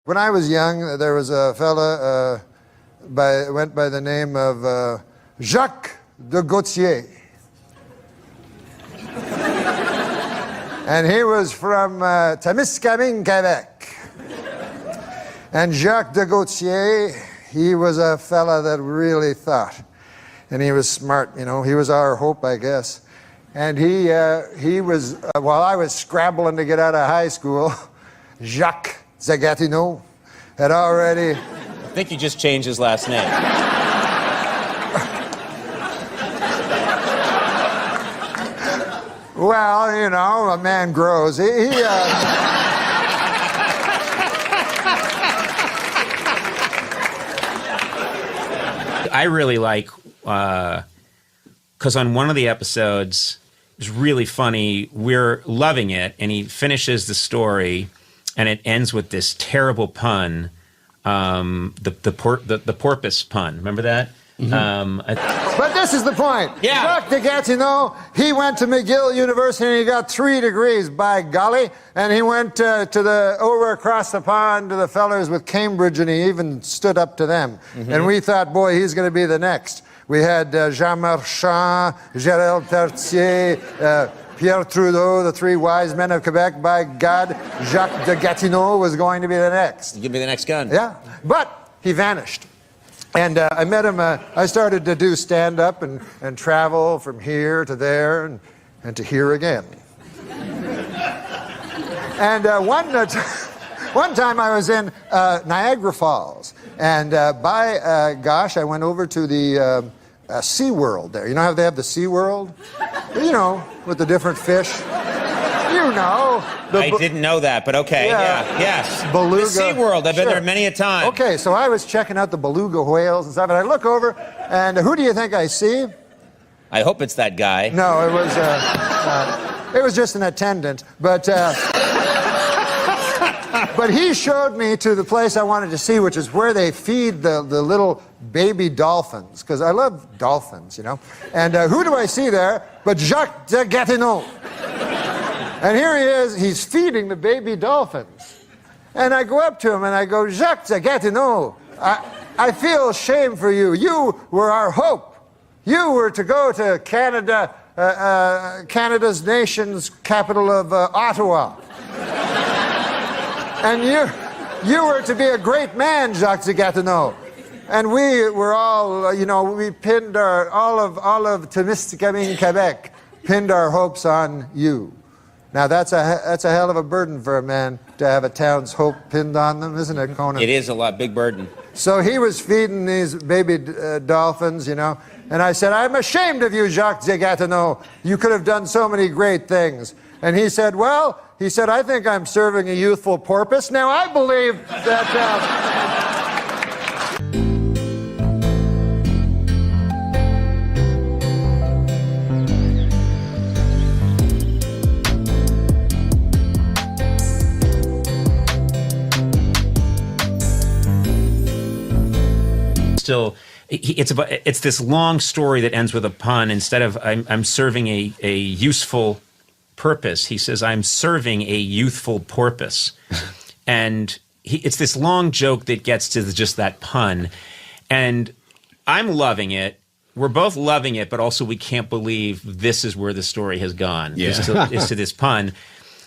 When I was young, there was a fella went by the name of Jacques de Gautier. And he was from Témiscamingue, Quebec. And Jacques de Gautier, he was a fella that really thought. And he was smart, you know. He was our hope, I guess. And he was, while I was scrabbling to get out of high school, Jacques Zagatineau had already... I think you just changed his last name. Well, you know, a man grows. I really like, because on one of the episodes, it's really funny, we're loving it, and he finishes the story, and it ends with this terrible pun, the porpoise pun. Remember that? Mm-hmm. But this is the point. Yeah. Jacques de Gatineau, he went to McGill University and he got 3 degrees, by golly. And he went over across the pond to the fellers with Cambridge, and he even stood up to them. Mm-hmm. And we thought, boy, he's going to be the next. We had Jean Marchand, Gérald Tertier, Pierre Trudeau, the 3 wise men of Quebec. By God, Jacques de Gatineau was going to be the next. Give me the next gun. Yeah, but he vanished. And I met him, I started to do stand-up and travel from here to there and to here again. And one time I was in Niagara Falls, and gosh, I went over to the SeaWorld there. You know how they have the SeaWorld? You know, with the different fish. You know. I didn't know that, but okay, yeah, yes. Beluga. The SeaWorld, I've been there many a time. Okay, so I was checking out the beluga whales and stuff, and I look over, and who do you think I see? I hope it's that guy. No, it was just an attendant, but he showed me to the place I wanted to see, which is where they feed the little baby dolphins, because I love dolphins, you know. And who do I see there but Jacques de Gatineau? And here he is, he's feeding the baby dolphins. And I go up to him and I go, Jacques de Gatineau, I feel shame for you. You were our hope. You were to go to Canada, Canada's nation's capital of Ottawa. And you were to be a great man, Jacques de Gatineau. And we were all, you know, we pinned all of Témiscamingue, Quebec, pinned our hopes on you. Now, that's a hell of a burden for a man to have a town's hope pinned on them, isn't it, Conan? It is a big burden. So he was feeding these baby dolphins, you know, and I said, I'm ashamed of you, Jacques de Gatineau. You could have done so many great things. And he said, well, I think I'm serving a youthful porpoise. Now, I believe that... Still, it's this long story that ends with a pun. Instead of I'm serving a useful purpose, he says I'm serving a youthful porpoise. And it's this long joke that gets to just that pun. And I'm loving it. We're both loving it, but also we can't believe this is where the story has gone. Yeah. Is to this pun.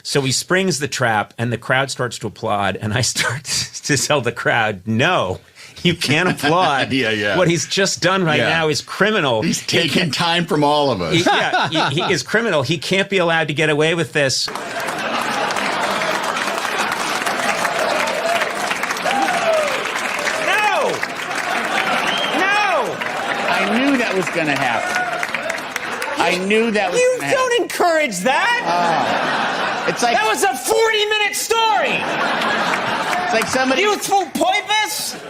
So he springs the trap, and the crowd starts to applaud, and I start to tell the crowd, no. You can't applaud. Yeah. What he's just done right now is criminal. He's taking time from all of us. He is criminal. He can't be allowed to get away with this. No! I knew that was going to happen. I knew that was going to happen. You don't encourage that. It's like... That was a 40-minute story. It's like somebody... Youthful porpoise?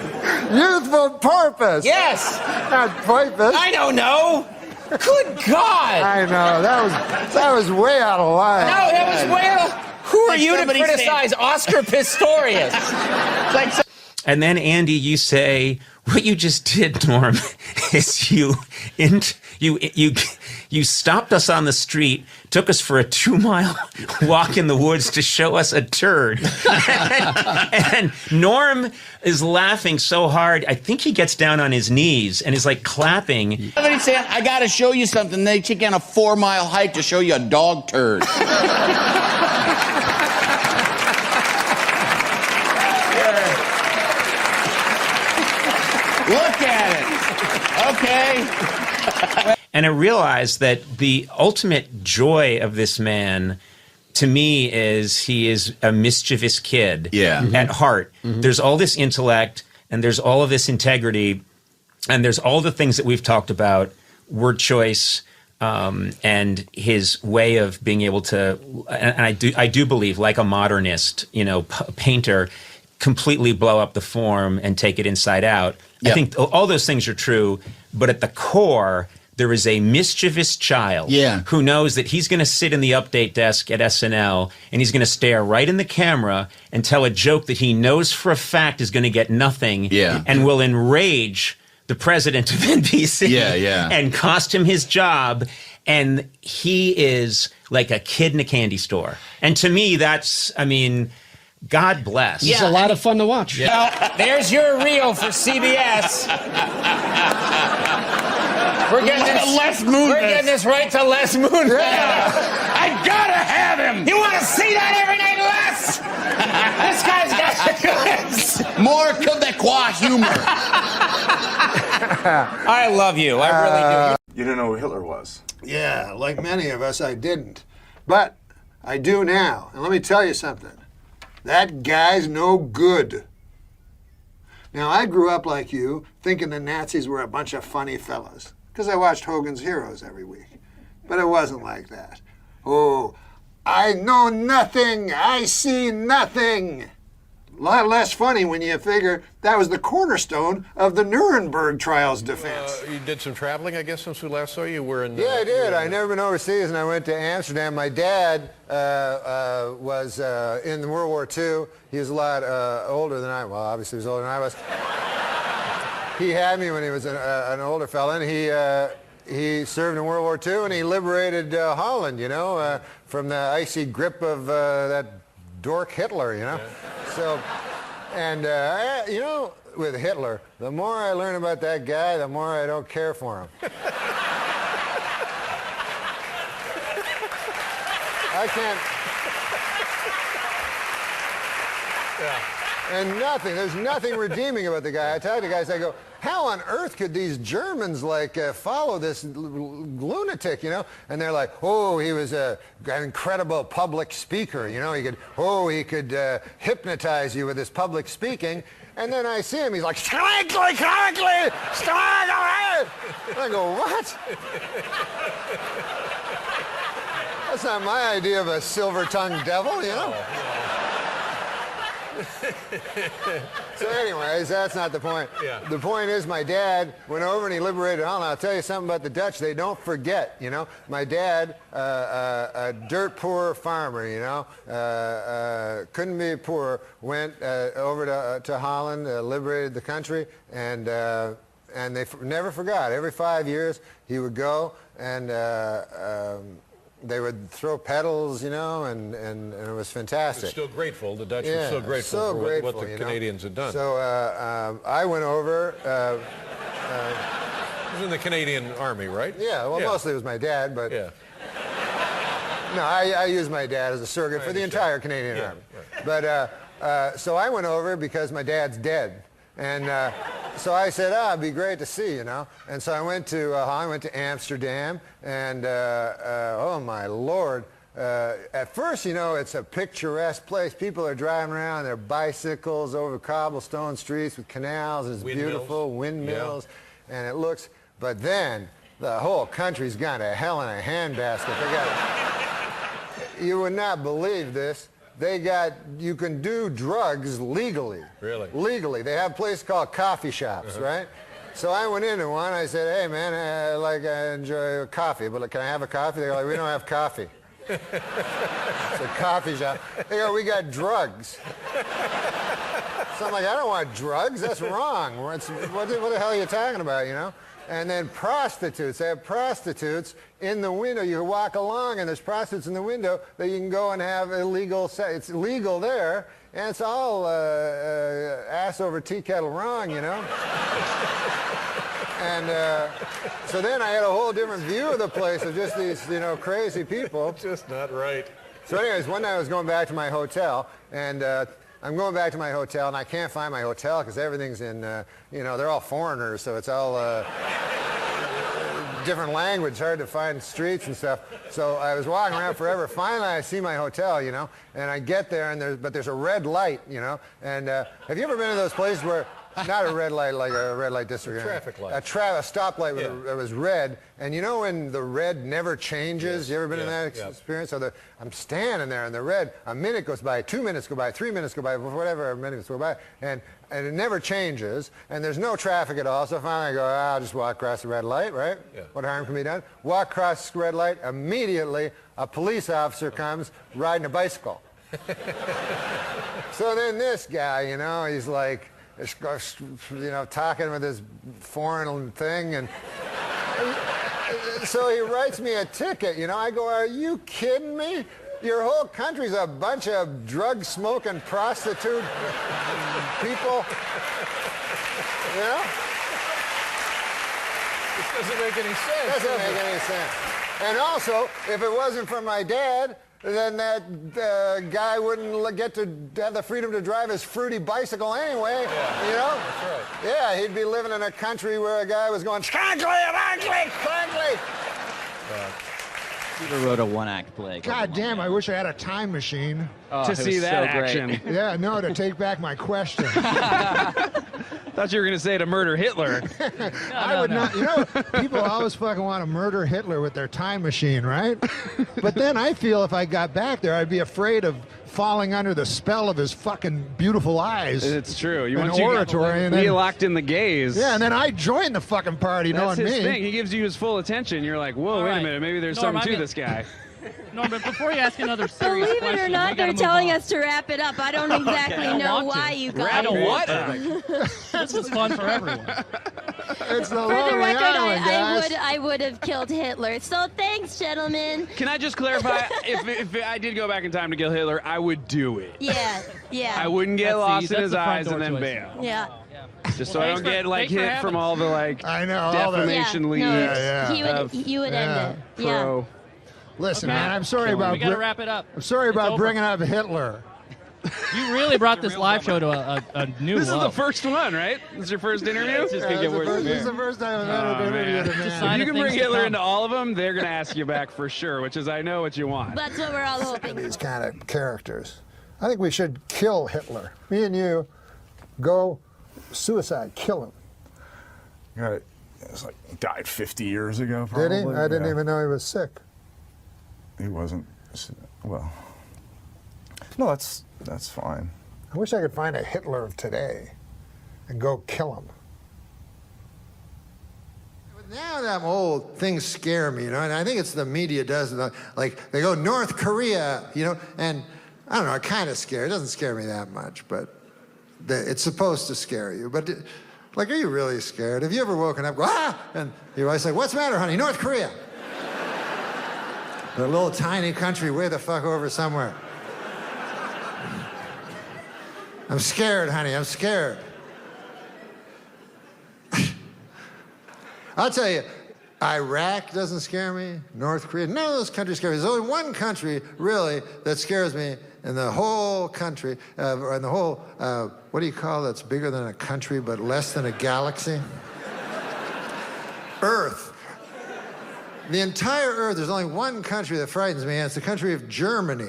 Youthful porpoise. Yes. Not porpoise. I don't know. Good God. I know. That was way out of line. No, that was way out of... Who are you to criticize Oscar Pistorius? Like and then, Andy, you say, what you just did, Norm, is you stopped us on the street, took us for a 2-mile walk in the woods to show us a turd. And Norm is laughing so hard, I think he gets down on his knees and is like clapping. Somebody saying, I got to show you something. They take on a 4-mile hike to show you a dog turd. Look at it. Okay. And I realized that the ultimate joy of this man, to me, is he is a mischievous kid at heart. There's all this intellect, and there's all of this integrity, and there's all the things that we've talked about, word choice, and his way of being able to, and I do believe, like a modernist, painter, completely blow up the form and take it inside out. Yep. I think all those things are true, but at the core, there is a mischievous child who knows that he's going to sit in the update desk at SNL and he's going to stare right in the camera and tell a joke that he knows for a fact is going to get nothing and will enrage the president of NBC and cost him his job. And he is like a kid in a candy store. And to me, that's, God bless. It's a lot of fun to watch. Well, there's your reel for CBS. We're getting this right to Les Moonves. I gotta have him. You want to see that every night, Les? This guy's got more Quebecois humor. I love you. I really do. You didn't know who Hitler was? Yeah, like many of us, I didn't. But I do now. And let me tell you something. That guy's no good. Now, I grew up like you, thinking the Nazis were a bunch of funny fellas, because I watched Hogan's Heroes every week. But it wasn't like that. Oh, I know nothing. I see nothing. A lot less funny when you figure that was the cornerstone of the Nuremberg trials defense. You did some traveling, I guess, since we last saw you. Were in. Yeah, I did. I never been overseas, and I went to Amsterdam. My dad was in World War II. He was a lot older than I. Well, obviously, he was older than I was. He had me when he was an older fella, and he served in World War II, and he liberated Holland, from the icy grip of that dork Hitler, Yeah. So, and, with Hitler, the more I learn about that guy, the more I don't care for him. I can't. And there's nothing redeeming about the guy. I tell the guys, I go, how on earth could these Germans follow this lunatic, And they're like, oh, he was an incredible public speaker, he could hypnotize you with his public speaking. And then I see him, he's like, strangely, correctly, strangely. I go, what? That's not my idea of a silver-tongued devil, So anyways, that's not the point. The point is my dad went over and he liberated Holland. I'll tell you something about the Dutch. They don't forget, My dad, a dirt poor farmer, couldn't be poor, went over to Holland, liberated the country, and they never forgot. Every 5 years he would go and they would throw petals, and it was fantastic. They're still grateful. The Dutch were so grateful for what the Canadians had done. So I went over. He was in the Canadian Army, right? Yeah, well, mostly it was my dad, but... Yeah. No, I used my dad as a surrogate for the entire Canadian Army. Right. But, so I went over because my dad's dead. And so I said, it'd be great to see, And so I went to Amsterdam, and oh my Lord, at first, it's a picturesque place. People are driving around their bicycles over cobblestone streets with canals. It's beautiful, windmills, and it looks. But then the whole country's gone to hell in a handbasket. You would not believe this. You can do drugs legally. Really? Legally. They have a place called coffee shops, right? So I went into one. I said, hey, man, I enjoy coffee, but can I have a coffee? They're like, we don't have coffee. It's a coffee shop. They go, we got drugs. So I'm like, I don't want drugs. That's wrong. What the hell are you talking about, you know? And then prostitutes. They have prostitutes in the window. You walk along, and there's prostitutes in the window that you can go and have illegal sex. It's legal there, and it's all ass over tea kettle wrong, you know? And so then I had a whole different view of the place of just these, you know, crazy people. Just not right. So anyways, one night I was going back to my hotel, and I'm going back to my hotel, and I can't find my hotel because everything's in, you know, they're all foreigners, so it's all different language, hard to find streets and stuff. So I was walking around forever. Finally, I see my hotel, you know, and I get there, and there's a red light, you know. And have you ever been to those places where, not a red light like a red light district, A traffic light. a stoplight that was red, and you know when the red never changes? You ever been in that experience? So I'm standing there, and the red, a minute goes by, 2 minutes go by, 3 minutes go by, whatever minutes go by, and it never changes, and there's no traffic at all. So finally I go, I'll just walk across the red light, right? Yeah. What harm can be done? Walk across the red light, immediately a police officer comes riding a bicycle. So then this guy, you know, he's like, you know, talking with this foreign thing, and so he writes me a ticket, you know. I go, are you kidding me? Your whole country's a bunch of drug-smoking prostitute people, you know? This doesn't make any sense. Doesn't make any sense. And also, if it wasn't for my dad, then that guy wouldn't get to have the freedom to drive his fruity bicycle anyway, you know? That's right. Yeah, he'd be living in a country where a guy was going, frankly. Peter wrote a one-act play. God damn, I wish I had a time machine. To see that action. Yeah, no, to take back my question. Thought you were going to say to murder Hitler. I would not. You know, people always fucking want to murder Hitler with their time machine, right? But then I feel if I got back there, I'd be afraid of falling under the spell of his fucking beautiful eyes. It's true. You and want oratory, and be then, locked in the gaze. yeah, and then I join the fucking party, That's knowing his me. thing. He gives you his full attention. You're like, whoa, wait a right. minute. Maybe there's Norm, something to I'm this guy. No, but before you ask another serious Believe question, it or we not, gotta they're move telling on. us to wrap it up. I don't exactly I know want to. why you Wrap guys. what? This was fun for everyone. It's the For the Lonely record, Island, guys. I would have killed Hitler. So thanks, gentlemen. Can I just clarify? if I did go back in time to kill Hitler, I would do it. Yeah, yeah. I wouldn't get That's lost the- in that's his the front eyes door and then choice. bail. Yeah. Just so I Thanks don't get like thanks for hit having from us. all the like I know. All the, defamation Yeah, leagues. no, Yeah, yeah. You would Yeah. end it. Yeah. Pro. listen, Okay. man, I'm sorry We about got to wrap it up. I'm sorry It's about over. bringing up Hitler. You really brought this live show to a new This is level. the first one, right? This is your first interview? It's just gonna get worse from This is here. the first time I've ever been interviewed a Just man. sign You can things bring to Hitler come. into all of them, they're going to ask you back for sure, which is I know what you want. That's what we're all hoping. These kind of characters. I think we should kill Hitler. Me and you go suicide, kill him. Got it. It was like died 50 years ago. Did Probably. he? I didn't Yeah. even know he was sick. He wasn't. Well, no, that's fine. I wish I could find a Hitler of today and go kill him. But now that I'm old, things scare me, you know, and I think it's the media does it. Like, they go, North Korea, you know, and I don't know, it kind of scares. It doesn't scare me that much, but it's supposed to scare you. But, like, are you really scared? Have you ever woken up, go, ah, and your wife's like, what's the matter, honey? North Korea. A little tiny country way the fuck over somewhere. I'm scared, honey, I'm scared. I'll tell you, Iraq doesn't scare me, North Korea, none of those countries scare me. There's only one country, really, that scares me in the whole country, or in the whole, what do you call that's bigger than a country but less than a galaxy? Earth. The entire Earth, there's only one country that frightens me, and it's the country of Germany.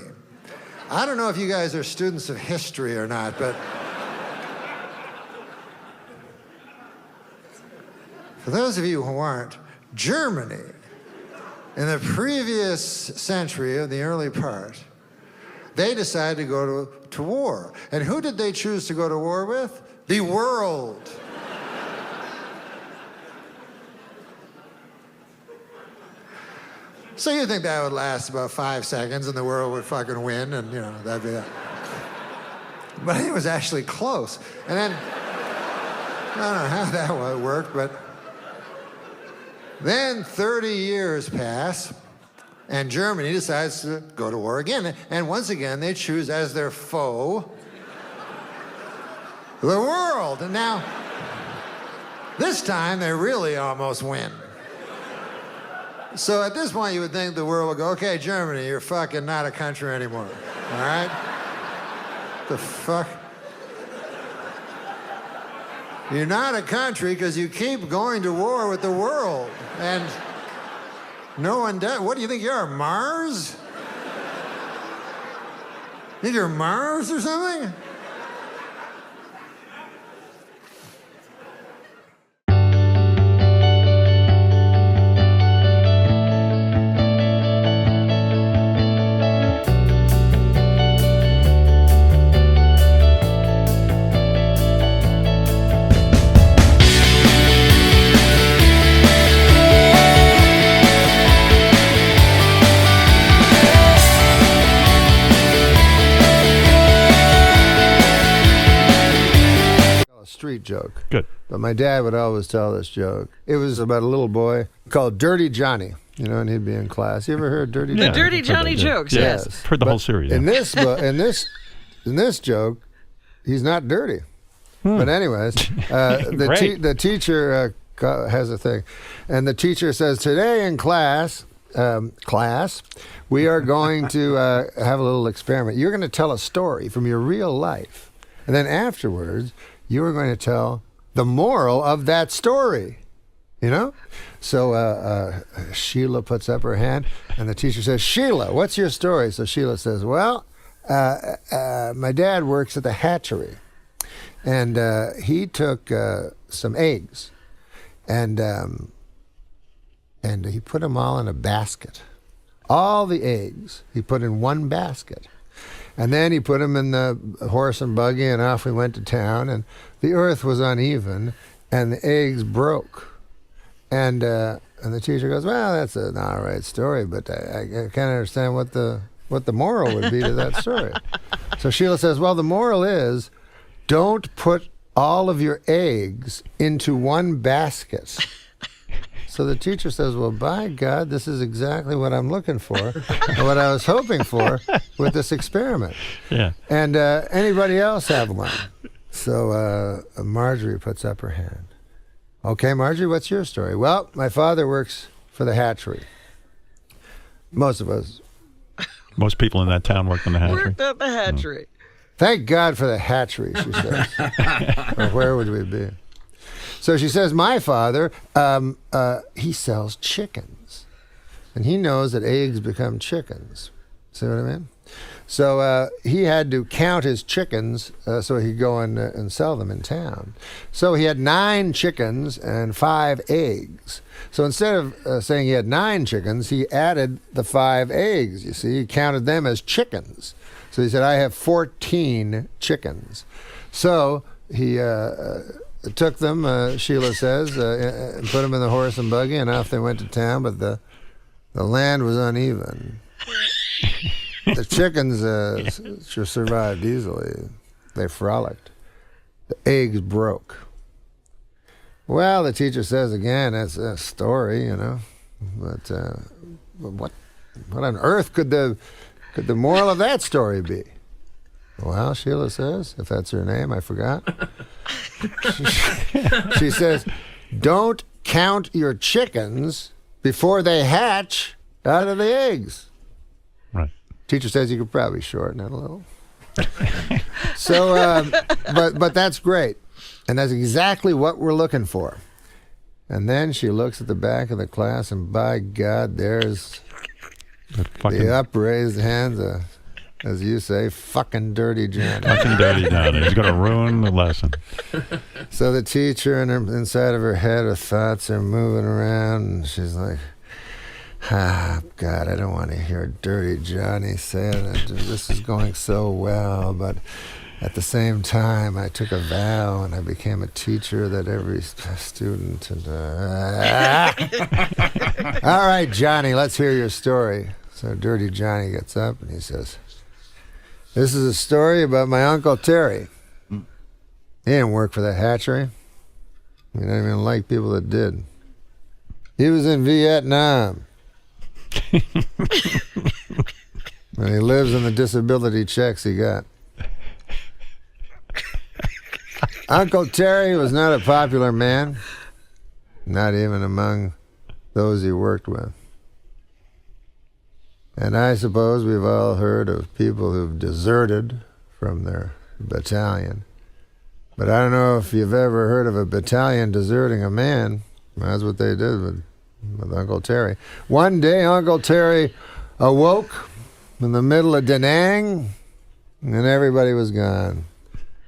I don't know if you guys are students of history or not, but for those of you who aren't, Germany, in the previous century of the early part, they decided to go to war. And who did they choose to go to war with? The world. So you think that would last about 5 seconds and the world would fucking win and, you know, that'd be that. But it was actually close. And then, I don't know how that worked, but then 30 years pass, and Germany decides to go to war again. And once again, they choose as their foe the world. And now, this time, they really almost win. So at this point, you would think the world would go, okay, Germany, you're fucking not a country anymore, all right? The fuck? You're not a country because you keep going to war with the world. And no one does. What do you think you are, Mars? Think you're Mars or something? Street joke. Good. But my dad would always tell this joke. It was about a little boy called Dirty Johnny, you know, and he'd be in class. You ever heard Dirty Johnny? The Dirty Johnny jokes, yes. Heard the whole series. In this in this joke, he's not dirty. But anyways, the teacher has a thing, and the teacher says, today in class, we are going to have a little experiment. You're going to tell a story from your real life, and then afterwards, you are going to tell the moral of that story, you know? So Sheila puts up her hand, and the teacher says, Sheila, what's your story? So Sheila says, well, my dad works at the hatchery, and he took some eggs, and he put them all in a basket. All the eggs he put in one basket. And then he put him in the horse and buggy, and off we went to town. And the earth was uneven, and the eggs broke. And the teacher goes, "Well, that's an all right story, but I can't understand what the moral would be to that story." So Sheila says, "Well, the moral is, don't put all of your eggs into one basket." So the teacher says, well, by God, this is exactly what I'm looking for and what I was hoping for with this experiment. Yeah. And anybody else have one? So Marjorie puts up her hand. Okay, Marjorie, what's your story? Well, my father works for the hatchery. Most of us. Most people in that town worked in the hatchery. Worked at the hatchery. Thank God for the hatchery, she says. Or where would we be? So she says, my father, he sells chickens. And he knows that eggs become chickens. See what I mean? So he had to count his chickens so he could go and sell them in town. So he had 9 chickens and 5 eggs. So instead of saying he had 9 chickens, he added the 5 eggs. You see, he counted them as chickens. So he said, I have 14 chickens. So he took them, Sheila says, and put them in the horse and buggy, and off they went to town, but the land was uneven. The chickens sure survived easily. They frolicked. The eggs broke. Well, the teacher says again, that's a story, you know. But what on earth could the moral of that story be? Well, Sheila says, if that's her name, I forgot. She says, don't count your chickens before they hatch out of the eggs. Right. Teacher says you could probably shorten it a little. So, but that's great. And that's exactly what we're looking for. And then she looks at the back of the class, and by God, there's the upraised hands, as you say, fucking Dirty Johnny. Fucking Dirty Johnny. He's going to ruin the lesson. So the teacher, inside of her head, her thoughts are moving around, and she's like, God, I don't want to hear Dirty Johnny say it. This is going so well, but at the same time, I took a vow, and I became a teacher that every student... All right, Johnny, let's hear your story. So Dirty Johnny gets up, and he says, This is a story about my Uncle Terry. He didn't work for the hatchery. He didn't even like people that did. He was in Vietnam. And he lives on the disability checks he got. Uncle Terry was not a popular man, not even among those he worked with. And I suppose we've all heard of people who've deserted from their battalion. But I don't know if you've ever heard of a battalion deserting a man. That's what they did with Uncle Terry. One day, Uncle Terry awoke in the middle of Da Nang, and everybody was gone.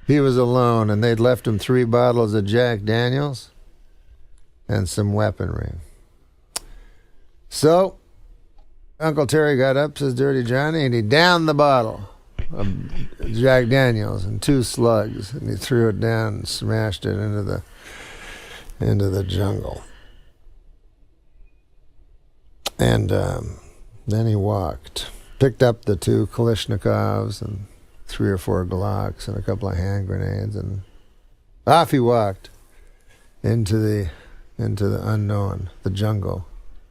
He was alone, and they'd left him 3 bottles of Jack Daniels and some weaponry. So, Uncle Terry got up, says Dirty Johnny, and he downed the bottle of Jack Daniels in 2 slugs, and he threw it down and smashed it into the jungle. And then he walked, picked up the 2 Kalashnikovs and 3 or 4 Glocks and a couple of hand grenades, and off he walked into the unknown, the jungle,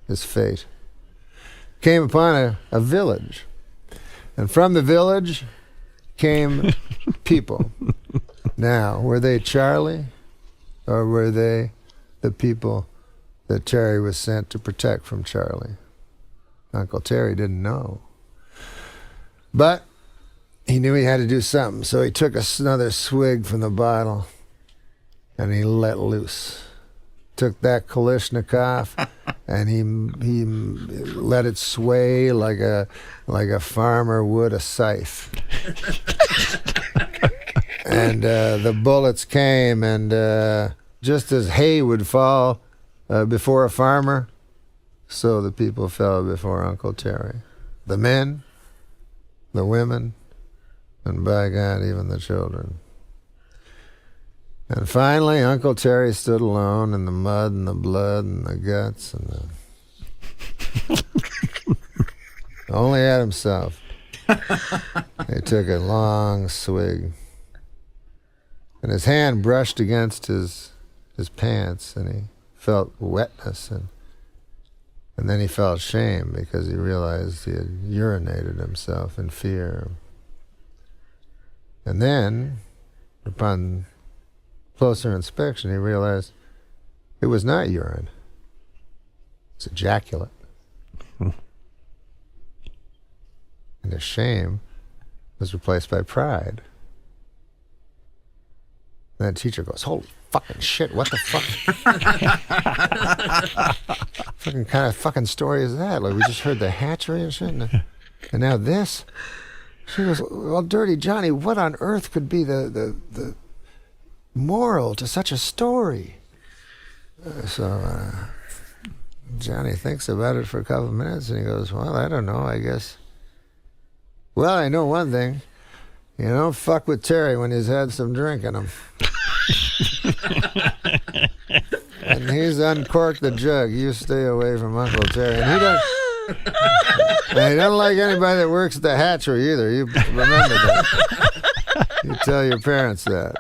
his fate. Came upon a village, and from the village came people. Now, were they Charlie, or were they the people that Terry was sent to protect from Charlie? Uncle Terry didn't know. But he knew he had to do something, so he took another swig from the bottle, and he let loose. Took that Kalashnikov, and he let it sway like a farmer would a scythe. And the bullets came, and just as hay would fall before a farmer, so the people fell before Uncle Terry. The men, the women, and by God, even the children. And finally, Uncle Terry stood alone in the mud and the blood and the guts and only at himself. He took a long swig, and his hand brushed against his pants, and he felt wetness, and then he felt shame because he realized he had urinated himself in fear. And then, upon closer inspection, he realized it was not urine. It's ejaculate. And his shame was replaced by pride. And the teacher goes, "Holy fucking shit, what the fuck? Fucking kind of fucking story is that? Like, we just heard the hatchery and shit, and now this?" She goes, "Well, Dirty Johnny, what on earth could be the moral to such a story?" So Johnny thinks about it for a couple of minutes, and he goes, "Well, I don't know, I guess. Well, I know one thing. You don't fuck with Terry when he's had some drink in him." And he's uncorked the jug. You stay away from Uncle Terry. And he doesn't like anybody that works at the hatchery either. You remember that. You tell your parents that.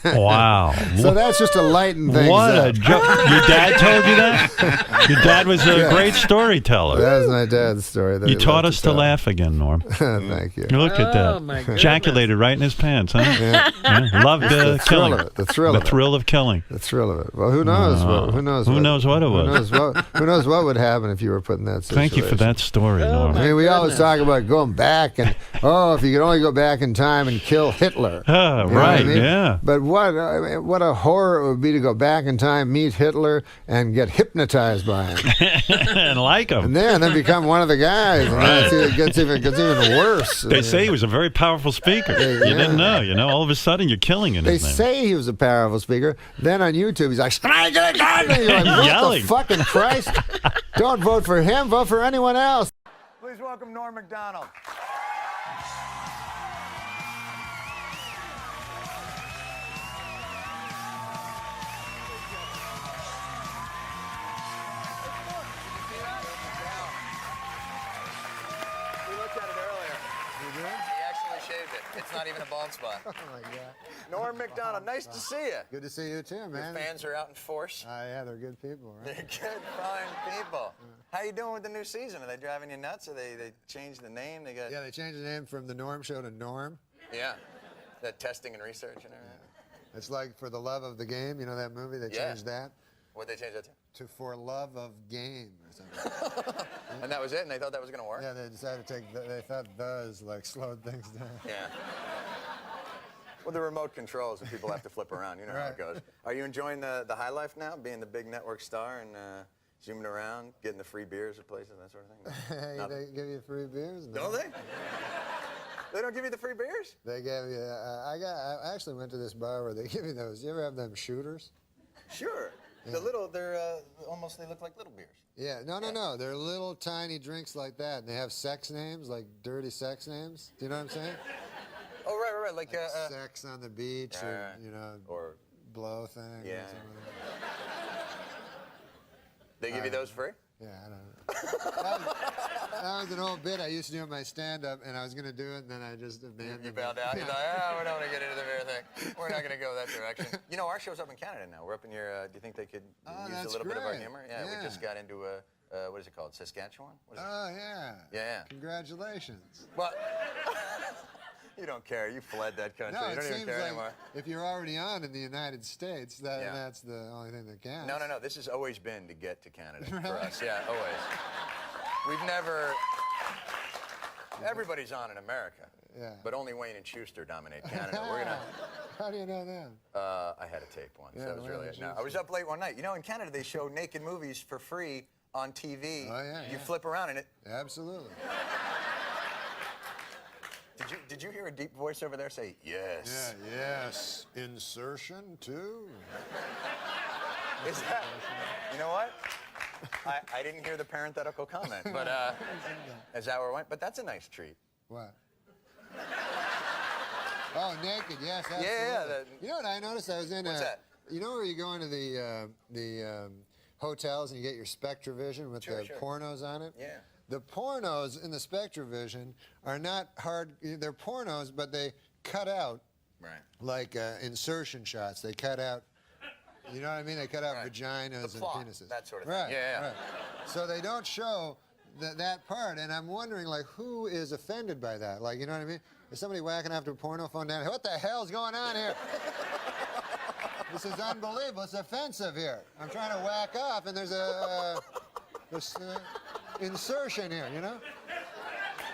Wow. So that's just to lighten things what up. A joke. Your dad told you that? Your dad was a great storyteller. That was my dad's story. You taught us to laugh again, Norm. Thank you. Look at that. Ejaculated right in his pants, huh? Yeah. Yeah. Loved killing. The thrill of it. The thrill of killing. The thrill of it. Well, who knows? Who knows what it was? Who knows what would happen if you were put in that situation? Thank you for that story, Norm. I mean, we always talk about going back and, if you could only go back in time and kill Hitler. Right, yeah. But what a horror it would be to go back in time, meet Hitler, and get hypnotized by him. And like him. And then become one of the guys. And it gets even worse. They say he was a very powerful speaker. You didn't know. All of a sudden you're killing in his name. They say he was a powerful speaker. Then on YouTube, he's like, and you're like, what yelling. The fucking Christ? Don't vote for him. Vote for anyone else. Please welcome Norm MacDonald. not even a bald spot. Oh, my God. Norm MacDonald, nice to see you. Good to see you, too, man. Your fans are out in force. Yeah, they're good people, right? They're good, fine people. How you doing with the new season? Are they driving you nuts? Or they changed the name? They got... Yeah, they changed the name from the Norm Show to Norm. Yeah. That testing and research and everything. Yeah. It's like For the Love of the Game. You know that movie? They changed that. What'd they change that to? For Love of Game or something. And that was it? And they thought that was going to work? Yeah, they decided to take, they thought those like slowed things down. Yeah. Well, the remote controls and people have to flip around. You know how it goes. Are you enjoying the high life now, being the big network star and zooming around, getting the free beers at places, that sort of thing? Hey, they give you free beers? No. Don't they? They don't give you the free beers? They gave you, I actually went to this bar where they give you those. You ever have them shooters? Sure. Yeah. They're almost, they look like little beers. Yeah, no. They're little tiny drinks like that, and they have sex names, like dirty sex names. Do you know what I'm saying? Oh, right. Like sex on the beach, or, you know, or blow thing. Yeah. Or something. They give you those free? Yeah, I don't know. That was an old bit I used to do in my stand-up, and I was going to do it, and then I just abandoned it. You bailed out? You're like, we don't want to get into the beer thing. We're not going to go that direction. You know, our show's up in Canada now. We're up in your, do you think they could use a little bit of our humor? Yeah, we just got into what is it called, Saskatchewan? Yeah. Yeah. Congratulations. Well, you don't care. You fled that country. No, you don't even care anymore. If you're already on in the United States, that's the only thing that counts. No. This has always been to get to Canada for us. Yeah, always. We've never... Everybody's on in America. Yeah. But only Wayne and Schuster dominate Canada. We're gonna... How do you know that? I had a tape once. Yeah, That was really it. No, I was up late one night. You know, in Canada, they show naked movies for free on TV. Oh, yeah. You flip around in it. Absolutely. Did you hear a deep voice over there say, yes? Yeah, yes. Insertion, too? Is that... You know what? I didn't hear the parenthetical comment, but is that where it went? But that's a nice treat. What? Oh, naked, yes, absolutely. Yeah. You know what I noticed? I was in What's that? You know where you go into the hotels and you get your SpectraVision with the pornos on it? Yeah. The pornos in the SpectraVision are not hard. They're pornos, but they cut out like insertion shots. They cut out. You know what I mean? They cut out vaginas and penises. That sort of thing. Right. So they don't show that part, and I'm wondering, like, who is offended by that? Like, you know what I mean? Is somebody whacking after a porno phone down? What the hell's going on here? This is unbelievable. It's offensive here. I'm trying to whack off, and there's a insertion here, you know?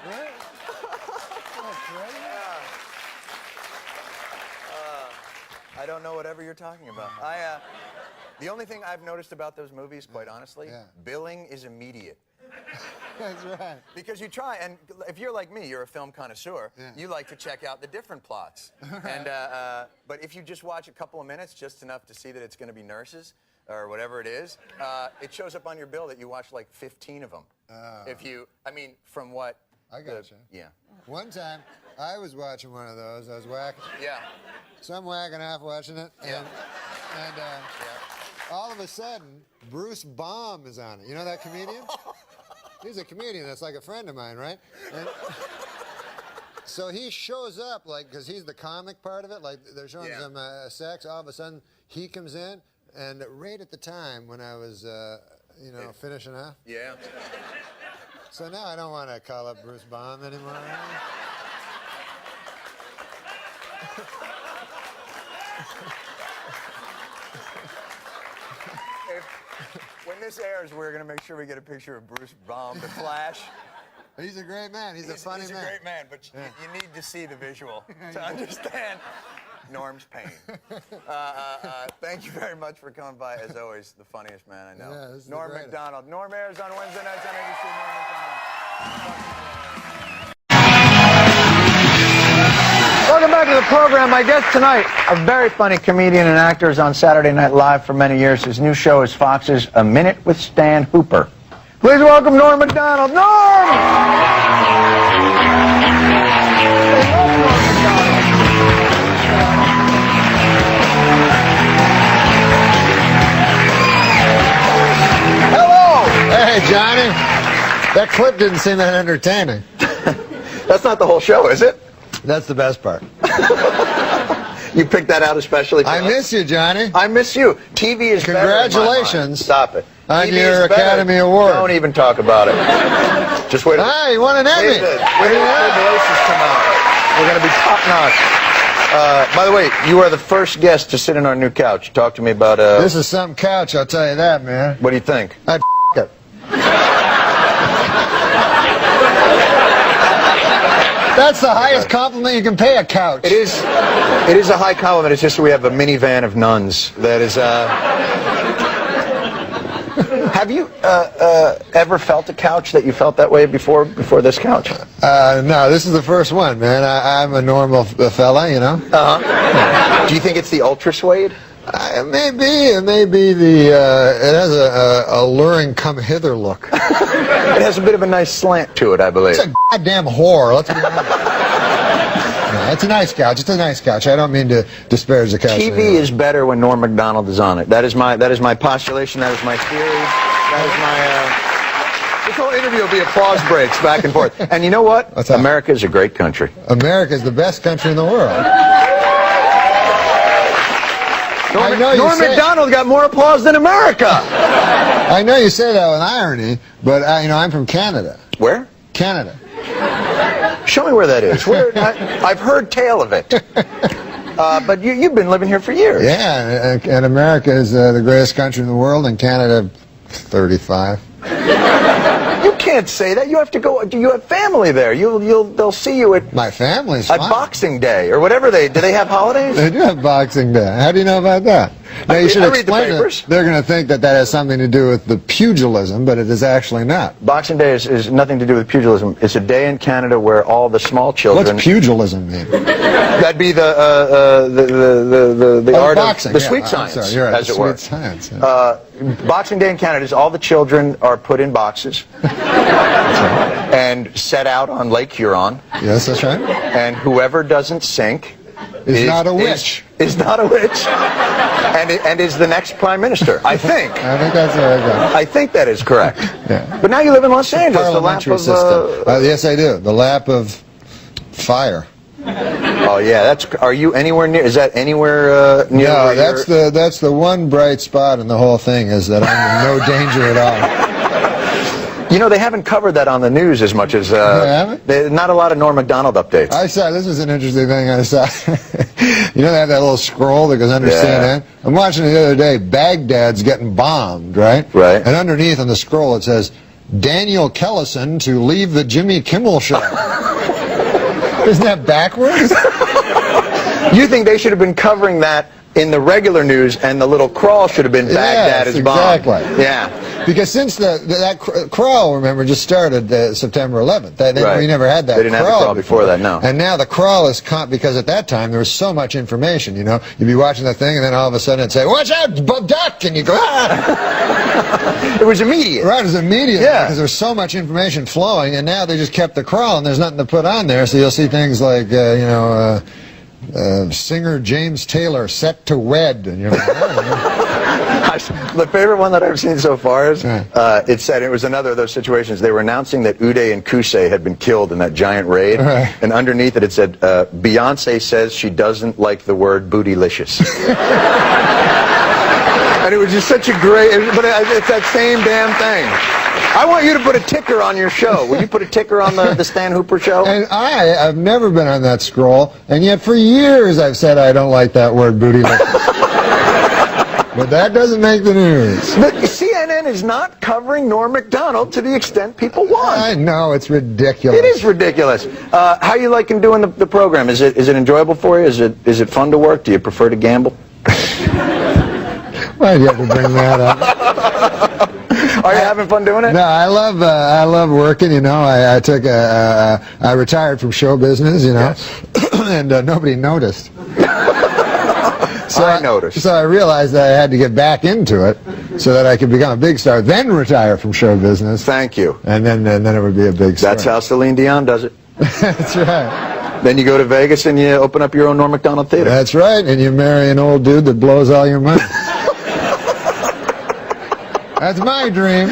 Right? That's right. I don't know whatever you're talking about. The only thing I've noticed about those movies, quite honestly, billing is immediate. That's right. Because you try, and if you're like me, you're a film connoisseur, you like to check out the different plots. And but if you just watch a couple of minutes, just enough to see that it's going to be nurses, or whatever it is, it shows up on your bill that you watched like 15 of them. If you, I mean, from what... I got you. Yeah. One time, I was watching one of those. I was whacking. Yeah. So I'm whacking off watching it, and all of a sudden, Bruce Baum is on it. You know that comedian? He's a comedian that's like a friend of mine, right? And so he shows up, like, because he's the comic part of it, like they're showing some sex. All of a sudden, he comes in, and right at the time when I was, you know, finishing off. Yeah. So now I don't want to call up Bruce Baum anymore. When this airs, we're going to make sure we get a picture of Bruce Baum, the Flash. He's a great man. He's a funny man. He's a great man, but you need to see the visual to understand Norm's pain. Thank you very much for coming by. As always, the funniest man I know. Yeah, this is Norm the greatest. MacDonald. Norm airs on Wednesday nights on ABC. Norm MacDonald. Welcome back to the program. My guest tonight, a very funny comedian and actor, is on Saturday Night Live for many years. His new show is Fox's A Minute with Stan Hooper. Please welcome Norm MacDonald. Hello! Hey, Johnny. That clip didn't seem that entertaining. That's not the whole show, is it? That's the best part. You picked that out especially for I us? miss you, Johnny. I miss you. TV is Congratulations. better in my mind. Stop it. On TV your is better. Academy Award. Don't even talk about it. Just wait. Ah, you won an Emmy. Wait till the voices come out. We're going to be top-notch. By the way, you are the first guest to sit in our new couch. Talk to me about... This is some couch, I'll tell you that, man. What do you think? I'd it. That's the highest compliment you can pay a couch. It is a high compliment. It's just that we have a minivan of nuns that is... Have you ever felt a couch that you felt that way before this couch? No, this is the first one, man. I'm a normal fella, you know. Do you think it's the ultra suede? It may be. It may be the. It has a alluring come hither look. It has a bit of a nice slant to it, I believe. It's a goddamn whore. Let's be honest. No, it's a nice couch. It's a nice couch. I don't mean to disparage the couch. TV is better when Norm MacDonald is on it. That is my postulation. That is my theory. That is my. This whole interview will be applause breaks back and forth. And you know what? What's that? America is a great country. America is the best country in the world. Norm MacDonald got more applause than America. I know you say that with irony, but you know I'm from Canada. Where? Canada. Show me where that is. I've heard tale of it. But you've been living here for years. Yeah, and America is the greatest country in the world, and Canada, 35. You can't say that. You have to go. You have family there. They'll see you at my family's at fine. Boxing Day or whatever do they have holidays? They do have Boxing Day. How do you know about that? Now you should explain it. They're going to think that has something to do with the pugilism, but it is actually not. Boxing Day is nothing to do with pugilism. It's a day in Canada where all the small children. What's pugilism mean? That'd be the art boxing, of the sweet science, sorry, you're right, as it were. Sweet science. Yeah. Boxing Day in Canada is all the children are put in boxes and set out on Lake Huron. Yes, that's right. And whoever doesn't sink is not a witch. Is not a witch, and is the next prime minister. I think. I think that's right. I think that is correct. Yeah. But now you live in Los Angeles, the lap Parliamentary of. system. Yes, I do. The lap of fire. Oh yeah, are you anywhere near? Is that anywhere near? No, that's the one bright spot in the whole thing is that I'm in no danger at all. You know, they haven't covered that on the news as much as not a lot of Norm MacDonald updates. I saw this was an interesting thing I saw. You know they have that little scroll that goes under CNN? I'm watching it the other day. Baghdad's getting bombed, right? Right. And underneath on the scroll it says Daniel Kellison to leave the Jimmy Kimmel show. Isn't that backwards? You think they should have been covering that in the regular news, and the little crawl should have been Baghdad is bombed. Exactly. Yeah. Because since that crawl, remember, just started September 11th. We never had that. They didn't have the crawl before that, no. And now the crawl is because at that time there was so much information. You know, you'd be watching that thing, and then all of a sudden it'd say, "Watch out, duck!" and you go, "Ah!" It was immediate. Right, it was immediate. Yeah. Because there was so much information flowing, and now they just kept the crawl, and there's nothing to put on there. So you'll see things like, singer James Taylor set to wed, and you're like, The favorite one that I've seen so far is it said it was another of those situations. They were announcing that Uday and Kusei had been killed in that giant raid, and underneath it said, Beyonce says she doesn't like the word bootylicious. And it was just such a great, but it's that same damn thing. I want you to put a ticker on your show. Would you put a ticker on the Stan Hooper show? And I've never been on that scroll, and yet for years I've said I don't like that word bootylicious. But that doesn't make the news. But CNN is not covering Norm MacDonald to the extent people want. I know, it's ridiculous. It is ridiculous. How you liking doing the program? Is it enjoyable for you? Is it fun to work? Do you prefer to gamble? Why do you have to bring that up? Are you having fun doing it? No, I love working. You know, I retired from show business. You know, and nobody noticed. So I noticed. So I realized that I had to get back into it so that I could become a big star, then retire from show business. Thank you. And then it would be a big star. That's how Celine Dion does it. That's right. Then you go to Vegas and you open up your own Norm MacDonald Theater. That's right, and you marry an old dude that blows all your money. That's my dream.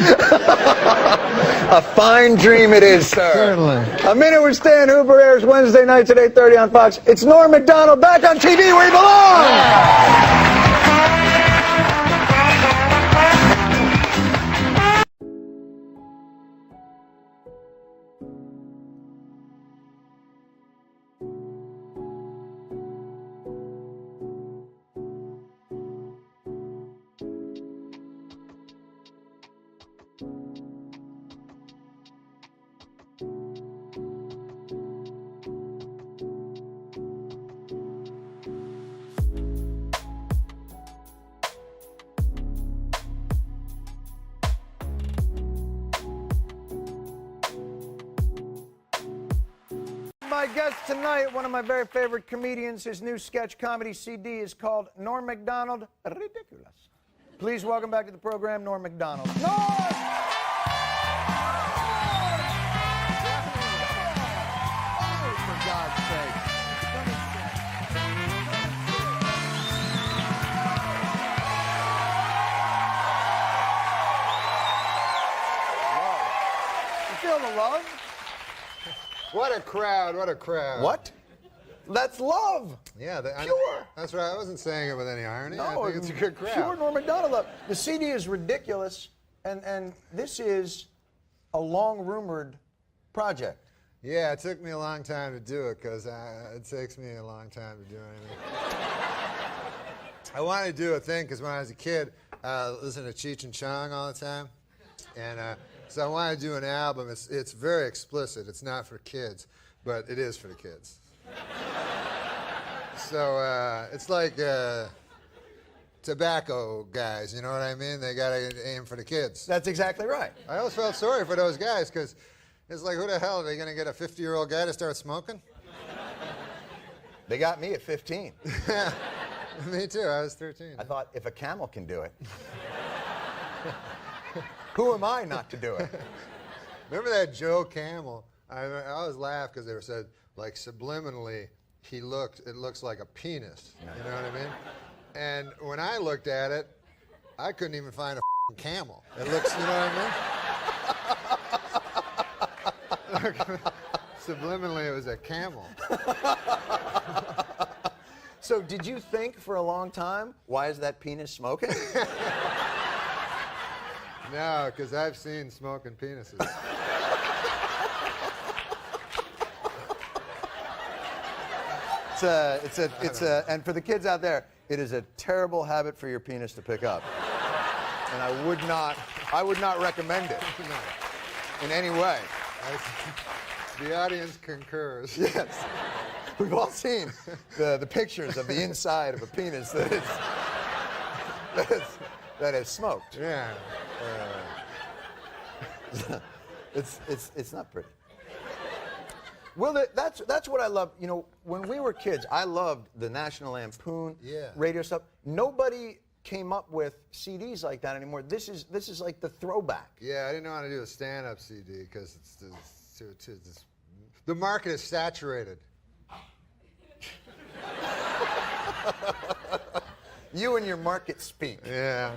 A fine dream it is, sir. Certainly. A Minute with Stan Hooper airs Wednesday nights at 8:30 on Fox. It's Norm MacDonald back on TV where he belongs. My guest tonight, one of my very favorite comedians. His new sketch comedy CD is called Norm MacDonald Ridiculous. Please welcome back to the program, Norm MacDonald. Norm! For God's sake. You feel the love? What a crowd, what a crowd. What? That's love. Yeah, Pure. That's right. I wasn't saying it with any irony. No, I think it's a good crowd. Pure Norm MacDonald love. The CD is ridiculous, and this is a long-rumored project. Yeah, it took me a long time to do it because it takes me a long time to do anything. I wanted to do a thing because when I was a kid, I listened to Cheech and Chong all the time. And so I wanted to do an album. It's very explicit. It's not for kids, but it is for the kids. So it's like tobacco guys, you know what I mean? They got to aim for the kids. That's exactly right. I always felt sorry for those guys because it's like, who the hell are they going to get a 50-year-old guy to start smoking? They got me at 15. Me too. I was 13. I thought, if a camel can do it, who am I not to do it? Remember that Joe Camel? I always laugh because they said, like, subliminally, it looks like a penis. You know what I mean? And when I looked at it, I couldn't even find a camel. It looks, you know what I mean? Subliminally, it was a camel. So did you think for a long time, why is that penis smoking? No, because I've seen smoking penises. And for the kids out there, it is a terrible habit for your penis to pick up. And I would not recommend it in any way. The audience concurs. Yes. We've all seen the pictures of the inside of a penis that is smoked. Yeah. It's not pretty. Well, that's what I love. You know, when we were kids, I loved the National Lampoon radio stuff. Nobody came up with CDs like that anymore. This is like the throwback. Yeah, I didn't want to do a stand-up CD because the market is saturated. You and your market speak. Yeah.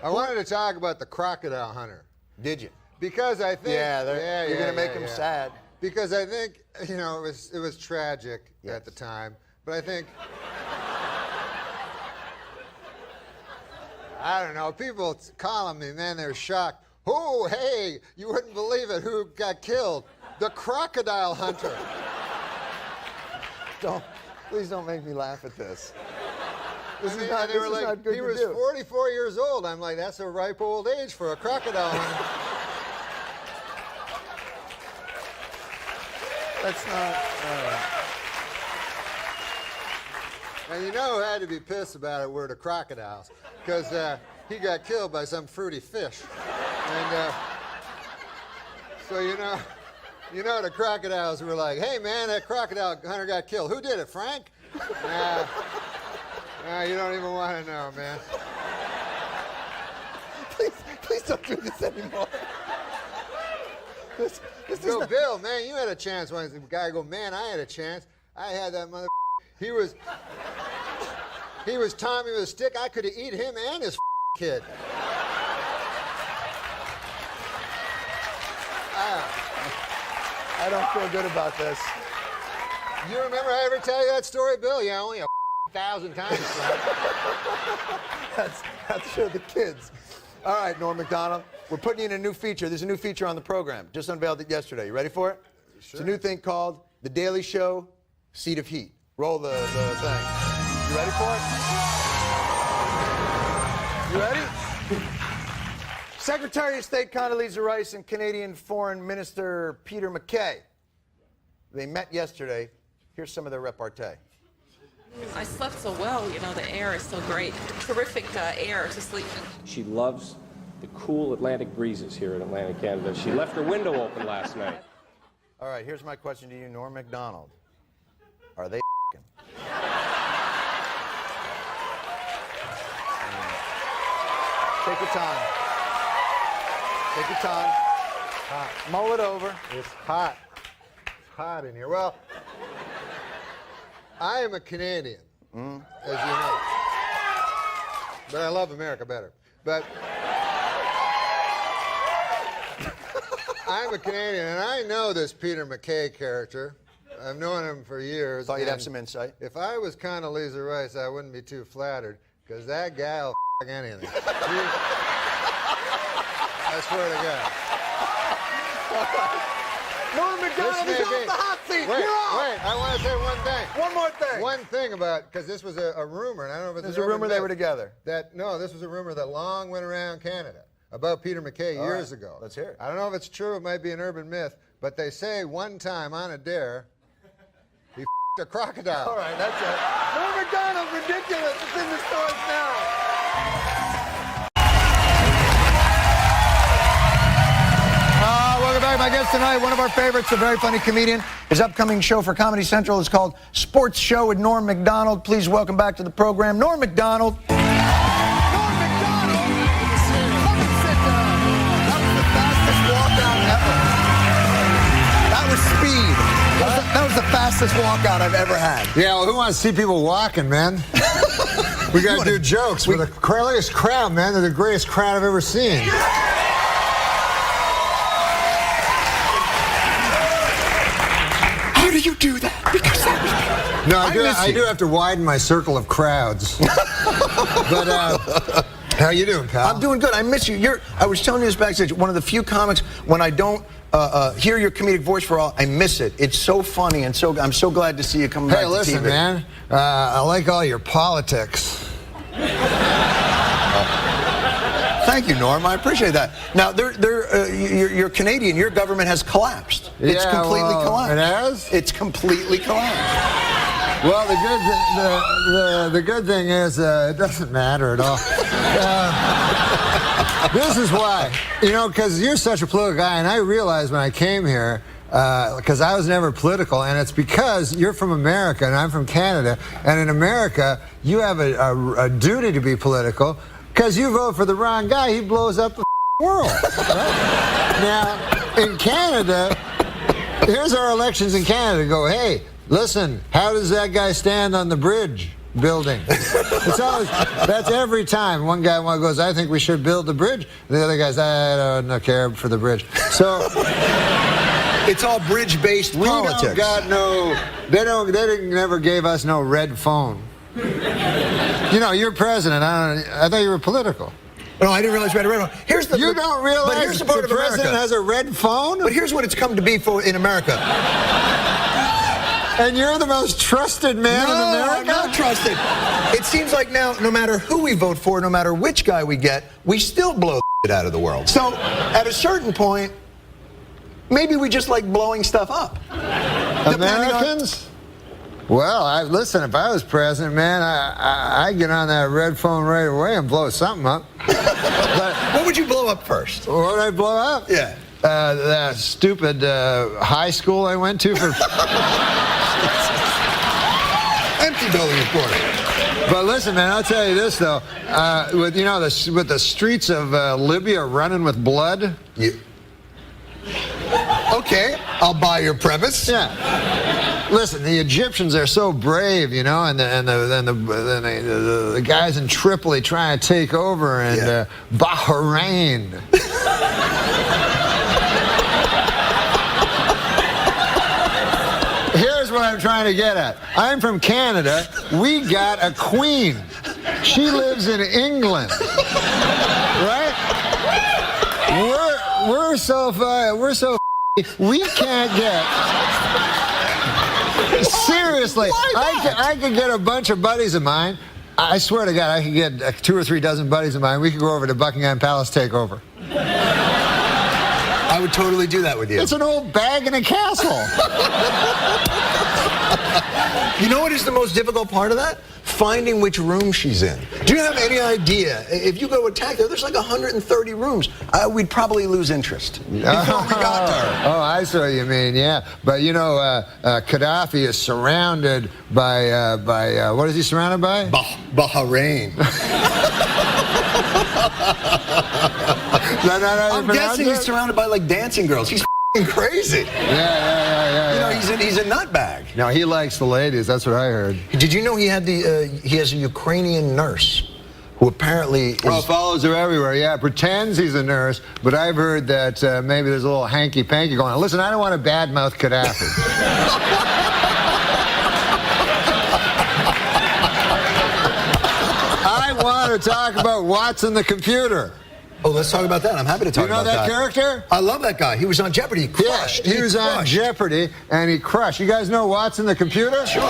I wanted to talk about the crocodile hunter. Did you? Because I think you're gonna make him sad. Because I think, you know, it was tragic at the time, but I think I don't know, people calling me, man, they're shocked. Oh, hey, you wouldn't believe it, who got killed? The crocodile hunter. Please don't make me laugh at this. This is not good he was 44 years old. I'm like, that's a ripe old age for a crocodile hunter. That's not. And you know who had to be pissed about it were the crocodiles, because he got killed by some fruity fish. And so you know the crocodiles were like, hey man, that crocodile hunter got killed. Who did it, Frank? You don't even want to know, man. Please don't do this anymore. This Go, Bill, man, you had a chance. When the guy go, man, I had a chance. I had that mother. He was Tommy with a stick. I could have eaten him and his kid. I don't feel good about this. You remember I ever tell you that story, Bill? Yeah, only 1,000 times. That's for the kids. All right, Norm MacDonald, we're putting in a new feature. There's a new feature on the program. Just unveiled it yesterday. You ready for it? Sure. It's a new thing called The Daily Show Seat of Heat. Roll the thing. You ready for it? You ready? Secretary of State Condoleezza Rice and Canadian Foreign Minister Peter MacKay. They met yesterday. Here's some of their repartee. I slept so well, you know, the air is so great. Terrific air to sleep in. She loves the cool Atlantic breezes here in Atlantic Canada. She left her window open last night. All right, here's my question to you, Norm MacDonald. Are they f***ing? Take your time. Take your time. Hot. Mull it over. It's hot. It's hot in here. Well, I am a Canadian, as you know. But I love America better. But I'm a Canadian, and I know this Peter MacKay character. I've known him for years. Thought you'd have some insight. If I was Condoleezza Rice, I wouldn't be too flattered, because that guy will f*** anything. I swear to God. Norm MacDonald is off the hot seat. Wait, You're off. wait, I want to say one thing. One more thing. One thing about, because this was a rumor, and I don't know if it's There's a rumor they were together. No, this was a rumor that long went around Canada about Peter MacKay years ago. Let's hear it. I don't know if it's true, it might be an urban myth, but they say one time on a dare, he f***ed a crocodile. All right, that's it. Norm MacDonald, ridiculous. It's in the stores now. Welcome back. My guest tonight, one of our favorites, a very funny comedian. His upcoming show for Comedy Central is called Sports Show with Norm MacDonald. Please welcome back to the program, Norm MacDonald. Norm MacDonald! Come and sit down. That was the fastest walkout ever. That was speed. That was the fastest walkout I've ever had. Yeah, well, who wants to see people walking, man? We got to do jokes. We're the greatest crowd, man. They're the greatest crowd I've ever seen. How do you do that? Because no, I do have to widen my circle of crowds. But how you doing, pal? I'm doing good. I miss you. I was telling you this backstage. One of the few comics when I don't hear your comedic voice for all, I miss it. It's so funny, and I'm so glad to see you coming back to TV. Hey, listen, man. I like all your politics. Thank you, Norm. I appreciate that. Now, you're Canadian. Your government has collapsed. It's completely collapsed. It has? It's completely collapsed. Well, the good thing is it doesn't matter at all. This is why, because you're such a political guy, and I realized when I came here, because I was never political, and it's because you're from America and I'm from Canada, and in America you have a duty to be political. Because you vote for the wrong guy, he blows up the world. Right? Now, in Canada, here's our elections in Canada. Go, hey, listen, how does that guy stand on the bridge building? That's every time. One guy goes, I think we should build the bridge. The other guy's, I don't care for the bridge. So it's all bridge-based politics. We don't got they never gave us no red phone. You're president. I thought you were political. No, I didn't realize we had a red phone. You don't realize the president has a red phone? But here's what it's come to be for in America. And you're the most trusted man in America? I'm not trusted. It seems like now, no matter who we vote for, no matter which guy we get, we still blow it out of the world. So, at a certain point, maybe we just like blowing stuff up. Americans? Well, listen, if I was president, man, I'd get on that red phone right away and blow something up. But what would you blow up first? What would I blow up? Yeah. That stupid high school I went to for... Empty building, of course. But listen, man, I'll tell you this, though. With the streets of Libya running with blood... Okay, I'll buy your premise. Yeah. Listen, the Egyptians are so brave, and the guys in Tripoli trying to take over, and Bahrain. I'm trying to get at. I'm from Canada. We got a queen. She lives in England, right? We're so we can't get. Seriously, I could get a bunch of buddies of mine. I swear to God, I could get 2 or 3 dozen buddies of mine. We could go over to Buckingham Palace takeover. I would totally do that with you. It's an old bag in a castle. You know what is the most difficult part of that? Finding which room she's in. Do you have any idea? If you go attack her, there's like 130 rooms. We'd probably lose interest before we got to her. Oh, I see what you mean, yeah. But you know, Gaddafi is surrounded by what is he surrounded by? Bahrain. I'm guessing he's surrounded by like dancing girls. He's crazy. Yeah. You know, he's a nutbag. No, he likes the ladies. That's what I heard. Did you know he has a Ukrainian nurse who apparently follows her everywhere. Yeah, pretends he's a nurse, but I've heard that maybe there's a little hanky-panky going on. Listen, I don't want to badmouth Gaddafi. I want to talk about Watson the computer. Oh, let's talk about that. I'm happy to talk about that. You know that character? I love that guy. He was on Jeopardy. He crushed. Yeah, he was on Jeopardy, and he crushed. You guys know Watson the computer? Sure.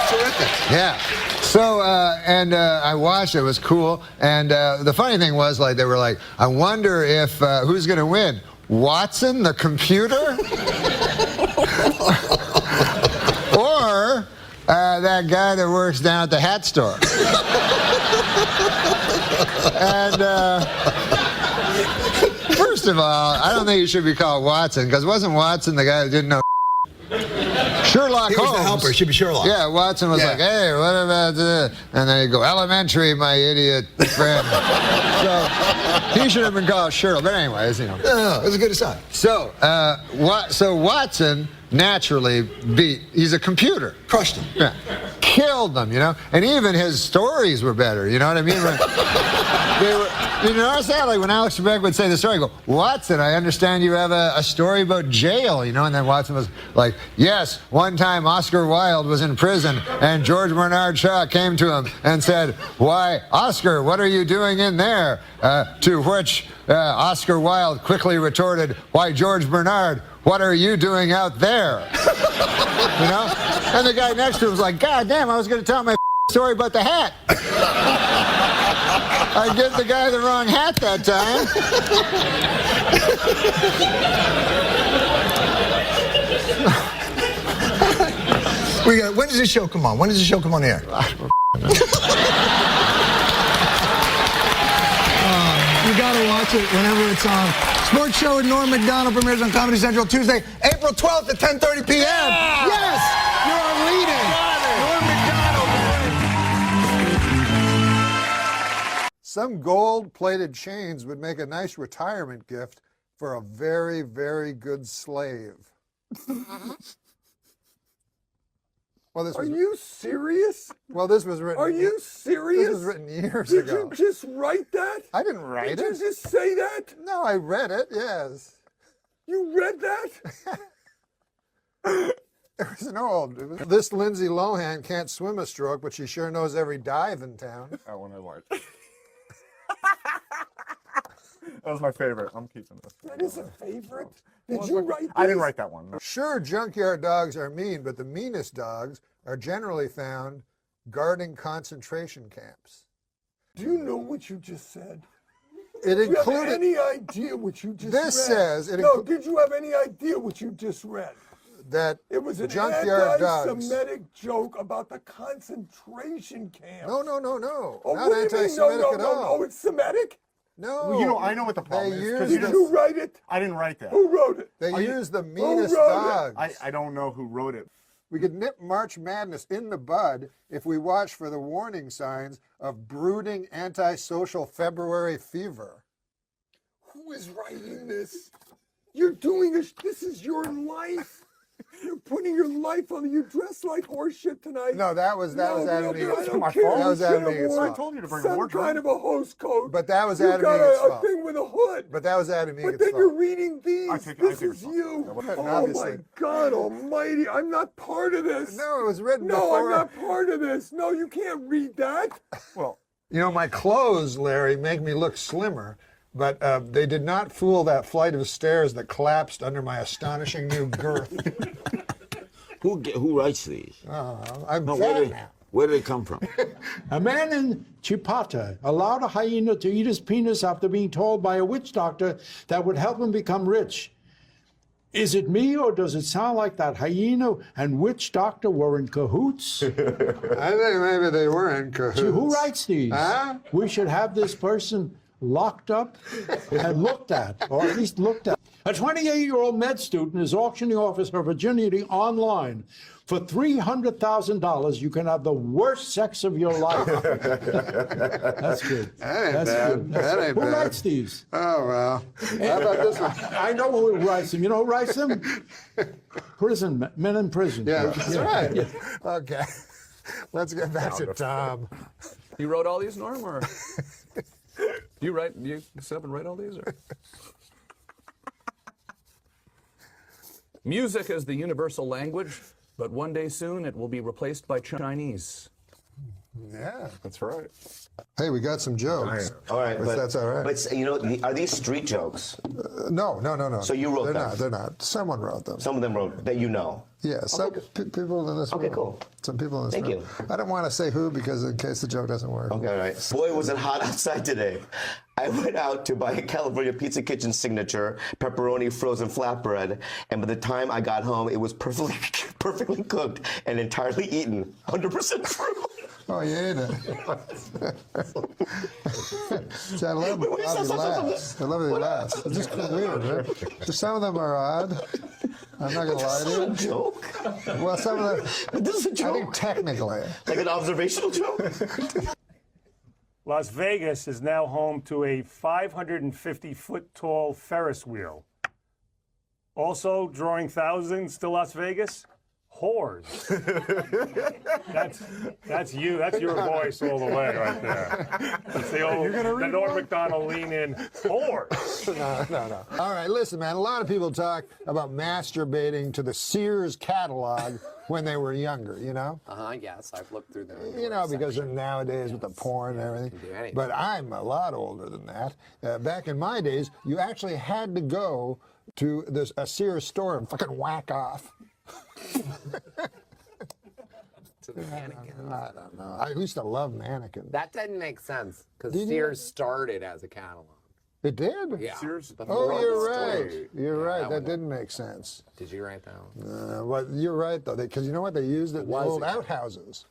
Terrific. Yeah. So, I watched it. It was cool. And the funny thing was, like, they were like, I wonder if, who's going to win? Watson the computer? Or that guy that works down at the hat store? And, first of all, I don't think he should be called Watson, because wasn't Watson the guy that didn't know Sherlock Holmes? He was the helper. It should be Sherlock. Yeah, Watson was like, hey, what about this? And then he'd go, elementary, my idiot friend. So he should have been called Sherlock. But anyways, you know. No, it was a good aside. So, so Watson naturally he's a computer. Crushed him. Yeah. Killed them, you know? And even his stories were better, you know what I mean? You notice that? Like when Alex Trebek would say the story, I go, Watson, I understand you have a story about jail, you know? And then Watson was like, yes, one time Oscar Wilde was in prison and George Bernard Shaw came to him and said, why, Oscar, what are you doing in there? To which Oscar Wilde quickly retorted, why, George Bernard, what are you doing out there? You know? And the guy next to him was like, God damn, I was going to tell my story about the hat. I gave the guy the wrong hat that time. When does this show come on? When does the show come on the air? You gotta watch it whenever it's on. Sports show with Norm MacDonald premieres on Comedy Central Tuesday, April 12th at 10:30 p.m. Yeah! Yes! You're on leading. Norm MacDonald. Some gold-plated chains would make a nice retirement gift for a very, very good slave. Well, Are you serious? Well, this was written. Are you serious? This was written years ago. Did you just write that? I didn't write it. Did you just say that? No, I read it, yes. You read that? It was an old. This Lindsay Lohan can't swim a stroke, but she sure knows every dive in town. That one I liked. That was my favorite. I'm keeping this. That is a favorite? Did you write this? I didn't write that one. No. Sure, junkyard dogs are mean, but the meanest dogs are generally found guarding concentration camps. Do you know what you just said? It included. Do you have any idea what you just read? This says. Did you have any idea what you just read? That it was an junkyard dogs. anti-Semitic joke about the concentration camp. No. Oh, Not anti-Semitic at all. No, it's Semitic? No. Well, you know, I know what the problem is. Did you write it? I didn't write that. Who wrote it? They use the meanest dogs. I don't know who wrote it. We could nip March Madness in the bud if we watch for the warning signs of brooding antisocial February fever. Who is writing this? You're doing this. This is your life. You're putting your life on. You dress like horseshit tonight. No, that was Adam Egan's I don't fault. care. That was Adam You should have Egan's worn fault. I told you to bring some kind of a host coat. But that was You Adam got Egan's a fault. thing with a hood. But that was Adam Egan's But then fault. you're reading these. This is you. Oh obviously. my God Almighty! I'm not part of this. No, it was written No, before. I'm not part of this. No, you can't read that. Well, you know, my clothes, Larry, make me look slimmer, but they did not fool that flight of stairs that collapsed under my astonishing new girth. Who writes these? I'm No, fat now. where do they come from? A man in Chipata allowed a hyena to eat his penis after being told by a witch doctor that would help him become rich. Is it me, or does it sound like that hyena and witch doctor were in cahoots? I think maybe they were in cahoots. See, who writes these? Huh? We should have this person locked up and looked at, or at least looked at. A 28-year-old med student is auctioning off her virginity online. For $300,000, you can have the worst sex of your life. That's good. That ain't That's bad. good. That ain't Who bad. writes these? Oh, well. How about this one? I know who writes them. You know who writes them? Prison, men in prison. Yeah, that's right. Yeah. Okay. Let's get back to Tom. You wrote all these, Norm, or you sit up and write all these, or? Music is the universal language, but one day soon it will be replaced by Chinese. Yeah. That's right. Hey, we got some jokes. All right, If that's all right. But you know, are these street jokes? No. So you wrote them? They're not. Someone wrote them. Some of them wrote that you know. Yeah, some people in this room. Okay, cool. Some people in this Thank room. you. I don't want to say who because in case the joke doesn't work. Okay, all right. Boy, was it hot outside today. I went out to buy a California Pizza Kitchen signature pepperoni frozen flatbread, and by the time I got home, it was perfectly cooked and entirely eaten. 100% true. Oh, you ate it. See, I love how they last. I love how they last. It's just weird, right? Some of them are odd. I'm not going to lie to you. This is a joke. Well, some of them. But this is a joke. I think technically. Like an observational joke. Las Vegas is now home to a 550-foot-tall Ferris wheel. Also drawing thousands to Las Vegas, whores. That's you. That's your voice all the way right there. It's the old, the Norm MacDonald lean-in, whores. No. All right, listen, man. A lot of people talk about masturbating to the Sears catalog when they were younger, you know? Yes, I've looked through them. You know, because nowadays with the porn and everything. But I'm a lot older than that. Back in my days, you actually had to go to a Sears store and fucking whack off. To the mannequin. I don't know. I used to love mannequins. That doesn't make sense because Did you? Sears started as a catalog. It did? Yeah. Sears? Oh, you're right. Story. You're right. that That one. didn't make sense. Did you write that one? Well, you're right, though, because you know what? They used it in the was old a catalog. outhouses.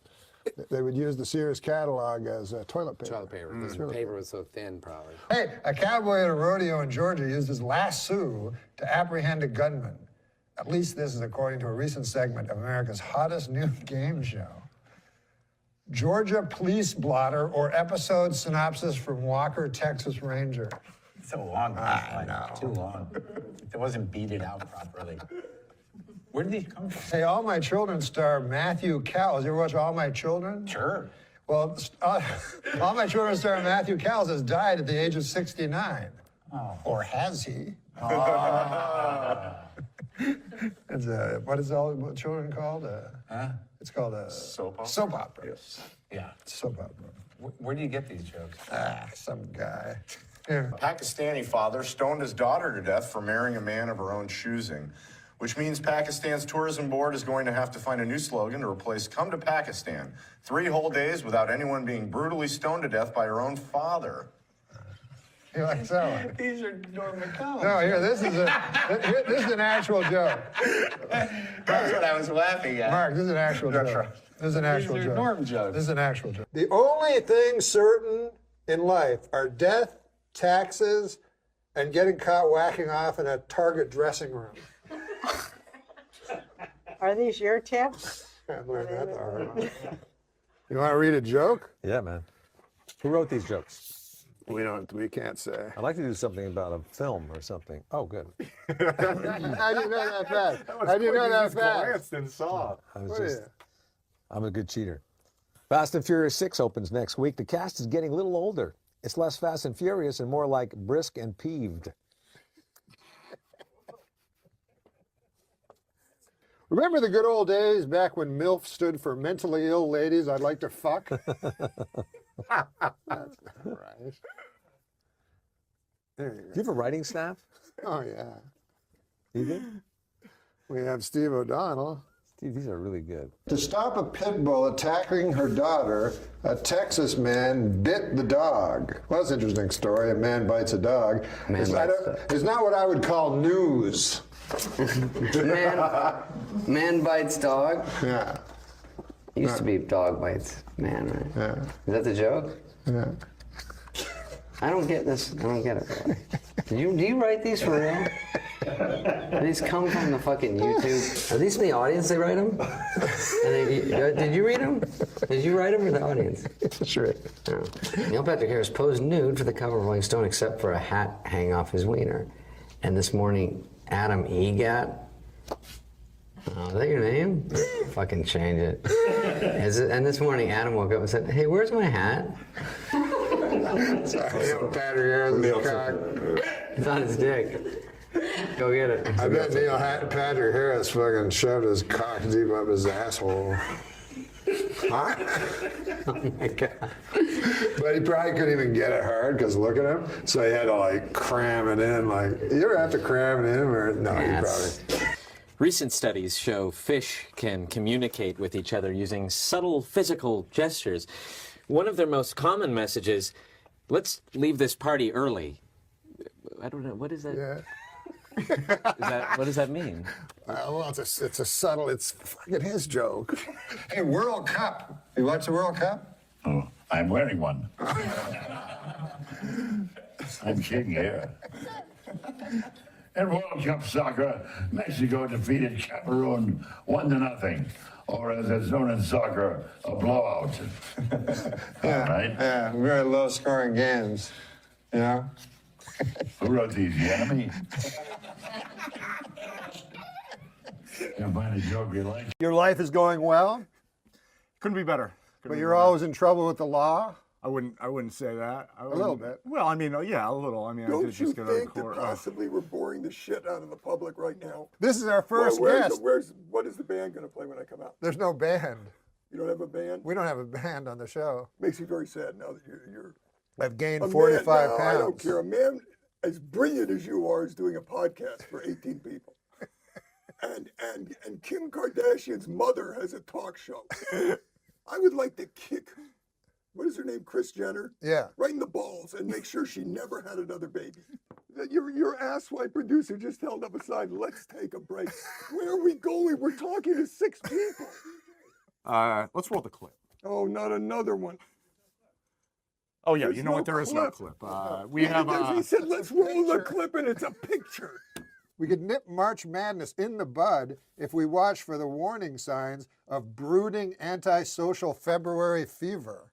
They would use the Sears catalog as toilet paper. Toilet paper. This Toilet paper was so thin, probably. Hey, a cowboy at a rodeo in Georgia used his lasso to apprehend a gunman. At least this is according to a recent segment of America's hottest new game show. Georgia Police Blotter or episode synopsis from Walker, Texas Ranger. It's so long. I know. Too long. It wasn't beaded out properly. Where did these come from? Hey, All My Children star Matthew Cowles. You ever watch All My Children? Sure. Well, All My Children star Matthew Cowles has died at the age of 69. Oh. Or has he? Oh. It's what is All My Children called? It's called a soap opera. Soap opera. Yes. Yeah. Soap opera. Where do you get these jokes? Some guy. Here. A Pakistani father stoned his daughter to death for marrying a man of her own choosing, which means Pakistan's tourism board is going to have to find a new slogan to replace "Come to Pakistan." 3 whole days without anyone being brutally stoned to death by her own father. You like that one? These are Norm MacDonald. No, here, this is an actual joke. That's what I was laughing at. Mark, this is an actual joke. Right. This is an actual These are joke. Norm jokes. This is an actual joke. The only things certain in life are death, taxes, and getting caught whacking off in a Target dressing room. Are these your tips? I learned that the hard way. You want to read a joke? Yeah, man. Who wrote these jokes? We can't say. I'd like to do something about a film or something. Oh, good. How do you know that fast? How do you know that fast? Glanced and saw. I'm a good cheater. Fast and Furious 6 opens next week. The cast is getting a little older. It's less Fast and Furious and more like brisk and peeved. Remember the good old days back when MILF stood for mentally ill ladies I'd like to fuck? That's not right. Do you have a writing staff? Oh, yeah. You do? We have Steve O'Donnell. Steve, these are really good. To stop a pit bull attacking her daughter, a Texas man bit the dog. Well, that's an interesting story. A man bites a dog. It's not what I would call news. Man bites dog? Yeah. It used to be dog bites man, right? Yeah. Is that the joke? Yeah. I don't get this. I don't get it. Do you write these for real? Do these come from the fucking YouTube? Are these from the audience? They write them? Did you read them? Did you write them or the audience? Sure. Oh. Neil Patrick Harris posed nude for the cover of Rolling Stone except for a hat hanging off his wiener. And this morning, Adam Egat. Oh, is that your name? Fucking change it. And this morning, Adam woke up and said, "Hey, where's my hat?" Sorry, Neil Patrick Harris' cock. It's on his dick. Go get it. I bet Neil Patrick Harris fucking shoved his cock deep up his asshole. Huh? Oh my God. But he probably couldn't even get it hard because look at him. So he had to like cram it in. Like, you ever have to cram it in? Or no, you probably. Recent studies show fish can communicate with each other using subtle physical gestures. One of their most common messages, "Let's leave this party early." I don't know, what is that? Yeah. What does that mean? Well, it's a subtle, it's fucking his joke. Hey, World Cup. You watch the World Cup? Oh, I'm wearing one. I'm king here. In World Cup soccer, Mexico defeated Cameroon 1-0, or as it's known in soccer, a blowout. Right? Yeah, very low-scoring games. You know? Who wrote these? The enemy? You'll find a joke you like. Your life is going well, Couldn't be better. but you're always in trouble with the law? I wouldn't say that. A little bit. Well, I mean, yeah, a little. I mean, I Don't did you just get out of think that court. possibly we're boring the shit out of the public right now? This is our first guest. What is the band going to play when I come out? There's no band. You don't have a band? We don't have a band on the show. Makes me very sad now that you're I've gained a 45 man, no, pounds. I don't care. A man as brilliant as you are is doing a podcast for 18 people. And Kim Kardashian's mother has a talk show. I would like to kick, what is her name, Kris Jenner? Yeah. Right in the balls and make sure she never had another baby. Your asswipe producer just held up a sign, "Let's take a break." Where are we going? We're talking to 6 people. Let's roll the clip. Oh, not another one. Oh yeah, There's you know no what? There is no clip. clip. We have. He said, "Let's roll the clip," and it's a picture. We could nip March Madness in the bud if we watch for the warning signs of brooding antisocial February fever.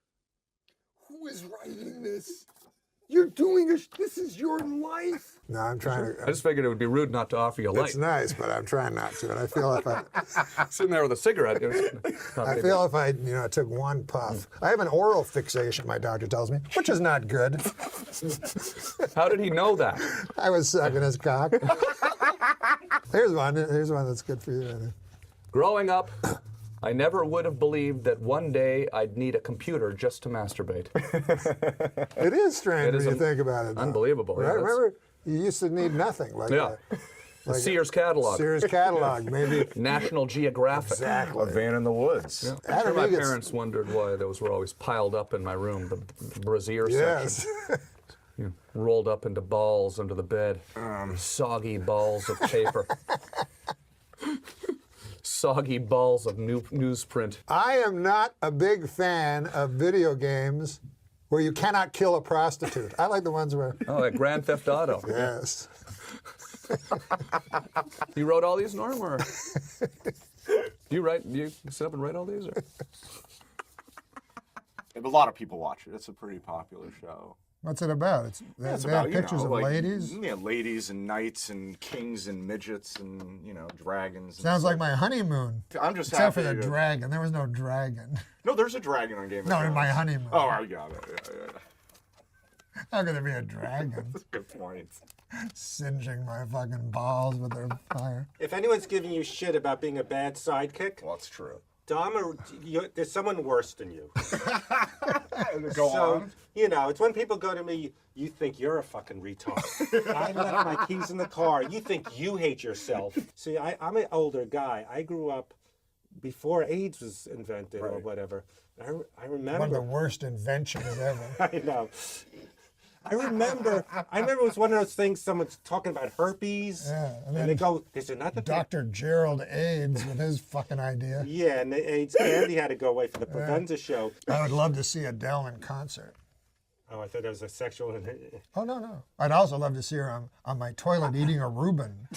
Who is writing this? You're doing this is your life. No, I'm trying to. I just figured it would be rude not to offer you a light. It's nice, but I'm trying not to. And I feel if I Sitting there with a cigarette. I feel if I took one puff. I have an oral fixation, my doctor tells me, which is not good. How did he know that? I was sucking his cock. Here's one that's good for you. Growing up, I never would have believed that one day I'd need a computer just to masturbate. It is strange when you think about it. Though. Unbelievable. Right? Yeah, remember, you used to need nothing. Like the Sears catalog. Sears catalog, maybe. National Geographic. Exactly. A van in the woods. Yeah. I'm sure my parents wondered why those were always piled up in my room, the brassiere section. Rolled up into balls under the bed. Soggy balls of paper. Soggy balls of newsprint. I am not a big fan of video games where you cannot kill a prostitute. I like the ones where... Oh, like Grand Theft Auto. Yes. You wrote all these, Norm, or... Do you sit up and write all these? Or? A lot of people watch it. It's a pretty popular show. What's it about? Yeah, it's they about have pictures of like, ladies. Yeah, ladies and knights and kings and midgets and dragons. And Sounds stuff. like my honeymoon. I'm just Except for happy the to- dragon. There was no dragon. No, there's a dragon on Game of No, Thrones. in my honeymoon. Oh, I got it. Yeah. How could there be a dragon? That's a good point. Singeing my fucking balls with their fire. If anyone's giving you shit about being a bad sidekick, well, that's true. There's someone worse than you. Go on. It's when people go to me, you think you're a fucking retard. I left my keys in the car. You think you hate yourself. See, I'm an older guy. I grew up before AIDS was invented or whatever. I remember. One of the worst inventions ever. I know. I remember it was one of those things, someone's talking about herpes, Yeah, and they go, there's another Dr. Gerald AIDS with his fucking idea. Yeah, and the AIDS candy had to go away for the Provenza show. I would love to see Adele in concert. Oh, I thought that was a sexual... Oh, no. I'd also love to see her on my toilet eating a Reuben.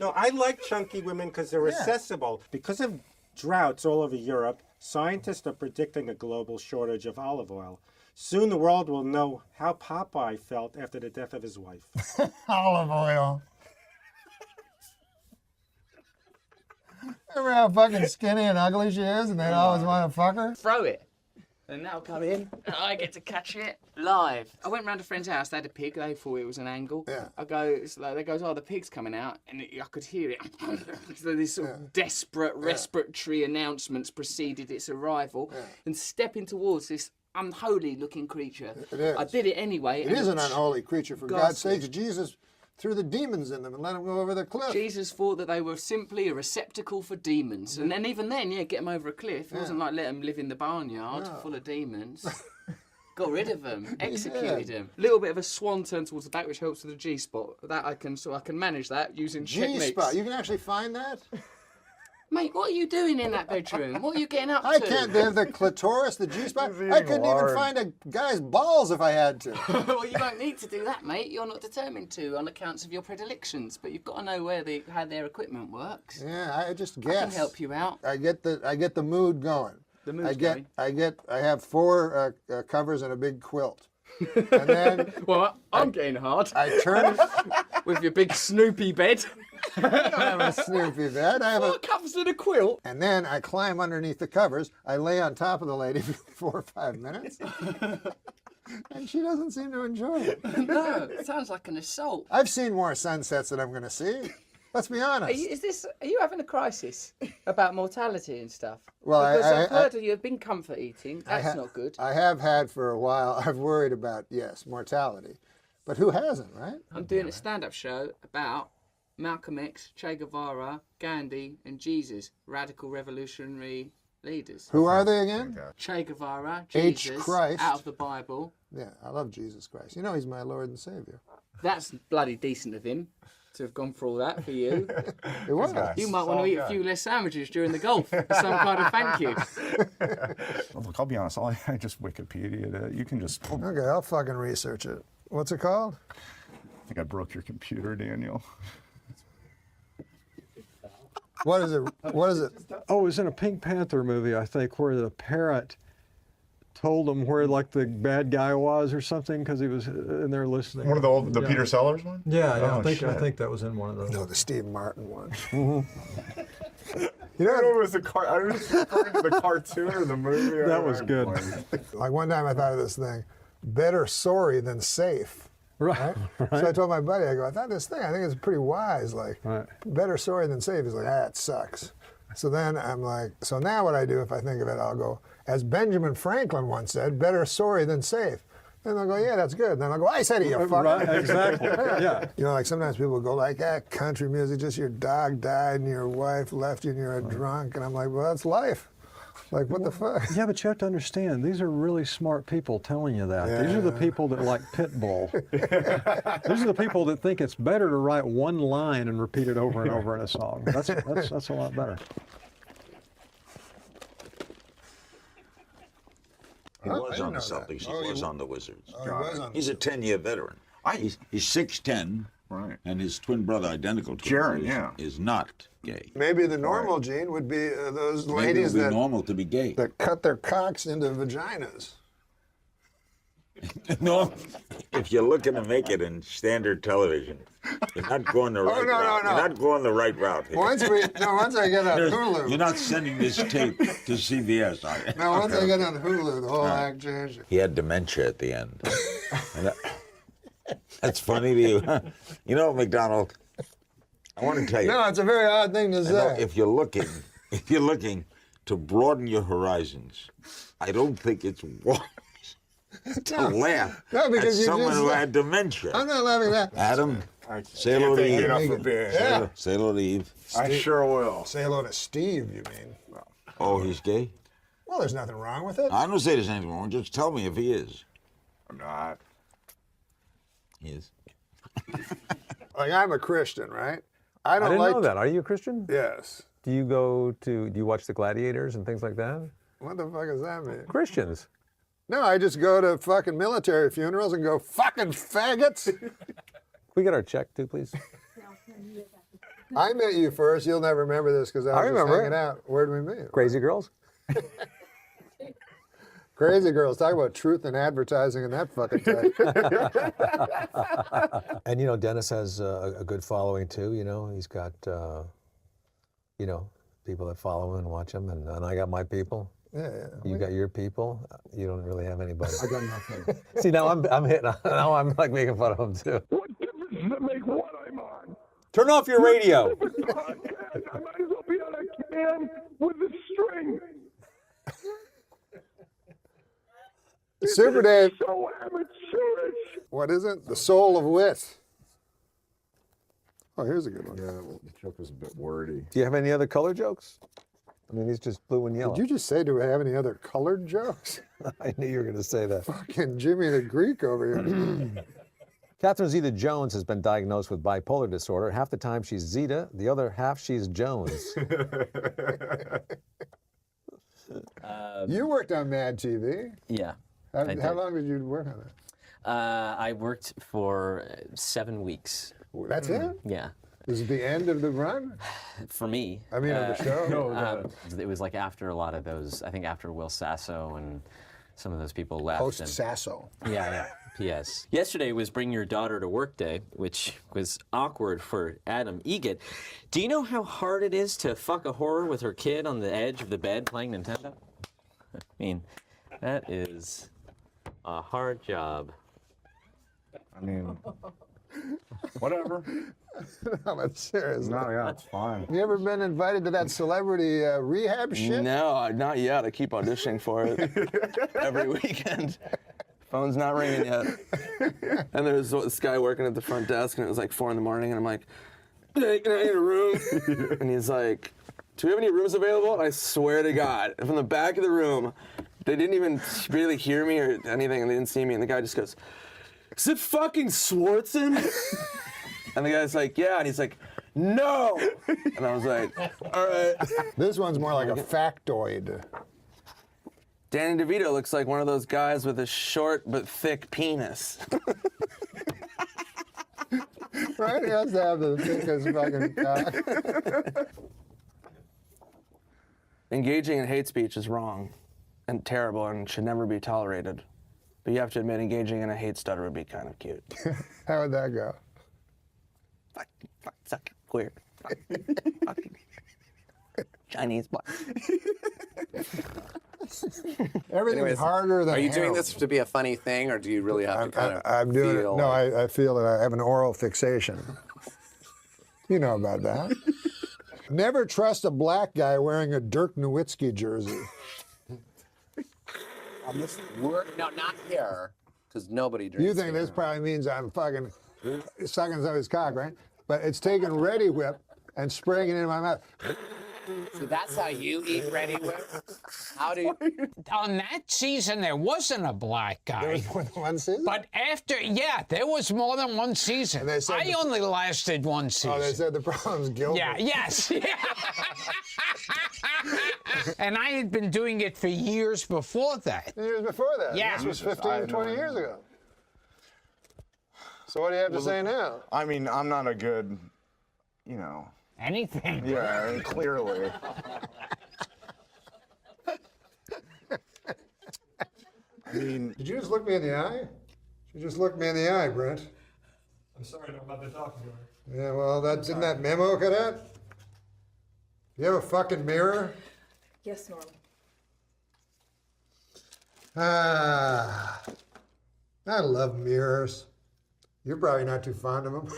No, I like chunky women because they're accessible. Because of droughts all over Europe, scientists are predicting a global shortage of olive oil. Soon the world will know how Popeye felt after the death of his wife. Olive oil. Remember how fucking skinny and ugly she is and they'd always want to fuck her? Throw it. And that'll come in. And I get to catch it live. I went round a friend's house. They had a pig. They thought it was an angle. Yeah. I go, it's like, they goes, oh, the pig's coming out. And I could hear it. So this sort of desperate respiratory announcements preceded its arrival. And stepping towards this unholy looking creature. It is. I did it anyway. It is an unholy creature, for God's ghastly. sakes. Jesus threw the demons in them and let them go over the cliff. Jesus thought that they were simply a receptacle for demons. And then even then, get them over a cliff. It wasn't like let them live in the barnyard full of demons. Got rid of them, executed them. A little bit of a swan turn towards the back, which helps with the G-spot. That I can manage that using techniques. G-spot, you can actually find that? Mate, what are you doing in that bedroom? What are you getting up to? I can't. They have the clitoris, the G-spot. I couldn't even find a guy's balls if I had to. Well, you don't need to do that, mate. You're not determined to on accounts of your predilections, but you've got to know how their equipment works. Yeah, I just guess. I can help you out. I get the mood going. The mood's I have 4 covers and a big quilt. And then well, I'm getting hard. I turn with your big Snoopy bed. I don't have a Snoopy bed. I have 4 covers and a quilt. And then I climb underneath the covers. I lay on top of the lady for 4 or 5 minutes. And she doesn't seem to enjoy it. No, it sounds like an assault. I've seen more sunsets than I'm going to see. Let's be honest. Are you having a crisis about mortality and stuff? Well, because I've heard that you've been comfort eating. That's not good. I have had for a while. I've worried about, mortality. But who hasn't, right? I'm doing a stand-up show about Malcolm X, Che Guevara, Gandhi, and Jesus, radical revolutionary leaders. Who are they again? Che Guevara, H. Jesus, Christ. out of the Bible. Yeah, I love Jesus Christ. You know he's my Lord and Savior. That's bloody decent of him to have gone for all that for you. It was. You might want to eat a few less sandwiches during the golf as some kind of thank you. Well, look, I'll be honest. I just Wikipedia'd it. You can just. Okay, I'll fucking research it. What's it called? I think I broke your computer, Daniel. What is it? What is it? Oh, it was in a Pink Panther movie, I think, where the parrot told him where like the bad guy was or something because he was in there listening. One of the Peter Sellers one? Yeah, Oh, I shit. think that was in one of those. No, the Steve Martin one. You know, it was the I was referring to the cartoon or the movie. That was good. Like one time I thought of this thing, better sorry than safe. Right. So I told my buddy, I thought this thing, I think it's pretty wise. Like, better sorry than safe. He's like, it sucks. So then I'm like, so now what I do if I think of it, I'll go, as Benjamin Franklin once said, better sorry than safe. Then they'll go, yeah, that's good. Then I'll go, I said it, you fucker. Right, exactly, yeah. You know, like sometimes people go like, country music, just your dog died and your wife left you and you're a drunk. And I'm like, well, that's life. Like, what the fuck? Yeah, but you have to understand, these are really smart people telling you that. These are the people that like Pitbull. These are the people that think it's better to write one line and repeat it over and over in a song. That's a lot better. He was on the Celtics. He was on the Wizards. Oh, he was on He's a 10-year veteran. He's 6'10", right? And his twin brother, identical to Jaron, him, is not gay. Maybe the normal gene would be those Maybe ladies it would be that normal to be gay. that cut their cocks into vaginas. No, if you're looking to make it in standard television, you're not going the right route. no. You're not going the right route here. Once I get on Hulu. You're not sending this tape to CBS, are you? No, once I get on Hulu, the whole act changes. He had dementia at the end. That's funny to you. You know, McDonald, I want to tell you. No, it's a very odd thing to say. If you're looking to broaden your horizons, I don't think it's wise to laugh at someone who had dementia. I'm not laughing at that. Adam, say hello to Eve. Yeah. Say hello to Eve. I sure will. Say hello to Steve, you mean? Oh, he's gay? Well, there's nothing wrong with it. I don't say there's anything wrong. Just tell me if he is. I'm not. He is. Like, I'm a Christian, right? I didn't know that. Are you a Christian? Yes. Do you watch the Gladiators and things like that? What the fuck does that mean? Christians. No, I just go to fucking military funerals and go, fucking faggots. Can we get our check too, please? I met you first. You'll never remember this because I was just hanging out. Where'd we meet? Crazy Girls? Crazy Girls. Talk about truth in advertising and that fucking thing. And, you know, Dennis has a good following, too. You know, he's got, you know, people that follow him and watch him. And I got my people. Yeah. You got your people. You don't really have anybody. I got nothing. See, now I'm hitting. Now I'm like making fun of him, too. What difference does it make what I'm on? Turn off your radio. I might as well be on a can with a string. Super Dave. So amateurish. What is it? The Soul of Wit. Oh, here's a good one. Yeah, well, the joke was a bit wordy. Do you have any other color jokes? I mean, he's just blue and yellow. Did you just say, do we have any other colored jokes? I knew you were going to say that. Fucking Jimmy the Greek over here. Catherine Zeta-Jones has been diagnosed with bipolar disorder. Half the time she's Zeta, the other half she's Jones. You worked on Mad TV. Yeah. How long did you work on that? I worked for 7 weeks. That's it? Yeah. Is it the end of the run? For me. I mean, of the show? It was like after a lot of those, I think after Will Sasso and some of those people left. Post Sasso. Yeah. P.S. Yesterday was Bring Your Daughter to Work Day, which was awkward for Adam Egget. Do you know how hard it is to fuck a whore with her kid on the edge of the bed playing Nintendo? I mean, that is a hard job. I mean, whatever. No, I'm serious. No, yeah, it's fine. You ever been invited to that celebrity rehab shit? No, not yet. I keep auditioning for it every weekend. Phone's not ringing yet. And there's this guy working at the front desk, and it was like 4 in the morning, and I'm like, hey, can I get a room? And he's like, do we have any rooms available? And I swear to God, from the back of the room, they didn't even really hear me or anything, and they didn't see me, and the guy just goes, is it fucking Swartzen? And the guy's like, yeah, and he's like, no! And I was like, all right. This one's more like a factoid. Danny DeVito looks like one of those guys with a short but thick penis. Right? He has to have the thickest fucking cock. Engaging in hate speech is wrong and terrible and should never be tolerated. But you have to admit, engaging in a hate stutter would be kind of cute. How would that go? Fuck, suck, queer. Fucking Chinese boy. Everything's harder than Are you doing heroin. this to be a funny thing, or do you really have to kind of I'm doing feel it. No, like... I feel that I have an oral fixation. You know about that. Never trust a black guy wearing a Dirk Nowitzki jersey. On this work? No, not here, because nobody drinks. You think this probably means I'm fucking sucking somebody's cock, right? But it's taking Ready Whip and spraying it in my mouth. So that's how you eat Ready Whip? How do you... On that season, there wasn't a black guy. There was more than one season? But after, yeah, there was more than one season. I only lasted one season. Oh, they said the problem's Gilbert. Yeah, yes. And I had been doing it for years before that. Years before that? Yeah. This was 15, 20 years ago. So what do you have to say now? I mean, I'm not a good, you know... Anything. Yeah, clearly. I mean... Did you just look me in the eye? She just looked me in the eye, Brent. I'm sorry, I'm about to talk to her. Yeah, well, that's in that memo, Cadet? You have a fucking mirror? Yes, Norm. Ah, I love mirrors. You're probably not too fond of them.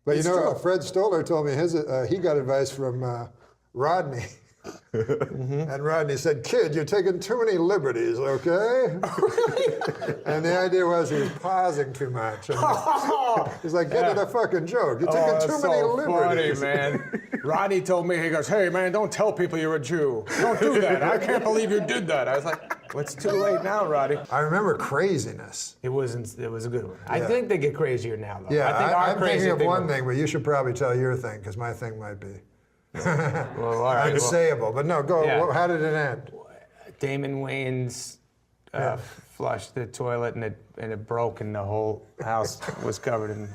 But you know, Fred Stoller told me he got advice from Rodney. And Rodney said, "Kid, you're taking too many liberties, okay?" And the idea was he was pausing too much. And he's like, "Get to the fucking joke. You're taking too many liberties." Funny, man. Rodney told me, he goes, "Hey, man, don't tell people you're a Jew. Don't do that. I can't believe you did that." I was like, "Well, it's too late now, Roddy." I remember Craziness. It was a good one. I think they get crazier now, though. Yeah, I think I'm thinking of one thing, but you should probably tell your thing, because my thing might be well, all right, unsayable. But no, go. Yeah. How did it end? Damon Wayans flushed the toilet and it broke, and the whole house was covered in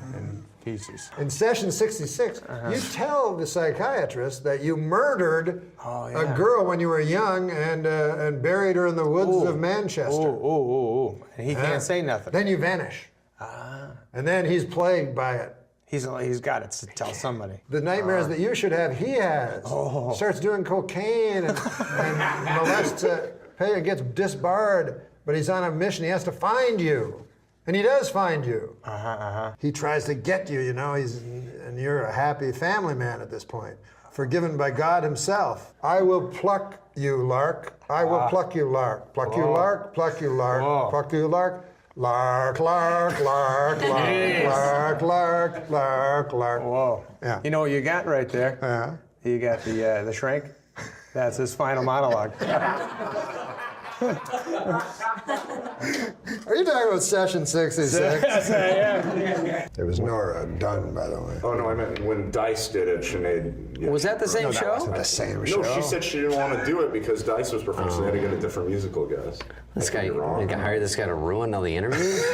pieces. In session 66, you tell the psychiatrist that you murdered a girl when you were young and buried her in the woods of Manchester. And he can't say nothing. Then you vanish. And then he's plagued by it. He's got to tell somebody. The nightmares that you should have, he has. Starts doing cocaine and molests, gets disbarred, but he's on a mission. He has to find you. And he does find you. He tries to get you, you know, and you're a happy family man at this point, forgiven by God himself. I will pluck you, Lark. I will pluck you, Lark. Pluck you, Lark. Pluck you, Lark. Pluck you, Lark. Lark, Lark, Lark, Lark, Lark, Lark, Lark, Lark. Whoa. Yeah. You know what you got right there? Yeah. You got the shrink. That's his final monologue. Are you talking about session 66? Yes, I am. There was Nora Dunn, by the way. Oh, no, I meant when Dice did it, Sinead. Yeah. Was that the same show? That wasn't the same show. No, she said she didn't want to do it because Dice was performing, so they had to get a different musical guest. This guy, hired this guy to ruin all the interviews?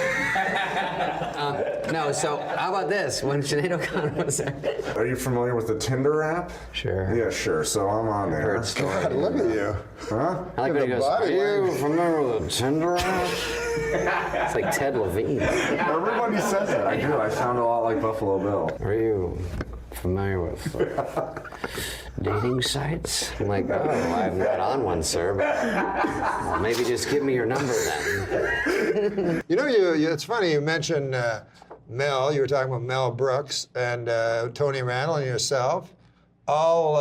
No, so how about this? When Sinead O'Connor was there. Are you familiar with the Tinder app? Sure. Yeah, sure. So I'm on there. God, look at you. Huh? I like when he goes, "Are you familiar with the Tinder app?" It's like Ted Levine. Everybody says it. I do. I sound a lot like Buffalo Bill. Are you familiar with dating sites? I'm like, "Oh, I'm not on one, sir, but well, maybe just give me your number then." You know, it's funny you mentioned Mel. You were talking about Mel Brooks and Tony Randall and yourself. All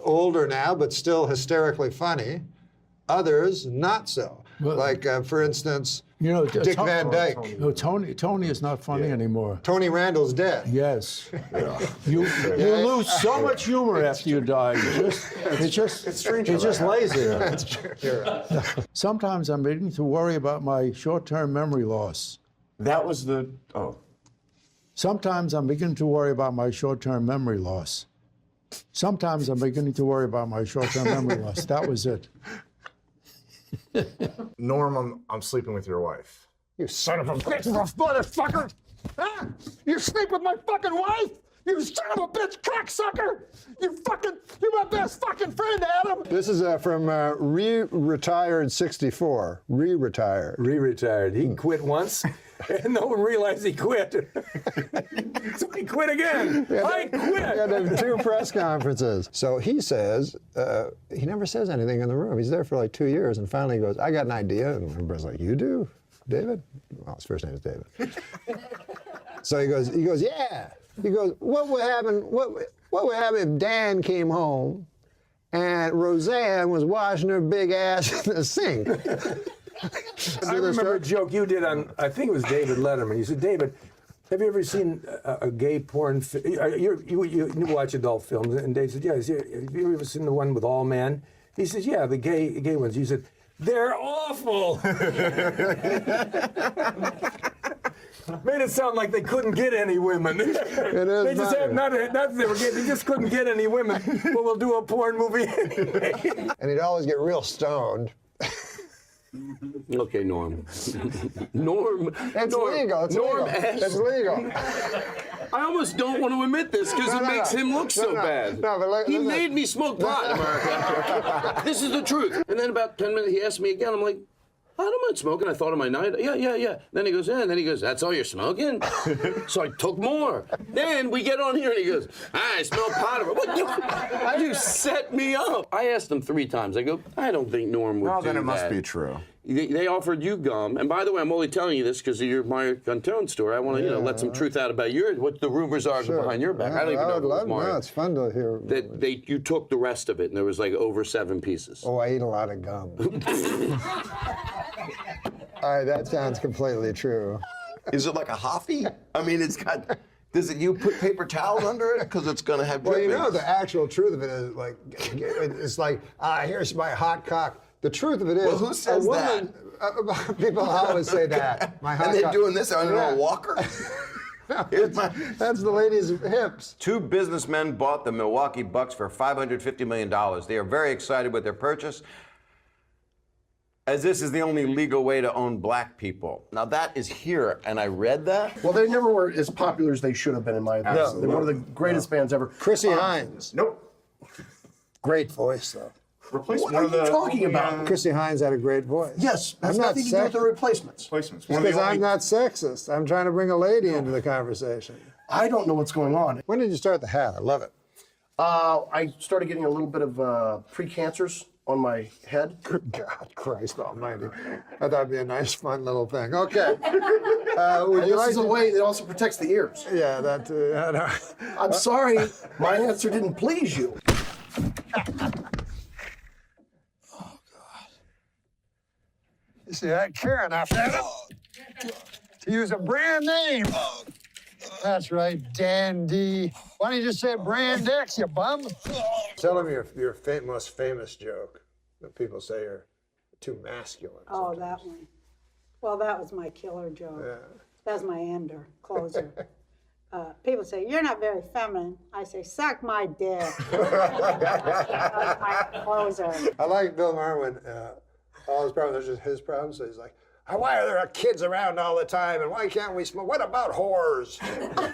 older now, but still hysterically funny. Others, not so. Well, like, for instance, you know, Dick Van Dyke. No, Tony is not funny anymore. Tony Randall's dead. Yes. You lose so much humor after you die. It just lays there. That's true. You're right. Sometimes I'm beginning to worry about my short-term memory loss. That was the, Sometimes I'm beginning to worry about my short-term memory loss. Sometimes I'm beginning to worry about my short-term memory loss. That was it. Norm, I'm sleeping with your wife. You son of a bitch, motherfucker! Ah! You sleep with my fucking wife? You son of a bitch cocksucker! You're my best fucking friend, Adam! This is from Re-Retired 64. Re-Retired. Re-retired. He quit once, and no one realized he quit. So he quit again. I quit! Yeah, there 2 press conferences. So he says, he never says anything in the room. He's there for like 2 years, and finally he goes, "I got an idea." And everybody's like, "You do, David?" Well, his first name is David. So he goes, "Yeah." He goes, what would happen if Dan came home and Roseanne was washing her big ass in the sink? I remember a joke you did on, I think it was David Letterman. You said, "David, have you ever seen a gay porn film? You watch adult films." And Dave said, "Yeah." He said, "Have you ever seen the one with all men?" He says, "Yeah, the gay ones." You said, "They're awful." Made it sound like they couldn't get any women. It is They just funny. had not they were getting, they just couldn't get any women. But we'll do a porn movie anyway. And he'd always get real stoned. Okay, Norm. Norm. It's Norm, legal. It's Norm legal. S. It's legal. I almost don't want to admit this because it makes him look so bad. He made me smoke pot in America. This is the truth. And then about 10 minutes, he asked me again. I'm like, I don't mind smoking. I thought of my night. Yeah. Then he goes, yeah. And then he goes, that's all you're smoking? So I took more. Then we get on here and he goes, I smell pot. What you set me up. I asked him 3 times. I go, I don't think Norm would do that. Well, then it must be true. They offered you gum, and by the way, I'm only telling you this because of your Mario Cantone story. I want to, let some truth out about what the rumors are behind your back. I don't even know if it was Mario. No, it's fun to hear. That you took the rest of it, and there was like over 7 pieces. Oh, I eat a lot of gum. All right, that sounds completely true. Is it like a Hoffy? I mean, it's got. You put paper towels under it because it's going to have drippings? Well, the actual truth of it is like, it's like, here's my hot cock. The truth of it is, well, who says that? People always say that. My hot and they're cock. doing this on a walker? That's the lady's hips. 2 businessmen bought the Milwaukee Bucks for $550 million. They are very excited with their purchase, as this is the only legal way to own black people. Now that is here, and I read that. Well, they never were as popular as they should have been, in my opinion. No, They're one of the greatest bands ever. Chrissy Hines. Nope. Great voice, though. What are you talking about? Chrissy Hines had a great voice. Yes, has nothing to do with the replacements. Because I'm not sexist. I'm trying to bring a lady into the conversation. I don't know what's going on. When did you start the hat? I love it. I started getting a little bit of precancers on my head. Good God, Christ almighty. I thought it'd be a nice, fun little thing. Okay. Would you this is a way that also protects the ears. Yeah, that... I'm sorry, my answer didn't please you. You see that? Karen after that. To use a brand name. That's right, Dandy. Why don't you just say Brand X, you bum? Tell them your most famous joke that people say you're too masculine. Oh, that one. Well, that was my killer joke. Yeah. That's my ender, closer. People say, you're not very feminine. I say, suck my dick. That's my closer. I like Bill Maher when all his problems are just his problems. So he's like, why are there kids around all the time, and why can't we smoke? What about whores?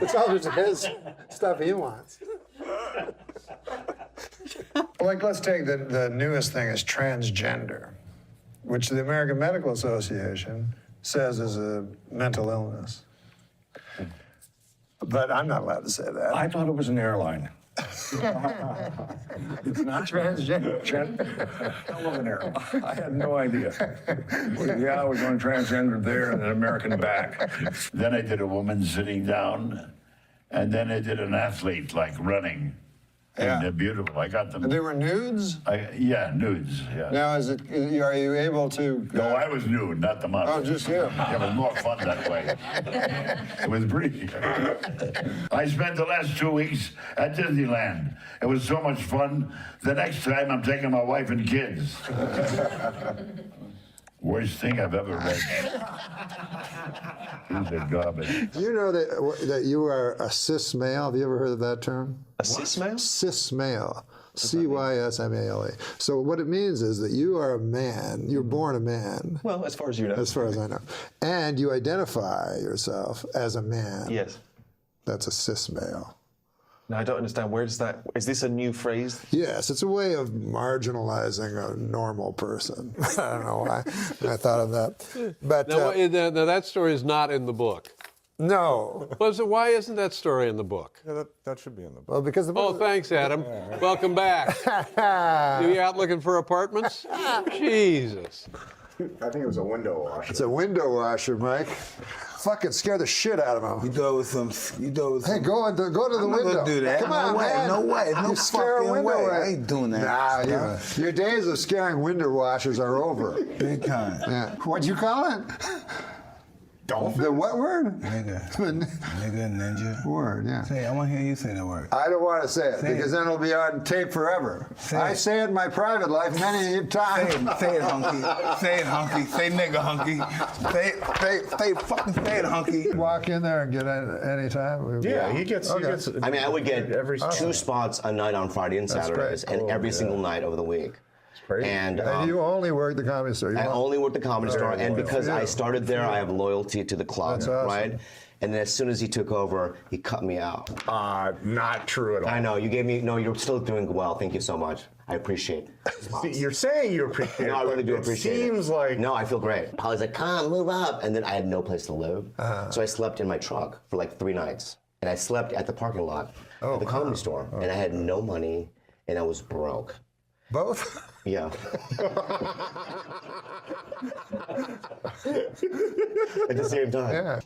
It's all just his stuff he wants. Like, let's take the newest thing is transgender, which the American Medical Association says is a mental illness. But I'm not allowed to say that. I thought it was an airline. It's not transgender. I love an airline. I had no idea. Yeah, we're going transgender there and an American back. Then I did a woman sitting down, and then I did an athlete, like running. And they're beautiful. I got them. And they were nudes? Yeah, nudes. Yeah. Now, are you able to? No, I was nude, not the model. Oh, just you. Yeah, it was more fun that way. It was pretty. I spent the last 2 weeks at Disneyland. It was so much fun. The next time, I'm taking my wife and kids. Worst thing I've ever read. These are garbage. Do you know that you are a cis male? Have you ever heard of that term? A cis male? Cis male. C-Y-S-M-A-L-E. So what it means is that you are a man. You're born a man. Well, as far as you know. As far as I know. And you identify yourself as a man. Yes. That's a cis male. Now, I don't understand. Where does that... Is this a new phrase? Yes, it's a way of marginalizing a normal person. I don't know why I thought of that. But now, that story is not in the book. No. Well, so why isn't that story in the book? Yeah, that should be in the book. Well, because thanks, Adam. Welcome back. You out looking for apartments? Jesus. I think it was a window washer. It's a window washer, Mike. Fucking scare the shit out of him. You do it with some. You do it with Hey, some. go to the I'm window. not gonna do that. Come on, no way, man. no way, no You scare a fucking window way. I ain't doing that. Nah, your days of scaring window washers are over. Big time. Yeah. What'd you call it? Dolphin. The what word? Nigga. Nigga, ninja. Word, yeah. Say, I want to hear you say that word. I don't want to say it because then it'll be on tape forever. I say it in my private life many times. Say it, hunky. Say it, hunky. Say nigga, hunky. Fucking say it, hunky. Walk in there and get it anytime. Yeah, he gets. I mean, I would get two spots a night on Friday and Saturdays, and every single night of the week. And you only work the Comedy Store. I only work the Comedy Store, and because I started there, I have loyalty to the club, right? And then as soon as he took over, he cut me out. Not true at all. I know, you gave me, no, you're still doing well. Thank you so much. I appreciate it. You're saying you appreciate it. No, I really do appreciate it. Seems like... No, I feel great. Polly's like, come, move up. And then I had no place to live. So I slept in my truck for like 3 nights. And I slept at the parking lot at the Comedy Store. And I had no money, and I was broke. Both? Yeah. At the same time. Yeah.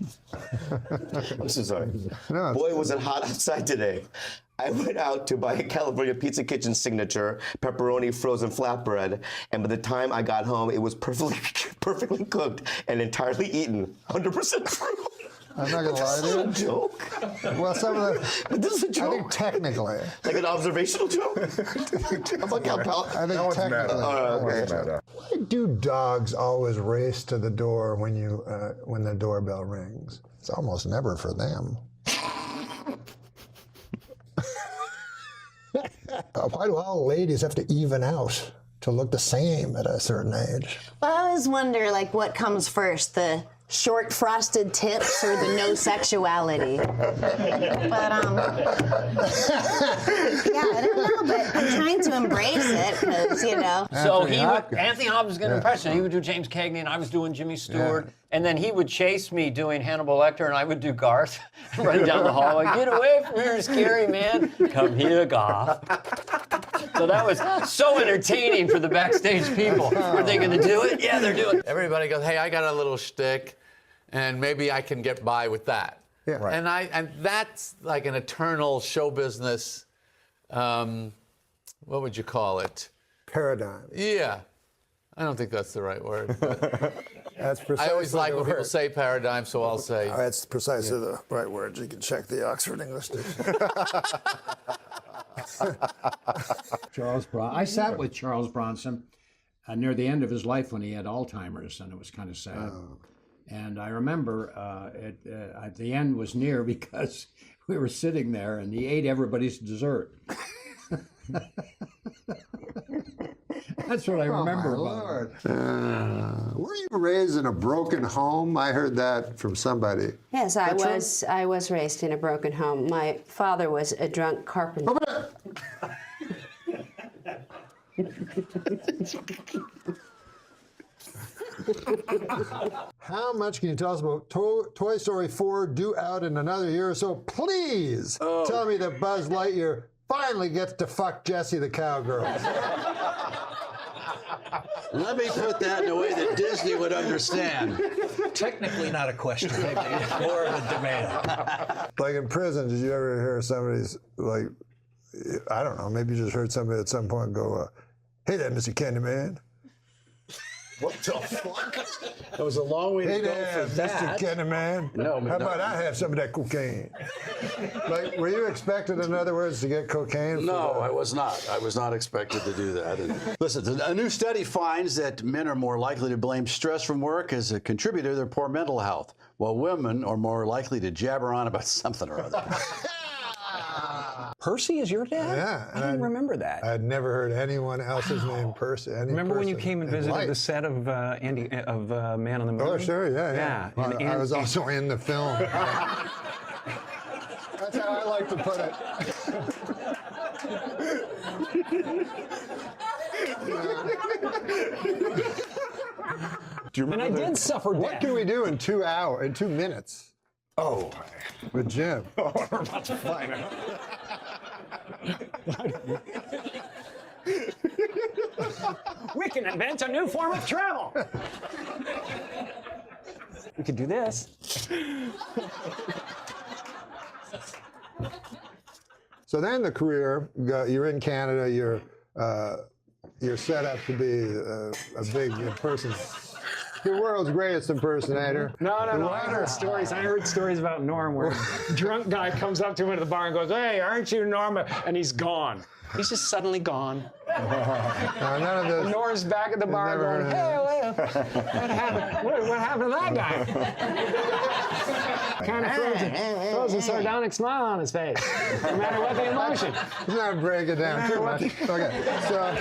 I'm so sorry. No, Boy, was it hot outside today. I went out to buy a California Pizza Kitchen signature pepperoni frozen flatbread, and by the time I got home, it was perfectly cooked and entirely eaten. 100% true. I'm not gonna lie to you. This is a joke. Well, some of the. But this is a joke. I think technically. Like an observational joke? I'm like, I think technically. Why do dogs always race to the door when when the doorbell rings? It's almost never for them. Why do all ladies have to even out to look the same at a certain age? Well, I always wonder, like, what comes first, the short frosted tips or the no sexuality? But, yeah, I don't know, but I'm trying to embrace it because, you know. So Anthony Hopkins was getting impression. He would do James Cagney, and I was doing Jimmy Stewart. And then he would chase me doing Hannibal Lecter, and I would do Garth, running down the hallway. Get away from here, scary man. Come here, Garth. So that was so entertaining for the backstage people. Are they going to do it? Yeah, they're doing it. Everybody goes, hey, I got a little shtick, and maybe I can get by with that. Yeah. Right. And that's like an eternal show business, what would you call it? Paradigm. Yeah. I don't think that's the right word. That's precisely I always like the when people word. say paradigm, so I'll say. That's precisely the right word. You can check the Oxford English Dictionary. Charles Bronson. I sat with Charles Bronson near the end of his life when he had Alzheimer's, and it was kind of sad. And I remember at the end was near because we were sitting there, and he ate everybody's dessert. That's what I remember about him. Were you raised in a broken home? I heard that from somebody. Yes, I was raised in a broken home. My father was a drunk carpenter. How much can you tell us about Toy Story 4 due out in another year or so? Please tell me that Buzz Lightyear finally gets to fuck Jessie the cowgirl. Let me put that in a way that Disney would understand. Technically not a question, maybe more of a demand. Like in prison, did you ever hear somebody's, like, I don't know, maybe you just heard somebody at some point go, hey there, Mr. Candyman. What the fuck? That was a long way to go for that. Mr. Candyman. No, How about I have some of that cocaine? Like, were you expected, in other words, to get cocaine? No, I was not. I was not expected to do that. And listen, a new study finds that men are more likely to blame stress from work as a contributor to their poor mental health, while women are more likely to jabber on about something or other. Percy is your dad? Yeah. I didn't remember that. I'd never heard anyone else's name Percy. Remember when you came and visited the set of Man on the Moon? Oh, sure, yeah. Well, I was also in the film. That's how I like to put it. Do you remember? And I did suffer death. What can we do in 2 hours, in 2 minutes? Oh. With Jim. Oh, we're about to find out. We can invent a new form of travel. We could do this. So then the career, you're in Canada, you're set up to be a big person. The world's greatest impersonator. No. I heard stories about Norm where a drunk guy comes up to him at the bar and goes, "Hey, aren't you Norm?" And he's gone. He's just suddenly gone. None of this. Norm's back at the bar going, "Hey, what happened? What happened to that guy?" Kind of throws a sardonic smile on his face, no matter what the emotion. Let's not break it down too much. Okay, so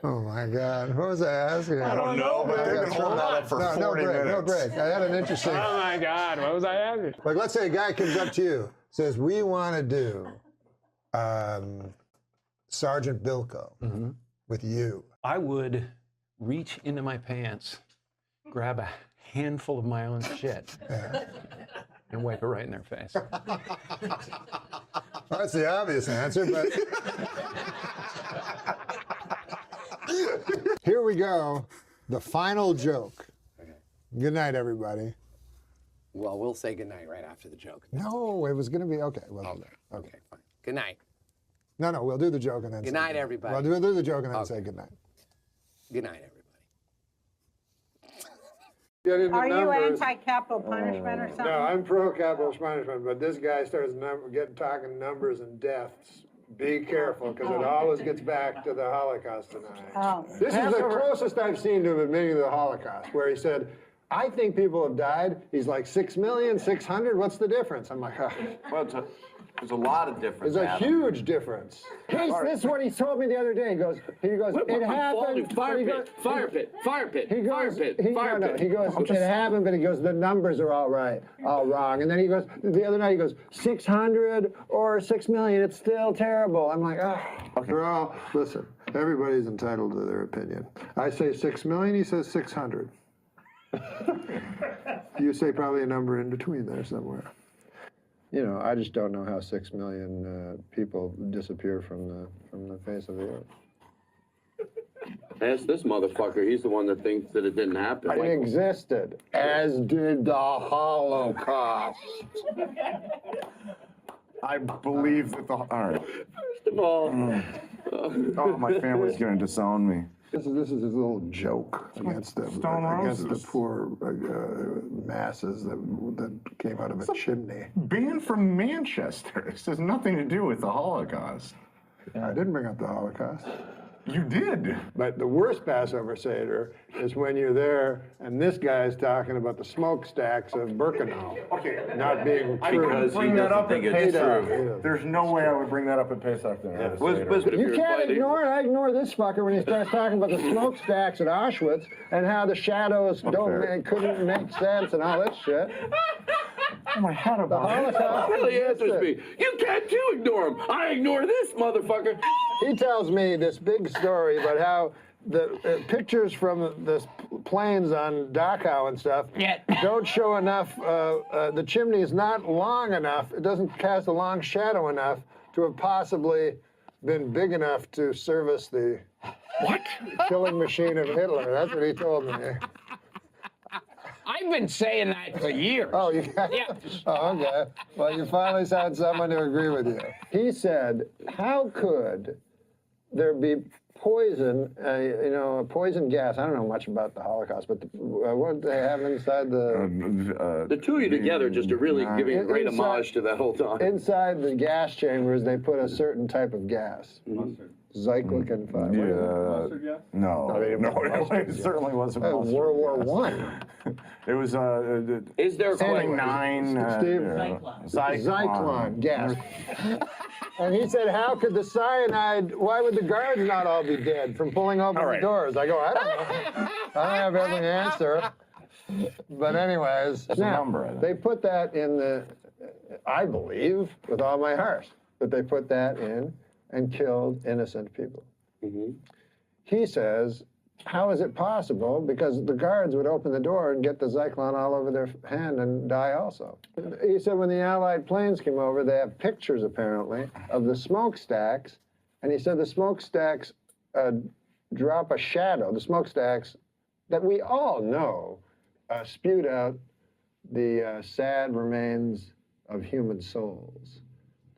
Oh my God! What was I asking? I don't know, but they've been holding that up for 40 minutes. No break. I had an interesting. Oh my God! What was I asking? Like, let's say a guy comes up to you, says, "We want to do Sergeant Bilko with you." I would reach into my pants, grab a handful of my own shit, and wipe it right in their face. Well, that's the obvious answer, but here we go. The final joke. Good night, everybody. Well, we'll say goodnight right after the joke. No, it was going to be okay. Well, Okay, fine. Good night. No, we'll do the joke and then. Good night, everybody. We'll do the joke and then say good night. Good night, everybody. Are you anti-capital punishment or something? No, I'm pro-capital punishment, but this guy starts talking numbers and deaths. Be careful, because it always gets back to the Holocaust tonight. Oh. This is the closest I've seen to him admitting to the Holocaust, where he said, I think people have died. He's like, 6,600,000? What's the difference? I'm like, Well, there's a lot of difference. There's a Adam. huge difference. This is what he told me the other day. He goes, it happened. Fire pit, fire pit, fire pit, fire pit, fire pit. He goes, it happened, but he goes, the numbers are all right, all wrong. And then he goes, the other night he goes, 600 or 6 million, it's still terrible. I'm like, oh. Listen, everybody's entitled to their opinion. I say 6 million, he says 600. You say probably a number in between there somewhere. You know, I just don't know how 6 million people disappear from the face of the earth. Ask this motherfucker. He's the one that thinks that it didn't happen. It existed, as did the Holocaust. I believe that the. All right. First of all. Oh, my family's going to disown me. This is a little joke against the poor masses that came out of a chimney. Being from Manchester, this has nothing to do with the Holocaust. I didn't bring up the Holocaust. You did. But the worst Passover Seder is when you're there and this guy's talking about the smokestacks of Birkenau. Okay. Not being true. Because bring that up at Pesach. There's no way I would bring that up at Pesach. You can't ignore it. I ignore this fucker when he starts talking about the smokestacks at Auschwitz and how the shadows couldn't make sense and all this shit. Oh, my head The Holocaust. That really answers me. You can't too ignore him. I ignore this motherfucker. He tells me this big story about how the pictures from the planes on Dachau and stuff don't show enough. The chimney is not long enough. It doesn't cast a long shadow enough to have possibly been big enough to service the killing machine of Hitler. That's what he told me. I've been saying that for years. Oh, you got Oh, okay. Well, you finally found someone to agree with you. He said, how could there be poison, a poison gas? I don't know much about the Holocaust, but what did they have inside the... The two of you together just are really giving a great homage to that whole time. Inside the gas chambers, they put a certain type of gas. Cyclic and fire. Yeah. No, it certainly wasn't. World War I. It was. Is there something 9? Zyklon gas. And he said, how could the cyanide, why would the guards not all be dead from pulling open the doors? I go, I don't know. I don't have every answer. But anyways, That's a number, I think. they put that in the, I believe, with all my heart, that they put that in and killed innocent people. He says, how is it possible? Because the guards would open the door and get the Zyklon all over their hand and die also. He said when the Allied planes came over, they have pictures, apparently, of the smokestacks. And he said the smokestacks drop a shadow. The smokestacks that we all know spewed out the sad remains of human souls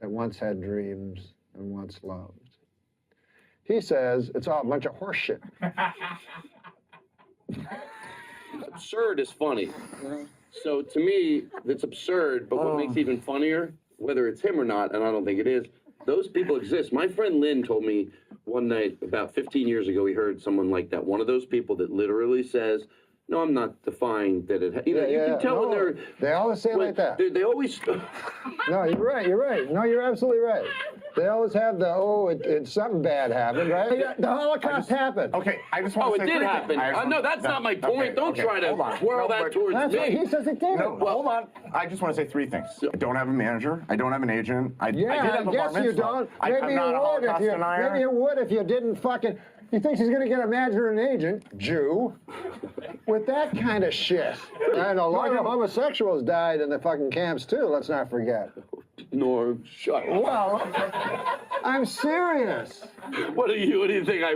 that once had dreams and once loved. He says it's all a bunch of horse shit. Absurd is funny. So to me, it's absurd, but what makes it even funnier, whether it's him or not, and I don't think it is, those people exist. My friend Lynn told me one night, about 15 years ago, he heard someone like that. One of those people that literally says, No, I'm not defying that it. You know, you Yeah, can tell when no, they're. they always say it like that. They always. No, you're right. You're right. No, you're absolutely right. They always have the it's something bad happened, right? The Holocaust happened. Okay, I just want Oh, to it say did three happen. things. No, that's not my point. Don't try to hold on. twirl No, that but- towards That's me. what he says it did. No, hold on. I just want to say three things. I don't have a manager. I don't have an agent. I did have a guess bar you mitzvah. don't. I'm Maybe not a you would Holocaust if you. denier. Maybe you would if you didn't fucking. He thinks he's gonna get a manager and an agent, Jew, with that kind of shit. And a lot of homosexuals died in the fucking camps too. Let's not forget. Norm, shut up. Well, I'm serious. What do you think? I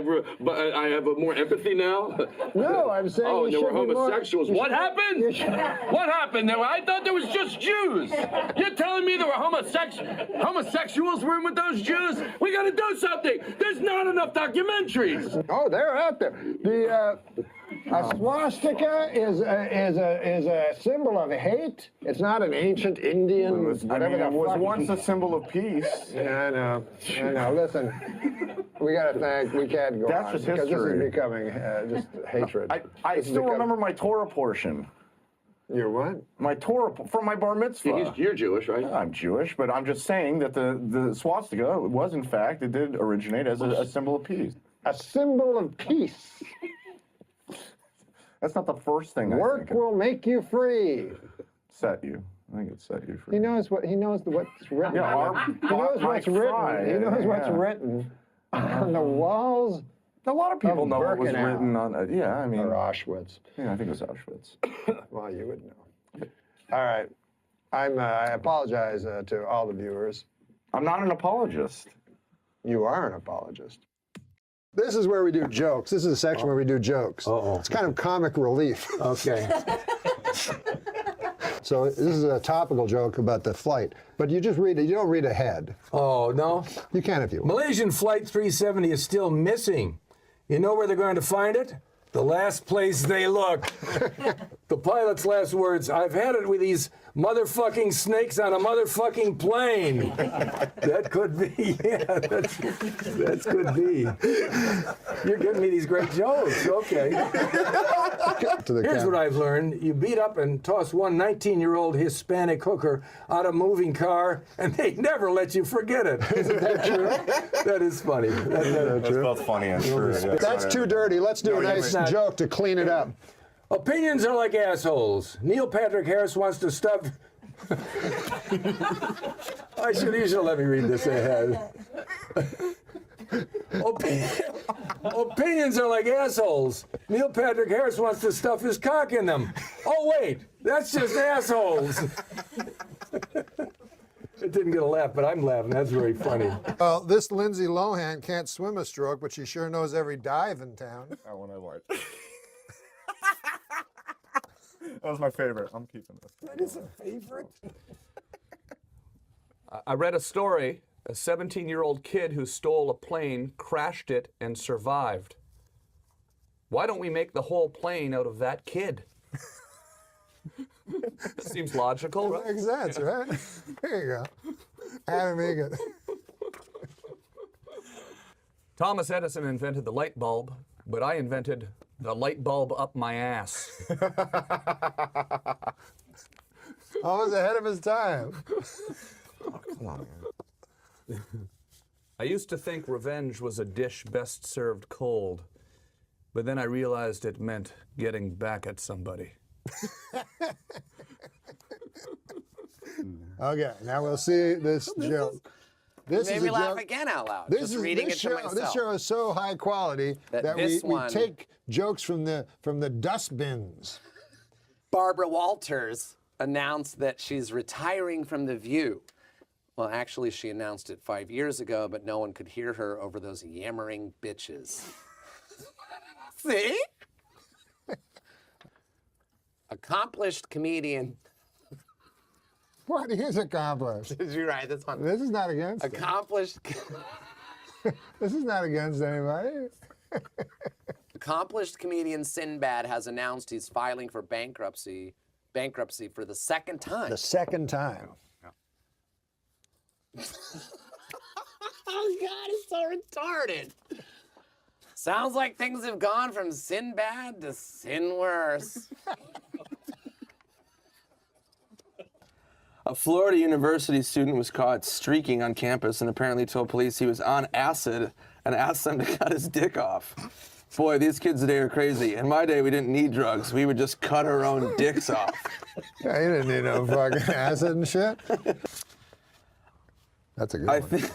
have more empathy now? No, I'm saying. Oh, you there were should be more- homosexuals. you What should- happened? you should- What happened? I thought there was just Jews. You're telling me there were homosexuals were in with those Jews? We got to do something. There's not enough documentaries. Oh, they're out there. A swastika is a symbol of hate. It's not an ancient Indian. it was once a symbol of peace. Yeah, I know. I know. Listen, we got to thank. We can't go That's on just because history. this is becoming just hatred. I This is still becoming- remember my Torah portion. Your what? My Torah from my bar mitzvah. You're Jewish, right? I'm Jewish, but I'm just saying that the swastika was, in fact, it did originate as a symbol of peace. A symbol of peace. That's not the first thing. Work will make you free. Set you. I think it set you free. He knows what's written. Yeah, he knows what's written. He knows what's written on the walls. A lot of people know what was Birkenau. written on. I mean, Or Auschwitz. Yeah, I think it was Auschwitz. Well, you would know. All right. I apologize to all the viewers. I'm not an apologist. You are an apologist. This is where we do jokes. This is a section where we do jokes. It's kind of comic relief. Okay. So this is a topical joke about the flight, but you just read it. You don't read ahead. Oh, no? You can if you want. Malaysian Flight 370 is still missing. You know where they're going to find it? The last place they look. The pilot's last words, I've had it with these motherfucking snakes on a motherfucking plane. That could be, yeah, that could be. You're giving me these great jokes, okay. Here's what I've learned. You beat up and toss one 19-year-old Hispanic hooker out of a moving car, and they never let you forget it. Isn't that true? That is funny. That's true. Both funny and true. That's too dirty. Let's do a nice joke to clean it up. Opinions are like assholes. Neil Patrick Harris wants to stuff. You should let me read this ahead. Opinions are like assholes. Neil Patrick Harris wants to stuff his cock in them. Oh, wait, that's just assholes. It didn't get a laugh, but I'm laughing. That's very funny. Well, this Lindsay Lohan can't swim a stroke, but she sure knows every dive in town. That one I liked. That was my favorite. I'm keeping this. That is a favorite. I read a story. A 17-year-old kid who stole a plane, crashed it, and survived. Why don't we make the whole plane out of that kid? Seems logical, right? Makes sense, right? There you go. Adam Egan. Thomas Edison invented the light bulb, but I invented the light bulb up my ass. Always ahead of his time. Oh, come on, man. I used to think revenge was a dish best served cold, but then I realized it meant getting back at somebody. Okay, now we'll see this joke. This Made is me a laugh joke. again out loud. This just is reading this it show. to myself. This show is so high quality that we one- take jokes from the dustbins. Barbara Walters announced that she's retiring from The View. Well, actually, she announced it 5 years ago, but no one could hear her over those yammering bitches. See? Accomplished comedian. What is accomplished? Did you write this one? This is not against. Accomplished. This is not against anybody. Accomplished comedian Sinbad has announced he's filing for bankruptcy for the second time. The second time. Oh God, it's so retarded. Sounds like things have gone from sin bad to sin worse. A Florida University student was caught streaking on campus and apparently told police he was on acid and asked them to cut his dick off. Boy, these kids today are crazy. In my day, we didn't need drugs. We would just cut our own dicks off. Yeah, you didn't need no fucking acid and shit. That's a good one.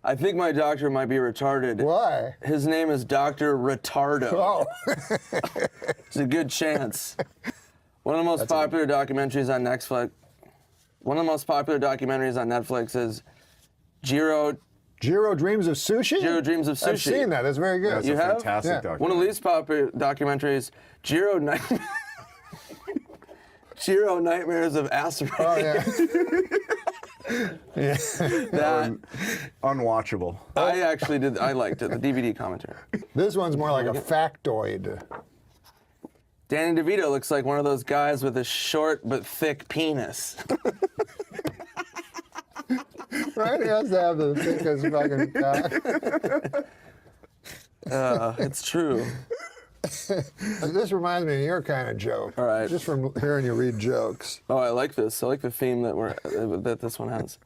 I think my doctor might be retarded. Why? His name is Dr. Retardo. Oh. It's a good chance. One of the most popular documentaries on Netflix. One of the most popular documentaries on Netflix is Jiro Dreams of Sushi? Jiro Dreams of Sushi. I've seen that. It's very good. That's You a have? fantastic documentary. One of the least popular documentaries, Jiro Nightmares of Acid. Oh, yeah. Yeah. That unwatchable. I actually did. I liked it. The DVD commentary. This one's more like a factoid. Danny DeVito looks like one of those guys with a short but thick penis. Right? He has to have the thickest fucking cock. It's true. This reminds me of your kind of joke. All right. Just from hearing you read jokes. Oh, I like this. I like the theme that this one has.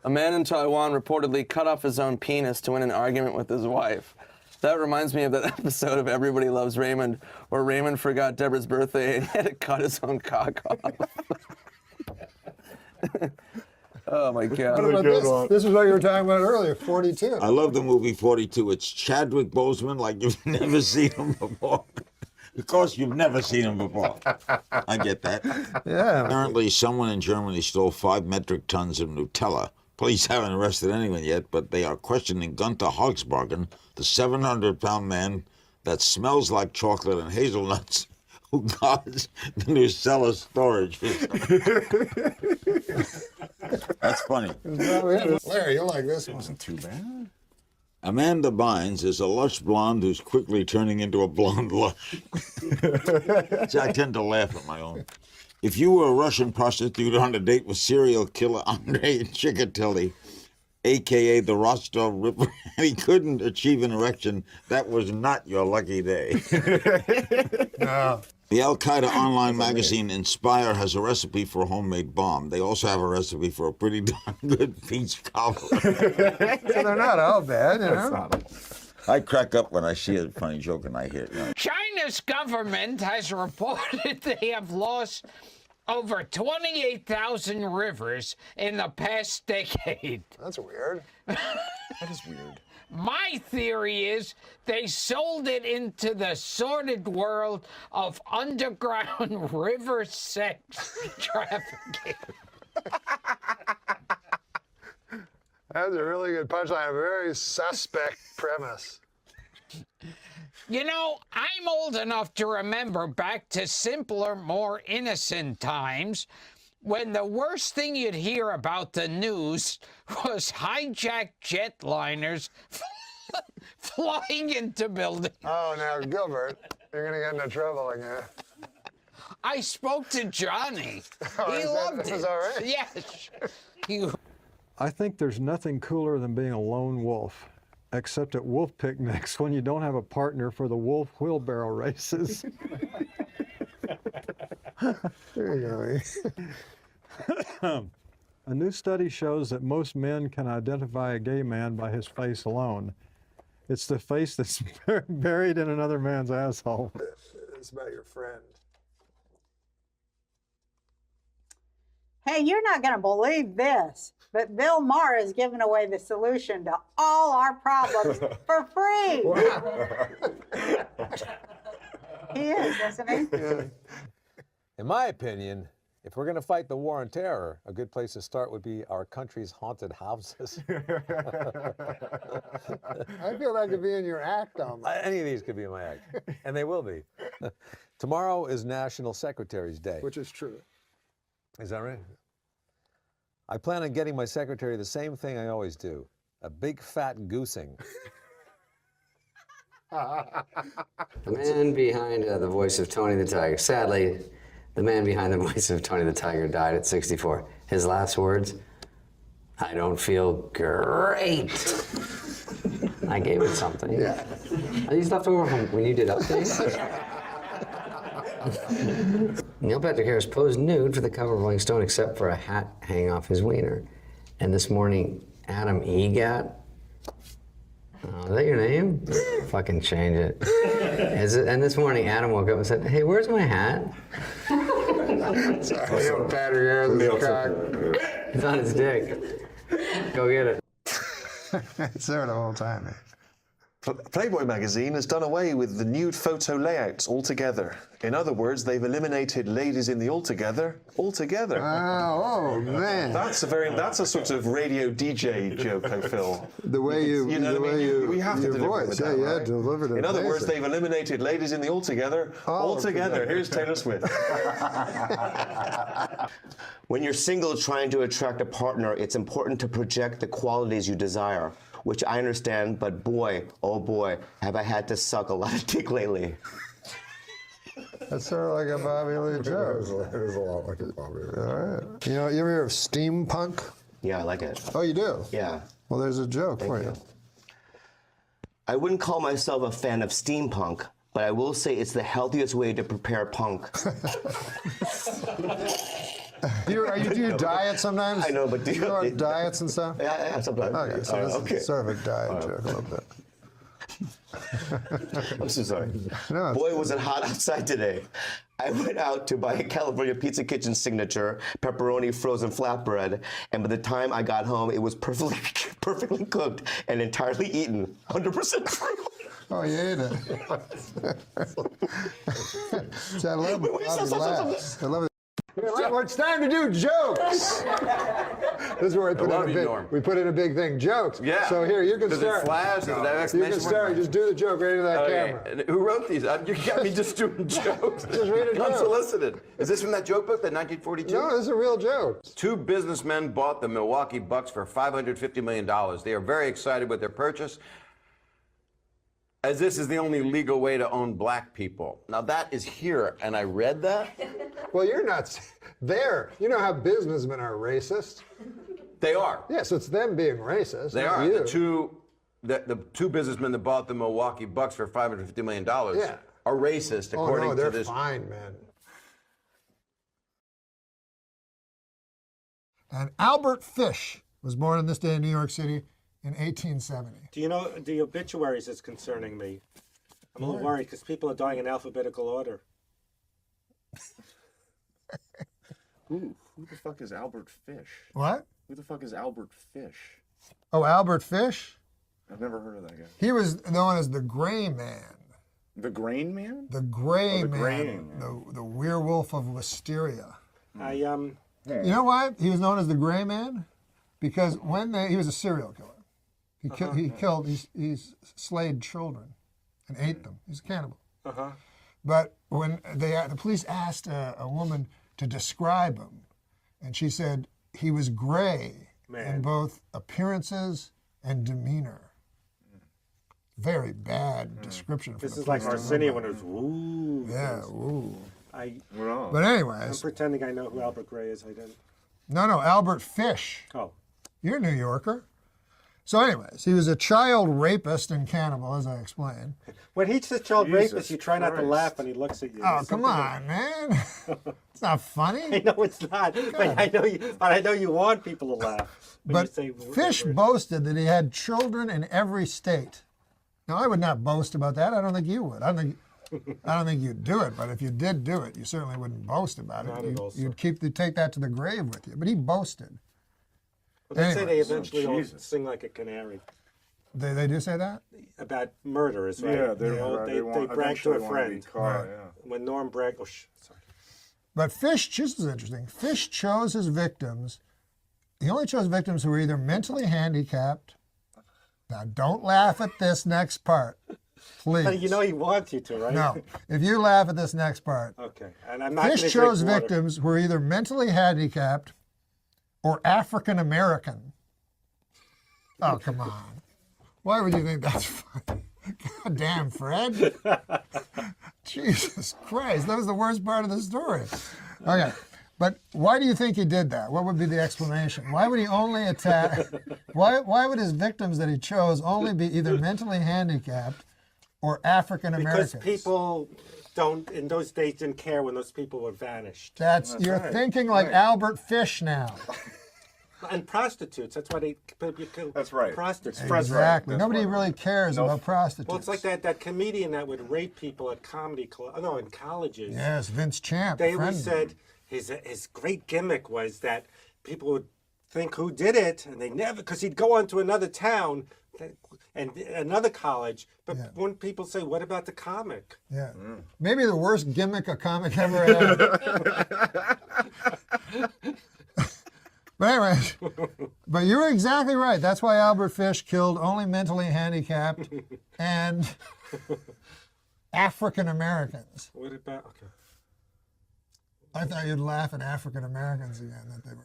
A man in Taiwan reportedly cut off his own penis to win an argument with his wife. That reminds me of that episode of Everybody Loves Raymond, where Raymond forgot Deborah's birthday and he had to cut his own cock off. Oh my God. What about this? This is what you were talking about earlier, 42. I love the movie 42. It's Chadwick Boseman like you've never seen him before. Of course, you've never seen him before. I get that. Yeah. Apparently, someone in Germany stole 5 metric tons of Nutella. Police haven't arrested anyone yet, but they are questioning Gunther Hogsbargen, the 700-pound man that smells like chocolate and hazelnuts, who guards the Nutella storage system. That's funny. Larry, you'll like this one. Wasn't too bad. Amanda Bynes is a lush blonde who's quickly turning into a blonde lush. See, I tend to laugh at my own. If you were a Russian prostitute on a date with serial killer Andrei Chikatilo, a.k.a. the Rostov Ripper, and he couldn't achieve an erection, that was not your lucky day. No. The Al-Qaeda online magazine Inspire has a recipe for a homemade bomb. They also have a recipe for a pretty darn good peach cobbler. So they're not all bad, you know? I crack up when I see a funny joke and I hear it. You know. China's government has reported they have lost over 28,000 rivers in the past decade. That's weird. That is weird. My theory is they sold it into the sordid world of underground river sex trafficking. That's a really good punchline. A very suspect premise. You know, I'm old enough to remember back to simpler, more innocent times when the worst thing you'd hear about the news was hijacked jetliners flying into buildings. Oh, now, Gilbert, you're going to get into trouble again. I spoke to Johnny. Oh, He loved it. Was all right? Yes. I think there's nothing cooler than being a lone wolf, except at wolf picnics when you don't have a partner for the wolf wheelbarrow races. There you go. A new study shows that most men can identify a gay man by his face alone. It's the face that's buried in another man's asshole. It's about your friend. Hey, you're not going to believe this, but Bill Maher is giving away the solution to all our problems for free. He is, isn't he? Yeah. In my opinion, if we're going to fight the war on terror, a good place to start would be our country's haunted houses. I feel that could be in your act almost. Any of these could be in my act, and they will be. Tomorrow is National Secretary's Day. Which is true. Is that right? I plan on getting my secretary the same thing I always do, a big fat goosing. The man behind the voice of Tony the Tiger. Sadly, the man behind the voice of Tony the Tiger died at 64. His last words, I don't feel great. I gave it something. Yeah. Are these left over from when you did updates? Neil Patrick Harris posed nude for the cover of Rolling Stone except for a hat hanging off his wiener. And this morning, Adam Egat. Oh, is that your name? Fucking change it. And this morning, Adam woke up and said, "Hey, where's my hat?" Sorry. Neil Patrick Harris is cock. It's on his dick. Go get it. It's there the whole time, man. Playboy magazine has done away with the nude photo layouts altogether. In other words, they've eliminated ladies in the altogether. Oh man! That's a sort of radio DJ joke, I feel. The way you know the what I way mean? you We have to your deliver voice, it yeah, down, yeah, right? delivered it. In other words, amazing. they've eliminated ladies in the altogether. Altogether. Here's Taylor Swift. When you're single trying to attract a partner, it's important to project the qualities you desire, which I understand, but boy, oh boy, have I had to suck a lot of dick lately. That's sort of like a Bobby Lee joke. It is a lot like a Bobby Lee. All right. You know, you ever hear of steampunk? Yeah, I like it. Oh, you do? Yeah. Well, there's a joke for you. I wouldn't call myself a fan of steampunk, but I will say it's the healthiest way to prepare punk. Do you diet sometimes? I know, but do you go on diets and stuff? Yeah, sometimes. Okay, so this is sort of a diet joke a little bit. I'm so sorry. No, Boy, was it hot outside today. I went out to buy a California Pizza Kitchen signature pepperoni frozen flatbread, and by the time I got home, it was perfectly cooked and entirely eaten. 100% true. Oh, you ate it. See, I love it. I love it. Well, it's time to do jokes. This is where we put in a big thing, jokes. Yeah. So here, you can Does start. it flash? Does it have You exclamation can start. mark? Just do the joke right into that camera. And who wrote these? You got me just doing jokes. Just read a joke. Unsolicited. Is this from that joke book, that 1942? No, this is a real joke. Two businessmen bought the Milwaukee Bucks for $550 million. They are very excited with their purchase, as this is the only legal way to own black people. Now that is here, and I read that. Well, you're not there. You know how businessmen are racist? They are. Yeah, so it's them being racist. They not are. You. The two businessmen that bought the Milwaukee Bucks for $550 million Yeah. are racist, according they're to this. fine, man. And Albert Fish was born on this day in New York City in 1870. Do you know the obituaries is concerning me? I'm a little worried because people are dying in alphabetical order. Who the fuck is Albert Fish? What? Who the fuck is Albert Fish? Oh, Albert Fish? I've never heard of that guy. He was known as the Gray Man. The Grain Man? The Gray the Man. Grain. The werewolf of Wisteria. I You know why he was known as the Gray Man? Because he was a serial killer. He slayed children and ate them. He's a cannibal. But when the police asked a woman to describe him, and she said he was gray in both appearances and demeanor. Very bad description. This is like Arsenio when it was woo. Yeah, woo. But But anyways. I'm pretending I know who Albert Gray is. I didn't. No, Albert Fish. Oh. You're a New Yorker. So anyways, he was a child rapist and cannibal, as I explained. When he's the child Jesus rapist, you try not to Christ. laugh when he looks at you. Oh, There's come something on, man. It's not funny. I know it's not, but I know you want people to laugh. when But you say Fish boasted that he had children in every state. Now, I would not boast about that. I don't think you would. I don't think you'd do it. But if you did do it, you certainly wouldn't boast about it. Not at all, sir. You'd take that to the grave with you. But he boasted. But they say they Anyways. eventually all sing like a canary. They do say that? About murderers, right? Yeah, they brag to a friend. Right. When Norm bragged, sorry. But Fish, this is interesting. Fish chose his victims. He only chose victims who were either mentally handicapped. Now, don't laugh at this next part, please. You know he wants you to, right? No. If you laugh at this next part. Okay. And I'm not Fish gonna chose drink water. victims who were either mentally handicapped or African American. Oh, come on. Why would you think that's funny? God damn, Fred. Jesus Christ, that was the worst part of the story. Okay. But why do you think he did that? What would be the explanation? Why would he only attack? Why would his victims that he chose only be either mentally handicapped or African Americans? Because people in those days didn't care when those people were vanished. You're thinking like Albert Fish now. And prostitutes. That's why they kill prostitutes. Exactly. Nobody really cares about prostitutes. Well, it's like that comedian that would rape people at comedy club. No, in colleges. Yes, Vince Champ. They always said his great gimmick was that people would think who did it, and they never, because he'd go on to another town and another college, but when people say, what about the comic? Yeah. Maybe the worst gimmick a comic ever had. But anyways, but you were exactly right. That's why Albert Fish killed only mentally handicapped and African Americans. What about, okay. I thought you'd laugh at African Americans again, that they were.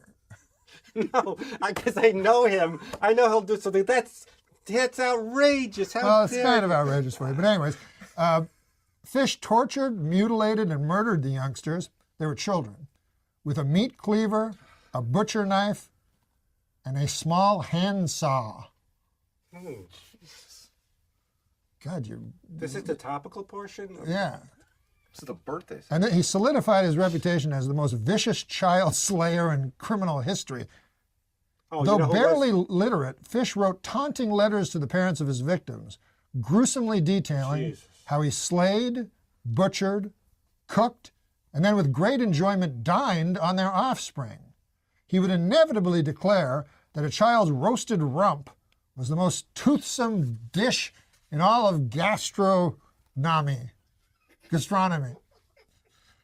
No, because I know him. I know he'll do something. That's outrageous. Well, it's kind of outrageous for you. But anyways, Fish tortured, mutilated, and murdered the youngsters. They were children. With a meat cleaver, a butcher knife, and a small hand saw. Oh, God, you. This is the topical portion? Yeah. This is the birthday. And he solidified his reputation as the most vicious child slayer in criminal history. Oh, Though barely literate, Fish wrote taunting letters to the parents of his victims, gruesomely detailing how he slayed, butchered, cooked, and then with great enjoyment dined on their offspring. He would inevitably declare that a child's roasted rump was the most toothsome dish in all of gastronomy.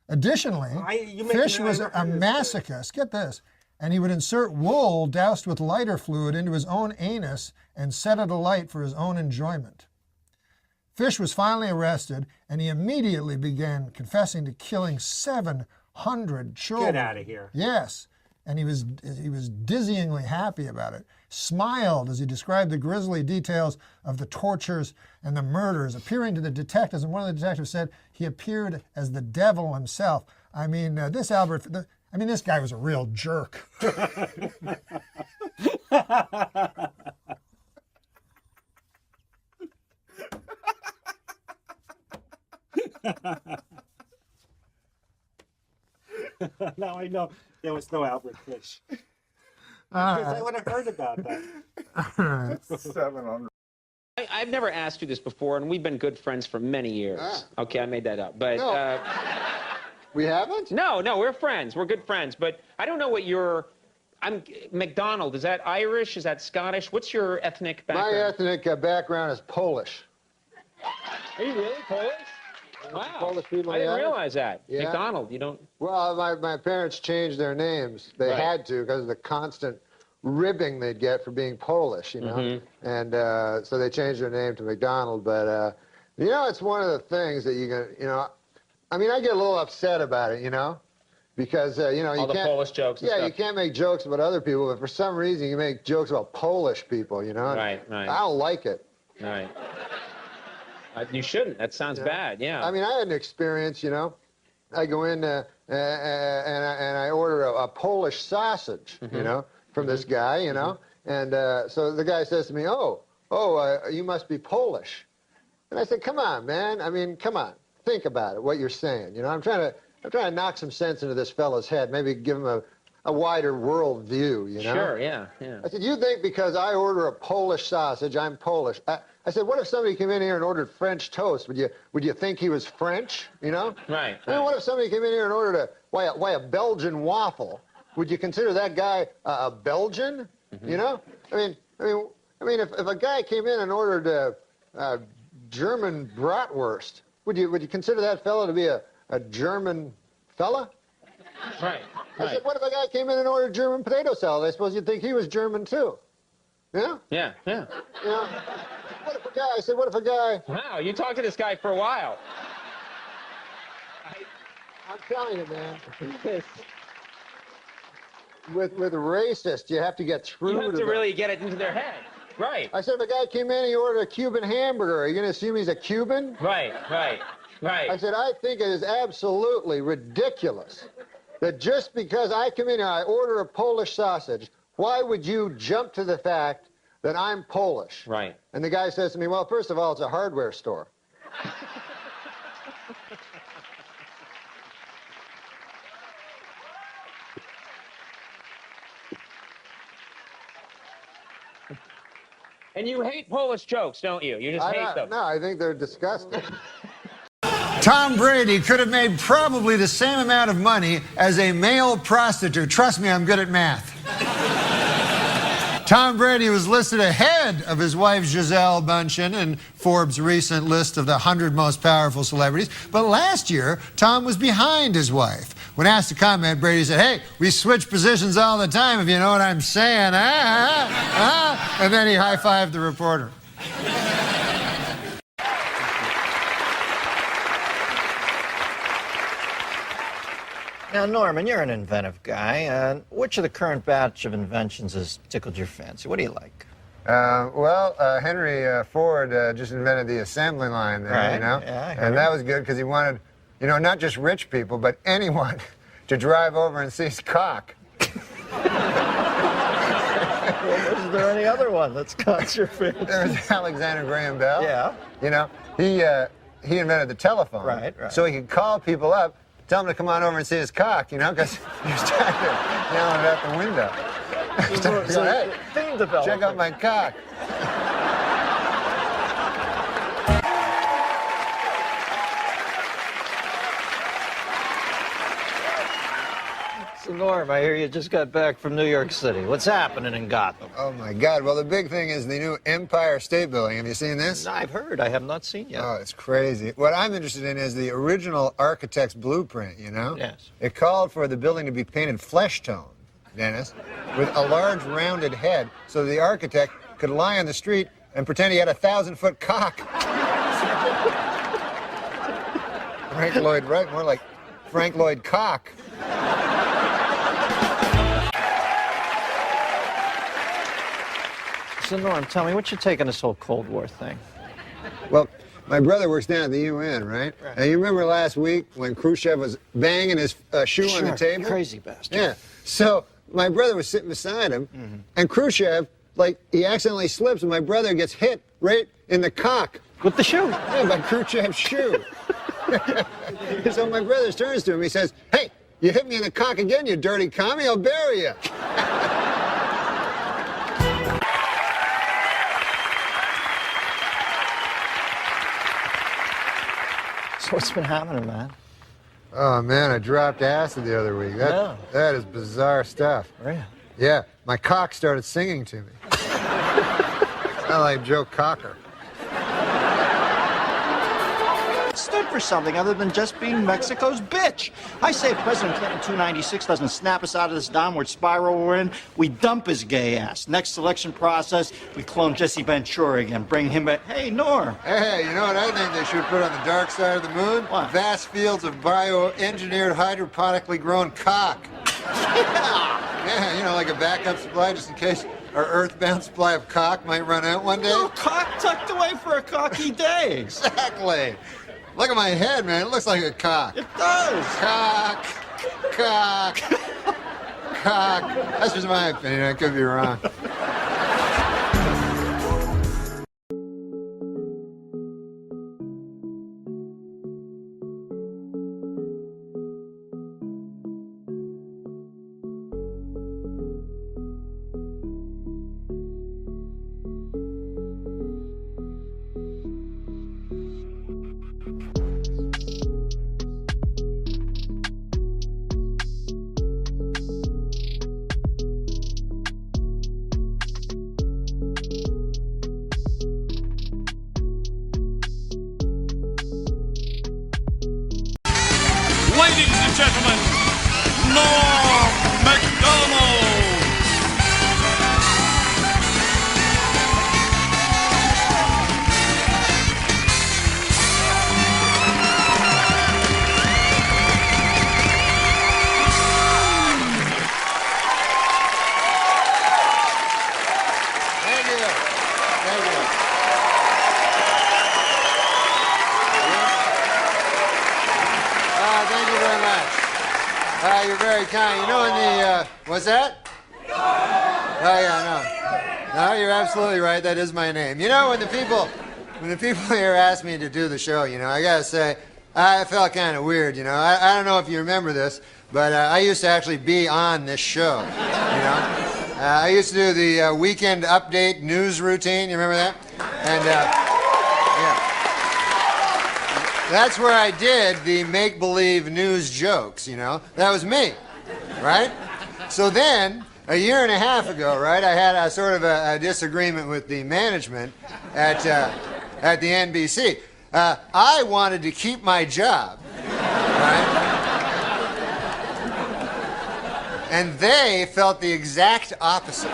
Additionally, Fish was a masochist, get this, and he would insert wool doused with lighter fluid into his own anus and set it alight for his own enjoyment. Fish was finally arrested, and he immediately began confessing to killing 700 children. Get out of here. Yes, and he was dizzyingly happy about it. Smiled as he described the grisly details of the tortures and the murders, appearing to the detectives. And one of the detectives said he appeared as the devil himself. I mean, this guy was a real jerk. Now I know there was no Albert Fish. All Because right. I would have heard about that. All right. 700. I've never asked you this before, and we've been good friends for many years. Okay, I made that up. But No. We haven't? No, we're friends. We're good friends. But I don't know what McDonald, is that Irish? Is that Scottish? What's your ethnic background? My ethnic background is Polish. Are you really Polish? Wow. Polish people, I didn't yeah. realize that. Yeah. McDonald, you don't... Well, my parents changed their names. They had to because of the constant ribbing they'd get for being Polish, you know. Mm-hmm. And so they changed their name to McDonald. But, you know, it's one of the things that I mean, I get a little upset about it, you know, because, you know, All you the can't... Polish jokes and Yeah, stuff. you can't make jokes about other people, but for some reason you make jokes about Polish people, you know. Right. I don't like it. Right. You shouldn't. That sounds bad, yeah. I mean, I had an experience, you know. I go in and I order a Polish sausage, you know, from this guy, you know. And so the guy says to me, you must be Polish. And I said, come on, man. I mean, come on. Think about it, what you're saying. You know, I'm trying to knock some sense into this fellow's head, maybe give him a wider world view, you know. Sure, yeah. I said, you think because I order a Polish sausage, I'm Polish. I said, what if somebody came in here and ordered French toast? Would you think he was French, you know? Right. I mean, what if somebody came in here and ordered a Belgian waffle? Would you consider that guy a Belgian, you know? I mean, if a guy came in and ordered a German bratwurst, would you consider that fellow to be a German fella? Right. I said, what if a guy came in and ordered German potato salad? I suppose you'd think he was German too. Yeah? Yeah. You know? What if a guy... Wow, you talked to this guy for a while. I'm telling you, man. With racist, you have to get through You have to them. really get it into their head. Right. I said, if a guy came in and he ordered a Cuban hamburger, are you going to assume he's a Cuban? Right. I said, I think it is absolutely ridiculous that just because I come in here, I order a Polish sausage, why would you jump to the fact that I'm Polish? Right. And the guy says to me, well, first of all, it's a hardware store. And you hate Polish jokes, don't you? You just hate them. No, I think they're disgusting. Tom Brady could have made probably the same amount of money as a male prostitute. Trust me, I'm good at math. Tom Brady was listed ahead of his wife Gisele Bündchen in Forbes' recent list of the 100 most powerful celebrities. But last year, Tom was behind his wife. When asked to comment, Brady said, hey, we switch positions all the time, if you know what I'm saying. And then he high-fived the reporter. Now, Norman, you're an inventive guy. Which of the current batch of inventions has tickled your fancy? What do you like? Henry Ford just invented the assembly line there, Right. you know? Yeah, I heard and that him. was good because he wanted, you know, not just rich people, but anyone to drive over and see his cock. Well, is there any other one that's caught your fancy? There was Alexander Graham Bell. Yeah. You know, he invented the telephone. Right. So he could call people up, tell them to come on over and see his cock, you know, because he was tired of yelling it out the window. So, hey, theme development. check out my cock. So, Norm, I hear you just got back from New York City. What's happening in Gotham? Oh, my God. Well, the big thing is the new Empire State Building. Have you seen this? I've heard. I have not seen yet. Oh, it's crazy. What I'm interested in is the original architect's blueprint, you know? Yes. It called for the building to be painted flesh tone, Dennis, with a large rounded head so the architect could lie on the street and pretend he had a 1,000-foot cock. Frank Lloyd Wright, more like Frank Lloyd Cock. So, Norm, tell me, what's your take on this whole Cold War thing? Well, my brother works down at the UN, right? And you remember last week when Khrushchev was banging his shoe on the table? Crazy bastard. Yeah. So my brother was sitting beside him, and Khrushchev, like, he accidentally slips, and my brother gets hit right in the cock. With the shoe? Yeah, by Khrushchev's shoe. So my brother turns to him, he says, hey, you hit me in the cock again, you dirty commie, I'll bury you. So what's been happening, man? Oh, man, I dropped acid the other week. That is bizarre stuff. Really? Yeah, my cock started singing to me. I like Joe Cocker. Stood for something other than just being Mexico's bitch. I say if President Clinton 296 doesn't snap us out of this downward spiral we're in, we dump his gay ass. Next selection process, we clone Jesse Ventura again, bring him back. Hey, Norm. Hey, you know what I think they should put on the dark side of the moon? What? Vast fields of bioengineered, hydroponically grown cock. Yeah, you know, like a backup supply just in case our earthbound supply of cock might run out one day. No cock tucked away for a cocky day. Exactly. Look at my head, man. It looks like a cock. It does. Cock. Cock. Cock. That's just my opinion. I could be wrong. Ladies and gentlemen, Norm MACDONALD. Thank you. Thank you. Thank you very much. You're very kind. You know, in the, what's that? Oh, yeah, no, you're absolutely right. That is my name. You know, when the people here asked me to do the show, you know, I gotta say, I felt kind of weird, you know. I don't know if you remember this, but I used to actually be on this show, you know. I used to do the weekend update news routine. You remember that? And, yeah. That's where I did the make-believe news jokes, you know. That was me, right? So then, a year and a half ago, right, I had a sort of a disagreement with the management at the NBC. I wanted to keep my job, right? And they felt the exact opposite.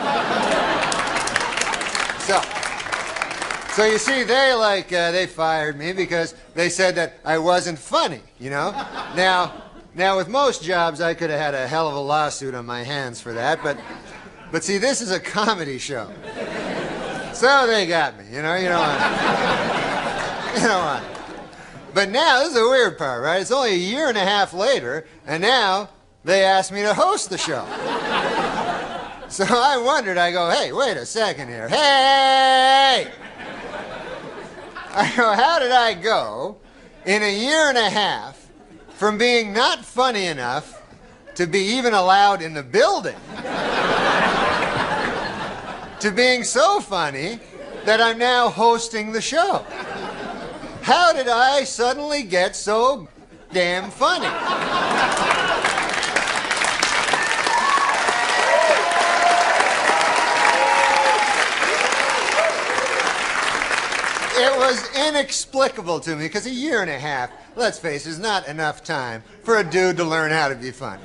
So you see, they fired me because they said that I wasn't funny, you know? Now with most jobs, I could have had a hell of a lawsuit on my hands for that, but see, this is a comedy show. So they got me, you know, you don't want. But now, this is the weird part, right? It's only a year and a half later, and now they asked me to host the show. So I wondered, I go, hey, wait a second here. Hey! I go, how did I go in a year and a half from being not funny enough to be even allowed in the building to being so funny that I'm now hosting the show? How did I suddenly get so damn funny? It was inexplicable to me, because a year and a half, let's face it, is not enough time for a dude to learn how to be funny.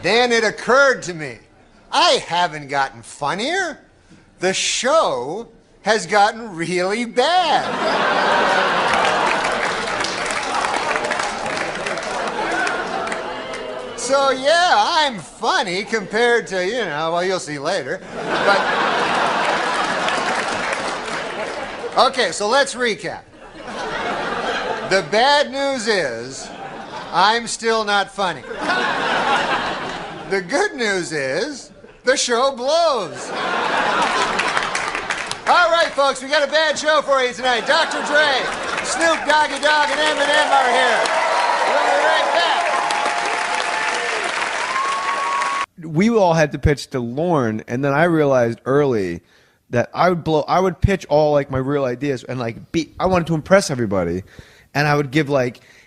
Then it occurred to me, I haven't gotten funnier. The show has gotten really bad. So yeah, I'm funny compared to, you know, well, you'll see later. But okay, so let's recap. The bad news is, I'm still not funny. The good news is, the show blows. All right, folks, we got a bad show for you tonight. Dr. Dre, Snoop Doggy Dogg, and Eminem are here. We'll be right back. We all had to pitch to Lorne, and then I realized early that I would pitch all like my real ideas and I wanted to impress everybody, and I would give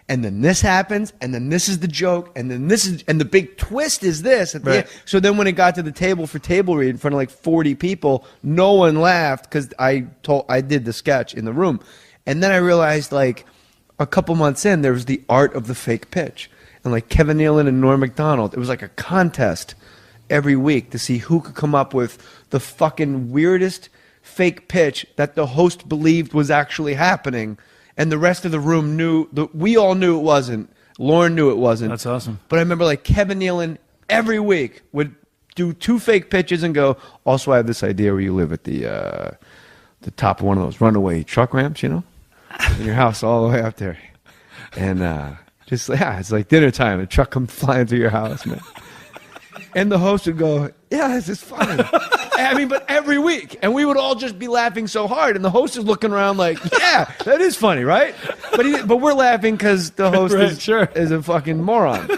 and then this happens, and then this is the joke, and then this is, and the big twist is this. Right. So then when it got to the table for table read in front of 40 people, no one laughed because I did the sketch in the room, and then I realized a couple months in there was the art of the fake pitch, and Kevin Nealon and Norm MacDonald, it was like a contest every week to see who could come up with the fucking weirdest fake pitch that the host believed was actually happening, and the rest of the room knew. We all knew it wasn't. Lorne knew it wasn't. That's awesome. But I remember Kevin Nealon every week would do 2 fake pitches and go, also I have this idea where you live at the top of one of those runaway truck ramps, you know, in your house all the way up there, and it's like dinner time. A truck comes flying through your house, man. And the host would go, yeah, this is funny. I mean, but every week. And we would all just be laughing so hard. And the host is looking around yeah, that is funny, right? But we're laughing because the host is a fucking moron.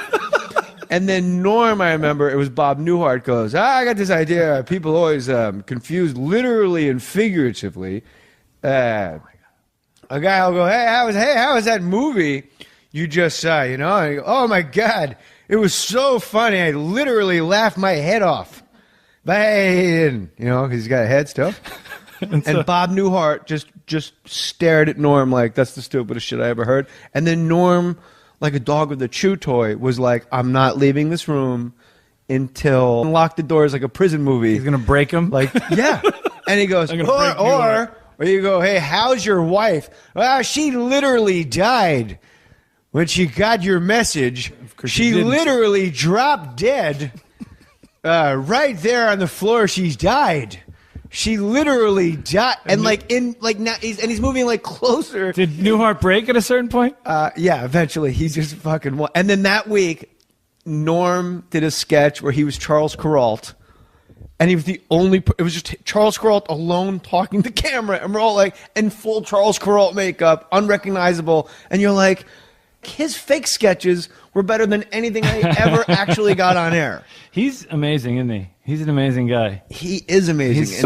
And then Norm, I remember, it was Bob Newhart goes, I got this idea. People always confuse literally and figuratively. A guy will go, hey, how was that movie you just saw, you know? And I go, oh, my God. It was so funny. I literally laughed my head off. But he didn't, you know, because he's got a head still. And Bob Newhart just stared at Norm like, that's the stupidest shit I ever heard. And then Norm, like a dog with a chew toy, was like, I'm not leaving this room until lock the doors like a prison movie. He's going to break him? Yeah. And he goes, or you go, hey, how's your wife? Well, she literally died. When she got your message, she literally dropped dead right there on the floor. She's died. She literally died, and now he's moving closer. Did Newhart break at a certain point? Yeah, eventually he just fucking won. And then that week, Norm did a sketch where he was Charles Kuralt, and he was the only. It was just Charles Kuralt alone talking to camera, and we're all like in full Charles Kuralt makeup, unrecognizable, and you're like, his fake sketches were better than anything I ever actually got on air. He's amazing, isn't he? He's an amazing guy. He is amazing.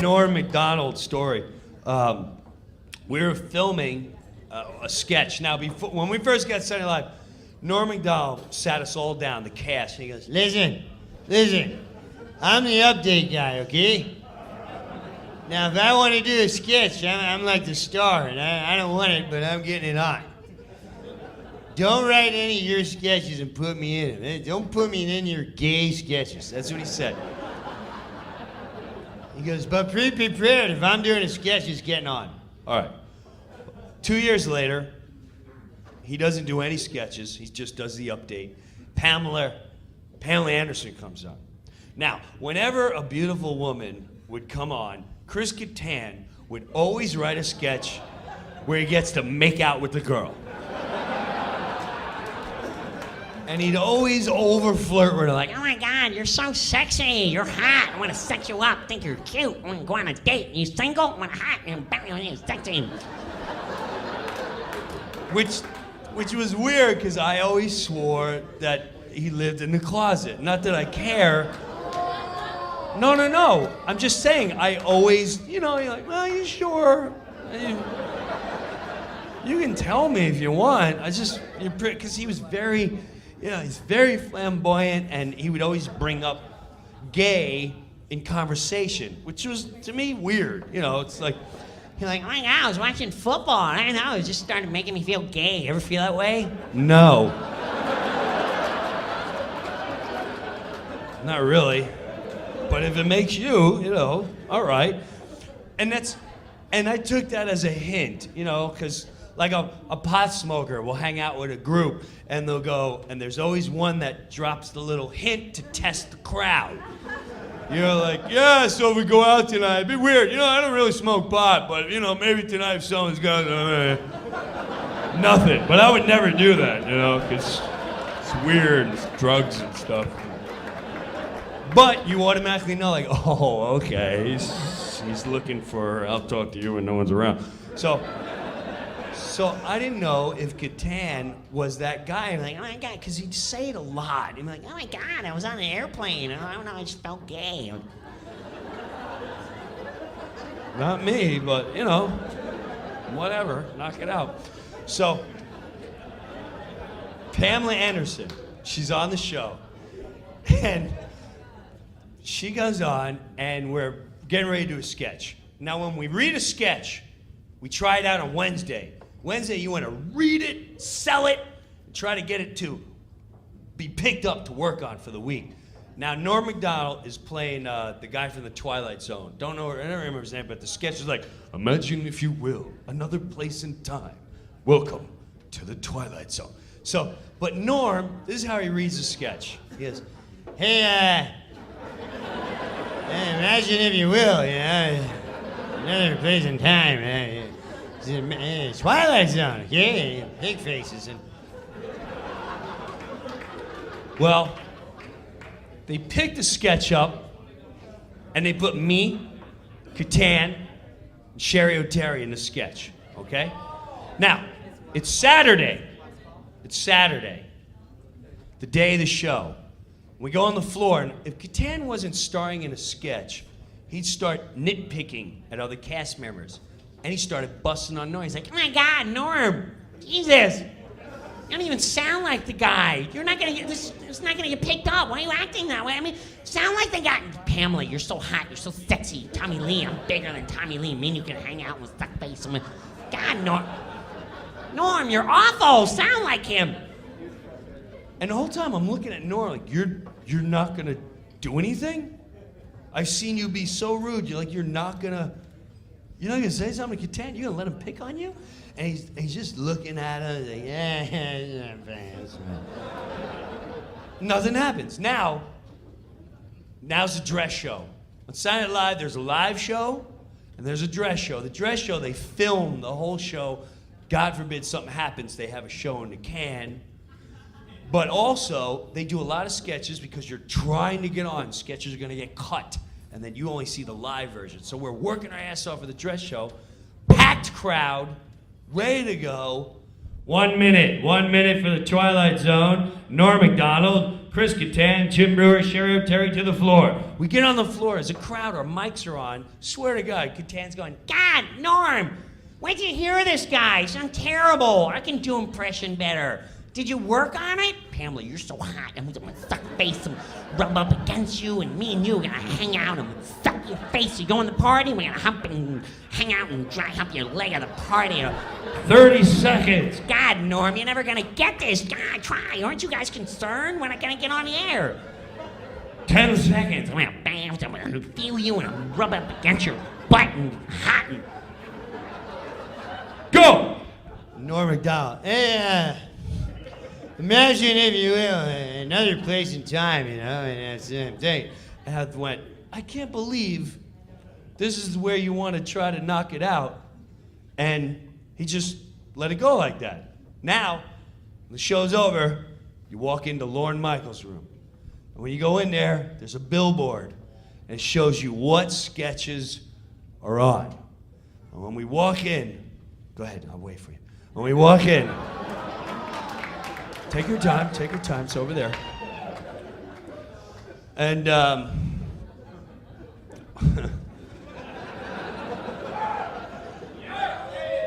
NORM MACDONALD story. We were filming a sketch. Now, before, when we first got Saturday Night Live, NORM MACDONALD sat us all down, the cast, and he goes, listen, I'm the update guy, okay? Now, if I want to do a sketch, I'm like the star, and I don't want it, but I'm getting it on. Don't write any of your sketches and put me in them. Don't put me in any of your gay sketches. That's what he said. He goes, but be prepared. If I'm doing a sketch, it's getting on. All right. 2 years later, he doesn't do any sketches. He just does the update. Pamela Anderson comes on. Now, whenever a beautiful woman would come on, Chris Kattan would always write a sketch where he gets to make out with the girl. And he'd always over-flirt with her, like, oh my God, you're so sexy, you're hot, I want to set you up, think you're cute, I want to go on a date, you single, I want to hot, and you're sexy. Which was weird, because I always swore that he lived in the closet. Not that I care. No, I'm just saying, I always, you're like, well, you sure? You can tell me if you want, because he was very, he's very flamboyant, and he would always bring up gay in conversation, which was, to me, weird. It's like, you're like, oh my God, I was watching football, and I don't know, it just started making me feel gay. You ever feel that way? No. Not really. But if it makes you, all right. And I took that as a hint, because like a pot smoker will hang out with a group and they'll go, and there's always one that drops the little hint to test the crowd. You're like, yeah, so if we go out tonight, it'd be weird. I don't really smoke pot, but maybe tonight if someone's got nothing. But I would never do that, because it's weird, it's drugs and stuff. But you automatically know, like, oh, okay, he's looking for, I'll talk to you when no one's around. So I didn't know if Kattan was that guy. I'm like, oh my God, because he'd say it a lot. I'm like, oh my God, I was on an airplane. I don't know, I just felt gay. Not me, but, whatever, knock it out. So, Pamela Anderson, she's on the show. And she goes on, and we're getting ready to do a sketch. Now, when we read a sketch, we try it out on Wednesday. Wednesday, you want to read it, sell it, and try to get it to be picked up to work on for the week. Now, Norm MACDONALD is playing the guy from the Twilight Zone. I don't remember his name, but the sketch is like, imagine, if you will, another place in time. Welcome to the Twilight Zone. So, but Norm, this is how he reads the sketch. He goes, hey, imagine, if you will, another place in time. Twilight Zone, yeah, pig faces. Well, they picked the sketch up, and they put me, Kattan, and Sherry O'Terry in the sketch, okay? Now, it's Saturday. It's Saturday, the day of the show. We go on the floor, and if Kattan wasn't starring in a sketch, he'd start nitpicking at other cast members. And he started busting on Norm. He's like, oh my God, Norm, Jesus, you don't even sound like the guy. You're not gonna get this. It's not gonna get picked up. Why are you acting that way? I mean, sound like the guy. Pamela, you're so hot. You're so sexy. Tommy Lee, I'm bigger than Tommy Lee. Me and you can hang out with fuck face. I mean, God, Norm, you're awful. Sound like him. And the whole time I'm looking at Norm like, you're not gonna do anything? I've seen you be so rude. You're not gonna say something to Kattan? You're gonna let him pick on you? And he's just looking at her like, yeah. Nothing happens. Now's the dress show. On Saturday Night Live, there's a live show and there's a dress show. The dress show, they film the whole show. God forbid something happens, they have a show in the can. But also, they do a lot of sketches because you're trying to get on. Sketches are gonna get cut, and then you only see the live version. So we're working our ass off for the dress show. Packed crowd, ready to go. 1 minute for the Twilight Zone. Norm MacDonald, Chris Kattan, Jim Brewer, Sherry O'Terry to the floor. We get on the floor, as a crowd, our mics are on. Swear to God, Kattan's going, God, Norm, where'd you hear this guy? You sound terrible. I can do impression better. Did you work on it? Pamela, you're so hot. I'm gonna suck your face and rub up against you, and me and you are gonna hang out and suck your face. You go in the party, we're gonna hump and hang out and dry hump your leg at the party. 30 seconds. God, Norm, you're never gonna get this. God, try. Aren't you guys concerned? We're not gonna get on the air. 10 seconds. I'm gonna bam, I'm gonna feel you and I'll rub up against your butt and hot and... Go! Norm MacDonald. Hey, imagine, if you will, another place and time, you know, and that's the same thing. And I went, I can't believe this is where you want to try to knock it out. And he just let it go like that. Now, the show's over, you walk into Lorne Michaels' room. And when you go in there, there's a billboard. And it shows you what sketches are on. And when we walk in, go ahead, I'll wait for you. When we walk in, take your time, it's over there. And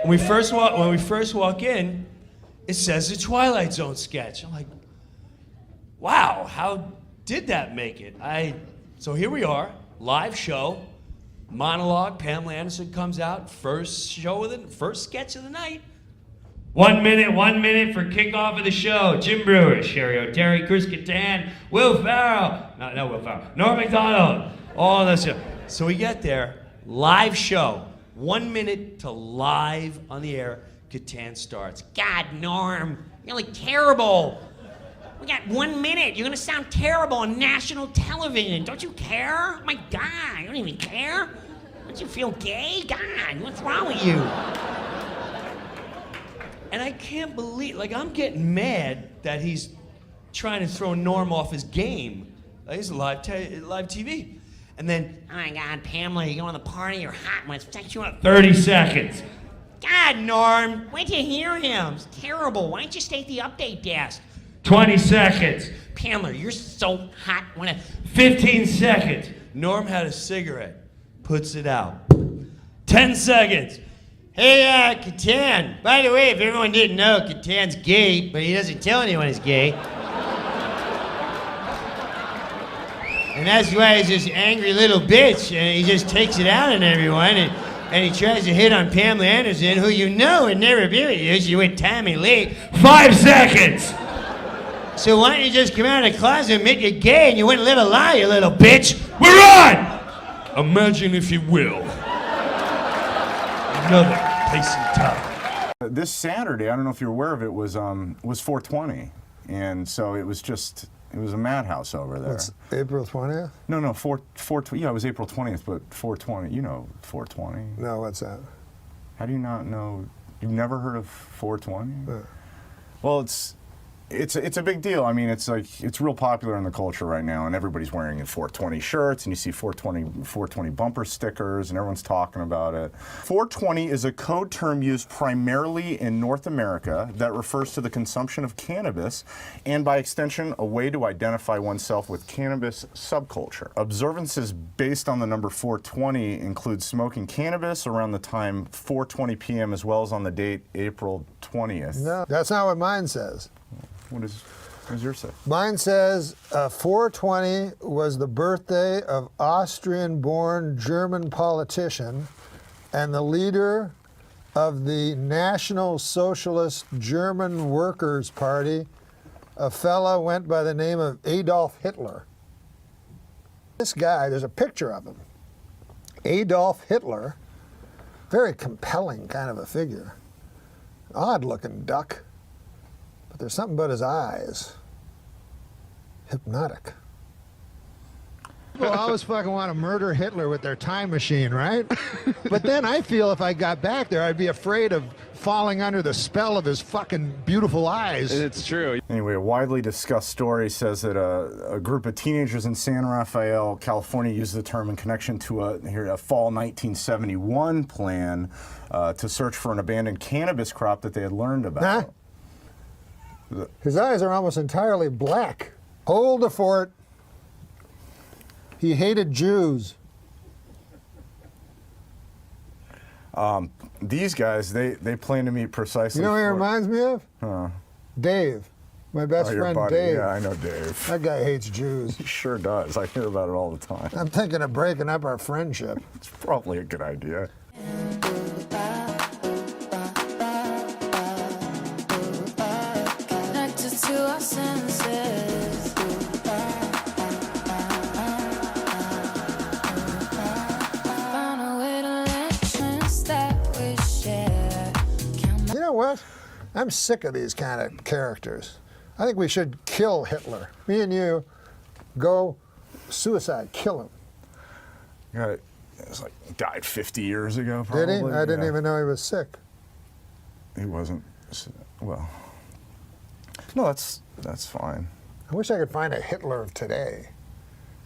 when we first walk in, it says the Twilight Zone sketch. I'm like, wow, how did that make it? So here we are, live show, monologue. Pamela Anderson comes out, first sketch of the night. 1 minute for kickoff of the show. Jim Brewer, Sherry O'Terry, Chris Kattan, Will Ferrell. Not Will Ferrell. Norm MacDonald. All this stuff. So we get there, live show. 1 minute to live on the air. Kattan starts. God, Norm, you're like terrible. We got 1 minute. You're gonna sound terrible on national television. Don't you care? Oh my God, you don't even care? Don't you feel gay? God, what's wrong with you? And I can't believe, like, I'm getting mad that he's trying to throw Norm off his game. Like, he's live TV. And then, oh my God, Pamela, you go to the party, you're hot, I'm gonna sex you up. 30 seconds. God, Norm, where'd you hear him? It's terrible. Why don't you stay at the update desk? 20 seconds. Pamela, you're so hot. 15 seconds. Norm had a cigarette, puts it out. 10 seconds. Hey, Kattan. By the way, if everyone didn't know, Kattan's gay, but he doesn't tell anyone he's gay. And that's why he's this angry little bitch, and he just takes it out on everyone, and he tries to hit on Pamela Anderson, who you know would never be with you. She went Tammy Lee. 5 seconds. So why don't you just come out of the closet and admit you're gay and you wouldn't live a lie, you little bitch? We're on! Imagine, if you will, another place in time. This Saturday, I don't know if you're aware of it, was 420, and so it was a madhouse over there. It's April 20th? No, yeah, it was April 20th, but 420, you know 420. No, what's that? How do you not know? You've never heard of 420? Well, it's a big deal. I mean, it's real popular in the culture right now, and everybody's wearing 420 shirts, and you see 420 bumper stickers, and everyone's talking about it. 420 is a code term used primarily in North America that refers to the consumption of cannabis, and by extension, a way to identify oneself with cannabis subculture. Observances based on the number 420 include smoking cannabis around the time 4:20 p.m. as well as on the date April 20th. No, that's not what mine says. What does yours say? Mine says 420 was the birthday of Austrian-born German politician and the leader of the National Socialist German Workers' Party, a fella went by the name of Adolf Hitler. This guy, there's a picture of him. Adolf Hitler, very compelling kind of a figure. Odd-looking duck. But there's something about his eyes. Hypnotic. People always fucking want to murder Hitler with their time machine, right? But then I feel if I got back there, I'd be afraid of falling under the spell of his fucking beautiful eyes. It's true. Anyway, a widely discussed story says that a group of teenagers in San Rafael, California, used the term in connection to a fall 1971 plan to search for an abandoned cannabis crop that they had learned about. His eyes are almost entirely black. Hold the fort. He hated Jews. These guys, they plan to meet precisely. You know what he reminds me of? Huh. Dave. My best your friend buddy. Dave. Yeah, I know Dave. That guy hates Jews. He sure does. I hear about it all the time. I'm thinking of breaking up our friendship. It's probably a good idea. Connected to our senses. Found a way to legends that we share. You know what? I'm sick of these kind of characters. I think we should kill Hitler. Me and you go suicide, kill him. Yeah, it was like died 50 years ago, probably. Did he? I didn't Yeah. even know he was sick. He wasn't. Well, no, that's fine. I wish I could find a Hitler of today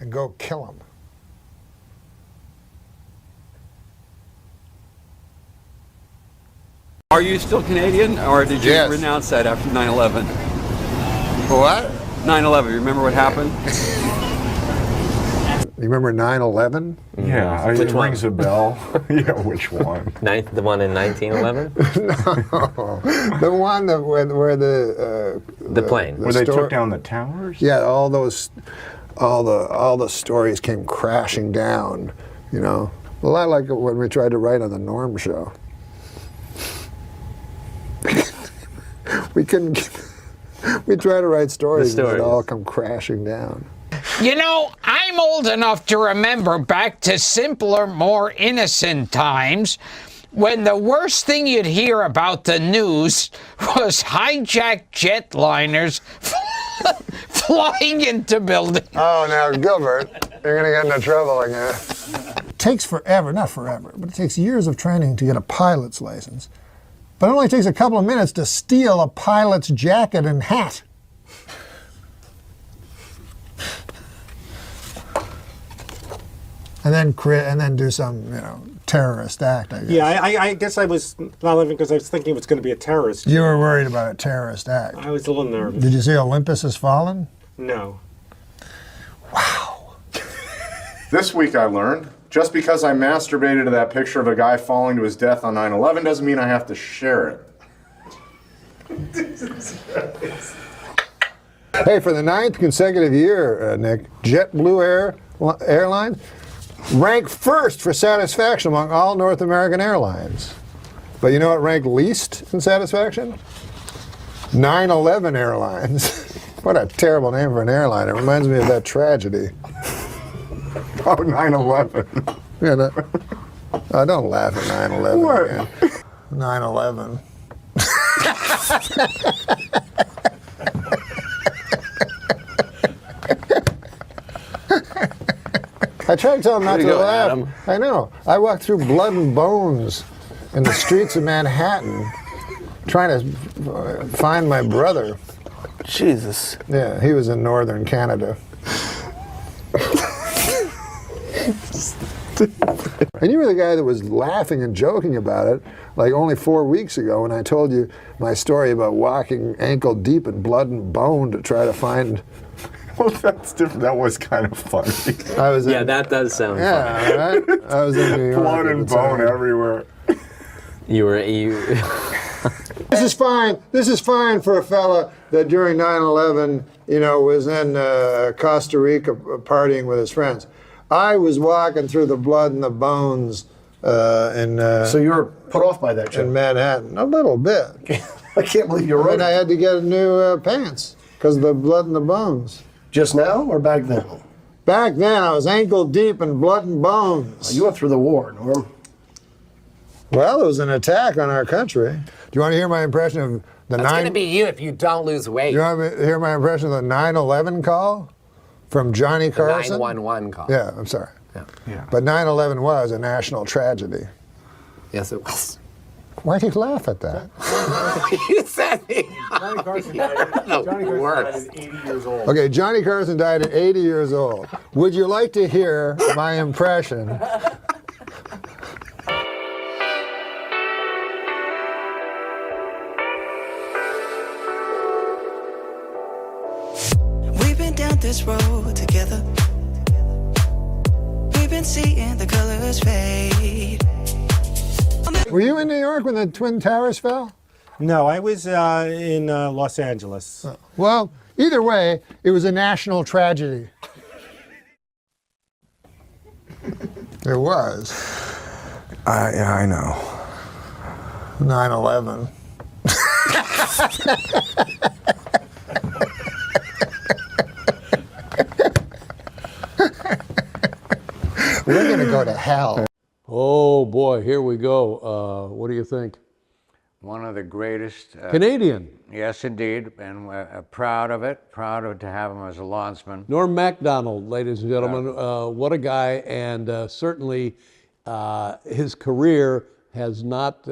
and go kill him. Are you still Canadian, or did you Yes. renounce that after 9/11? What? 9/11. You remember what happened? You remember 9/11? Yeah, Which it one? rings a bell. Yeah, which one? The one in 1911? No, the one that where The plane. Where they took down the towers? Yeah, all the stories came crashing down. You know, a lot like when we tried to write on the Norm show. We couldn't. We try to write stories and it all come crashing down. You know, I'm old enough to remember back to simpler, more innocent times when the worst thing you'd hear about the news was hijacked jetliners flying into buildings. Oh, now, Gilbert, you're going to get into trouble again. It takes forever, not forever, but it takes years of training to get a pilot's license. But it only takes a couple of minutes to steal a pilot's jacket and hat. And then do some, terrorist act, I guess. Yeah, I guess I was not living because I was thinking it was going to be a terrorist. You were worried about a terrorist act. I was a little nervous. Did you see Olympus Has Fallen? No. This week I learned, just because I masturbated to that picture of a guy falling to his death on 9/11 doesn't mean I have to share it. Hey, for the 9th consecutive year, Nick, JetBlue Airlines ranked first for satisfaction among all North American airlines. But you know what ranked least in satisfaction? 9/11 Airlines. What a terrible name for an airline. It reminds me of that tragedy. Oh, 9/11. Yeah, don't laugh at 9/11 What? again. 9/11. I tried to tell him not Way to to go, laugh. Adam. I know. I walked through blood and bones in the streets of Manhattan trying to find my brother. Jesus. Yeah, he was in northern Canada. And you were the guy that was laughing and joking about it, like only 4 weeks ago when I told you my story about walking ankle deep in blood and bone to try to find. Well, that's different. That was kind of funny. I was Yeah, that does sound funny. Yeah, right? I was in New York. Blood at and the time. bone everywhere. You. This is fine. This is fine for a fella that during 9/11, was in Costa Rica partying with his friends. I was walking through the blood and the bones So you were put off by that, in Manhattan. A little bit. I can't believe you're right. I had to get new pants because of the blood and the bones. Just now or back then? Back then, I was ankle deep in blood and bones. You went through the war, Norm. Well, it was an attack on our country. Do you want to hear my impression of the That's going to be you if you don't lose weight. You want to hear my impression of the 9/11 call? From Johnny Carson? 911 call. Yeah, I'm sorry. Yeah. But 9/11 was a national tragedy. Yes, it was. Why'd you laugh at that? You said it. Johnny Carson died at 80 years old. Okay, Johnny Carson died at 80 years old. Would you like to hear my impression? We've been down this road together. We've been seeing the colors fade. Were you in New York when the Twin Towers fell? No, I was in Los Angeles. Well, either way, it was a national tragedy. It was. I know. 9/11. We're going to go to hell. Oh boy, here we go. What do you think? One of the greatest. Canadian. Yes, indeed, and proud of it. Proud to have him as a lawnsman. Norm MacDonald, ladies and gentlemen. What a guy, and certainly his career has not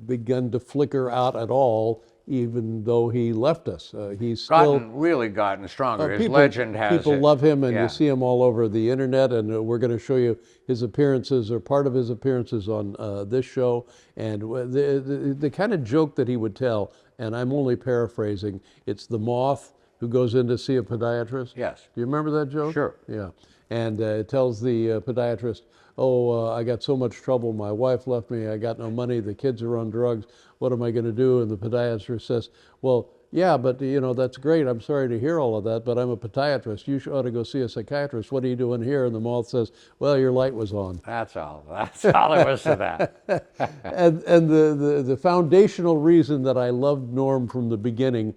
begun to flicker out at all, even though he left us. He's still Really gotten stronger. His people, legend has. People love him, and yeah. you see him all over the internet. And we're going to show you his appearances, or part of his appearances on this show, and the kind of joke that he would tell. And I'm only paraphrasing. It's the moth who goes in to see a podiatrist. Yes. Do you remember that joke? Sure. Yeah. And it tells the podiatrist, "Oh, I got so much trouble. My wife left me. I got no money. The kids are on drugs. What am I going to do?" And the podiatrist says, "Well, yeah, but you know, that's great. I'm sorry to hear all of that, but I'm a podiatrist. You ought to go see a psychiatrist. What are you doing here?" And the moth says, "Well, your light was on." That's all. That's all there was to that. and the foundational reason that I loved Norm from the beginning,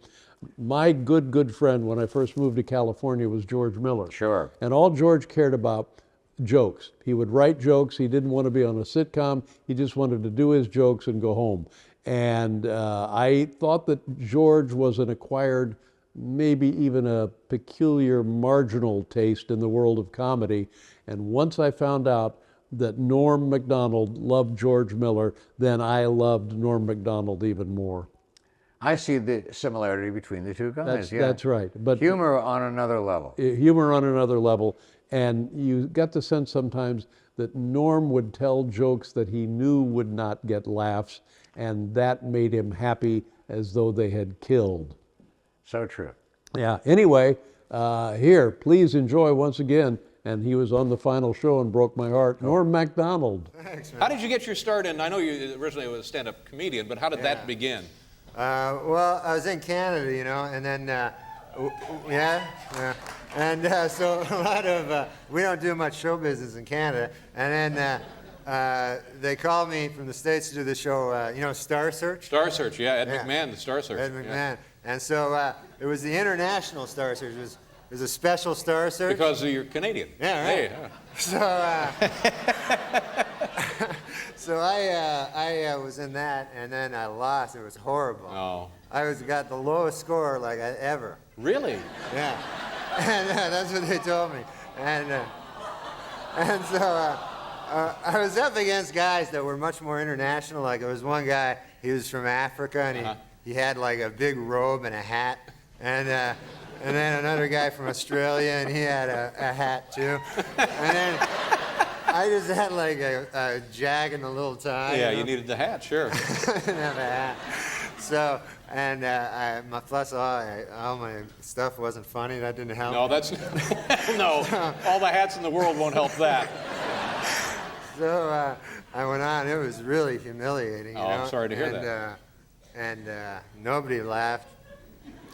my good friend when I first moved to California was George Miller. Sure. And all George cared about, jokes. He would write jokes. He didn't want to be on a sitcom. He just wanted to do his jokes and go home. And I thought that George was an acquired, maybe even a peculiar marginal taste in the world of comedy. And once I found out that Norm MacDonald loved George Miller, then I loved Norm MacDonald even more. I see the similarity between the two guys. That's right. But humor on another level. Humor on another level. And you got the sense sometimes that Norm would tell jokes that he knew would not get laughs, and that made him happy as though they had killed. So true. Yeah. Anyway, here, please enjoy once again. And he was on the final show and broke my heart. Norm MacDonald. Thanks, man. How did you get your start in? I know you originally were a stand-up comedian, but how did that begin? Well, I was in Canada, you know, and then, and so a lot of, we don't do much show business in Canada, and then they called me from the States to do the show, you know, Star Search? Star Search, yeah, Ed McMahon, the Star Search. Ed McMahon. Yeah. And so it was the international Star Search. It was a special Star Search. Because you're Canadian. Yeah, right. Hey, So I was in that, and then I lost. It was horrible. Oh. I got the lowest score like ever. Really? Yeah. And that's what they told me. And so I was up against guys that were much more international. Like there was one guy, he was from Africa, and he had like a big robe and a hat. And then another guy from Australia, and he had a hat too. And then I just had like a jag and a little tie. Yeah, you know? you needed the hat, sure. I didn't have a hat. So, and plus all my stuff wasn't funny. That didn't help. No, that's no. All the hats in the world won't help that. So I went on. It was really humiliating. Oh, you know? I'm sorry to hear that. And nobody laughed.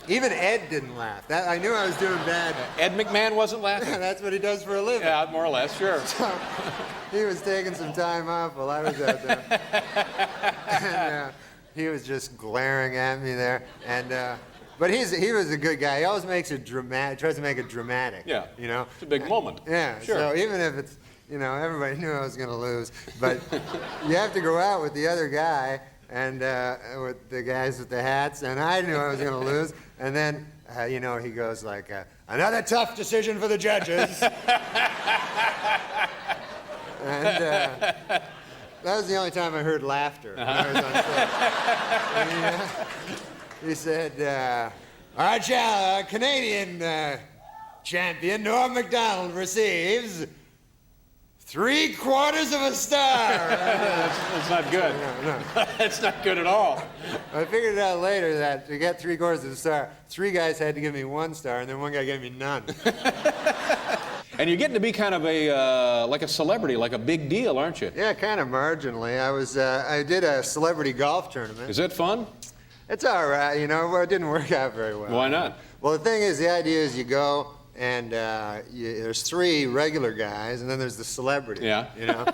Even Ed didn't laugh. I knew I was doing bad. Ed McMahon wasn't laughing? Yeah, that's what he does for a living. Yeah, more or less, sure. So, he was taking some time off while I was out there. And he was just glaring at me there. And but he was a good guy. He always makes it dramatic, tries to make it dramatic. Yeah. You know? It's a big moment. Yeah. Sure. So even if it's, you know, everybody knew I was going to lose. But you have to go out with the other guy and with the guys with the hats, and I knew I was going to lose. And then you know, he goes like, another tough decision for the judges. And that was the only time I heard laughter when I was on stage. He said, all right, Chal, Canadian champion Norm MacDonald receives 3/4 of a star. That's not good. No. That's not good at all. I figured out later that to get 3/4 of a star, 3 guys had to give me 1 star, and then 1 guy gave me none. And you're getting to be kind of a like a celebrity, like a big deal, aren't you? Yeah, kind of marginally. I did a celebrity golf tournament. Is it fun? It's all right, you know. Well, it didn't work out very well. Why not? Well, the thing is, the idea is you go and there's 3 regular guys, and then there's the celebrity. Yeah. You know.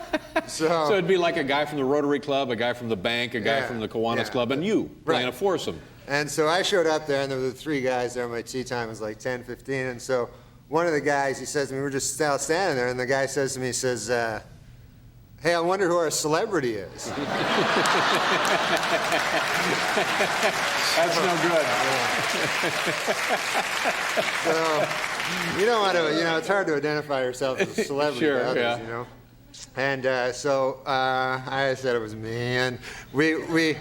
So it'd be like a guy from the Rotary Club, a guy from the bank, a guy from the Kiwanis Club, and you playing a foursome. And so I showed up there, and there were 3 guys there. My tee time was like 10:15, and so one of the guys, he says to me, we're just standing there, and the guy says to me, he says, hey, I wonder who our celebrity is. That's no good. So, you don't want to, you know, it's hard to identify yourself as a celebrity Sure, to others, yeah. you know. And so I said it was me, and we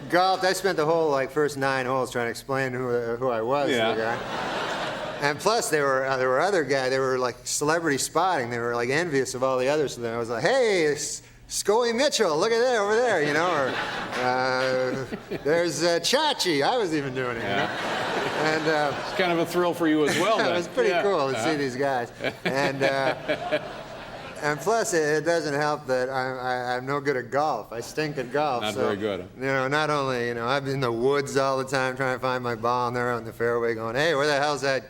golfed. I spent the whole first 9 holes trying to explain who I was to the guy. And plus, there were other guys. They were like celebrity spotting. They were like envious of all the others. So then I was like, "Hey, Scully Mitchell, look at that over there," you know. Or there's Chachi. I was even doing it. You know? And it's kind of a thrill for you as well. It was pretty cool to see these guys. And plus, it doesn't help that I'm no good at golf. I stink at golf. Not so, very good. You know, not only, you know, I'm in the woods all the time trying to find my ball, and they're out in the fairway going, "Hey, where the hell's that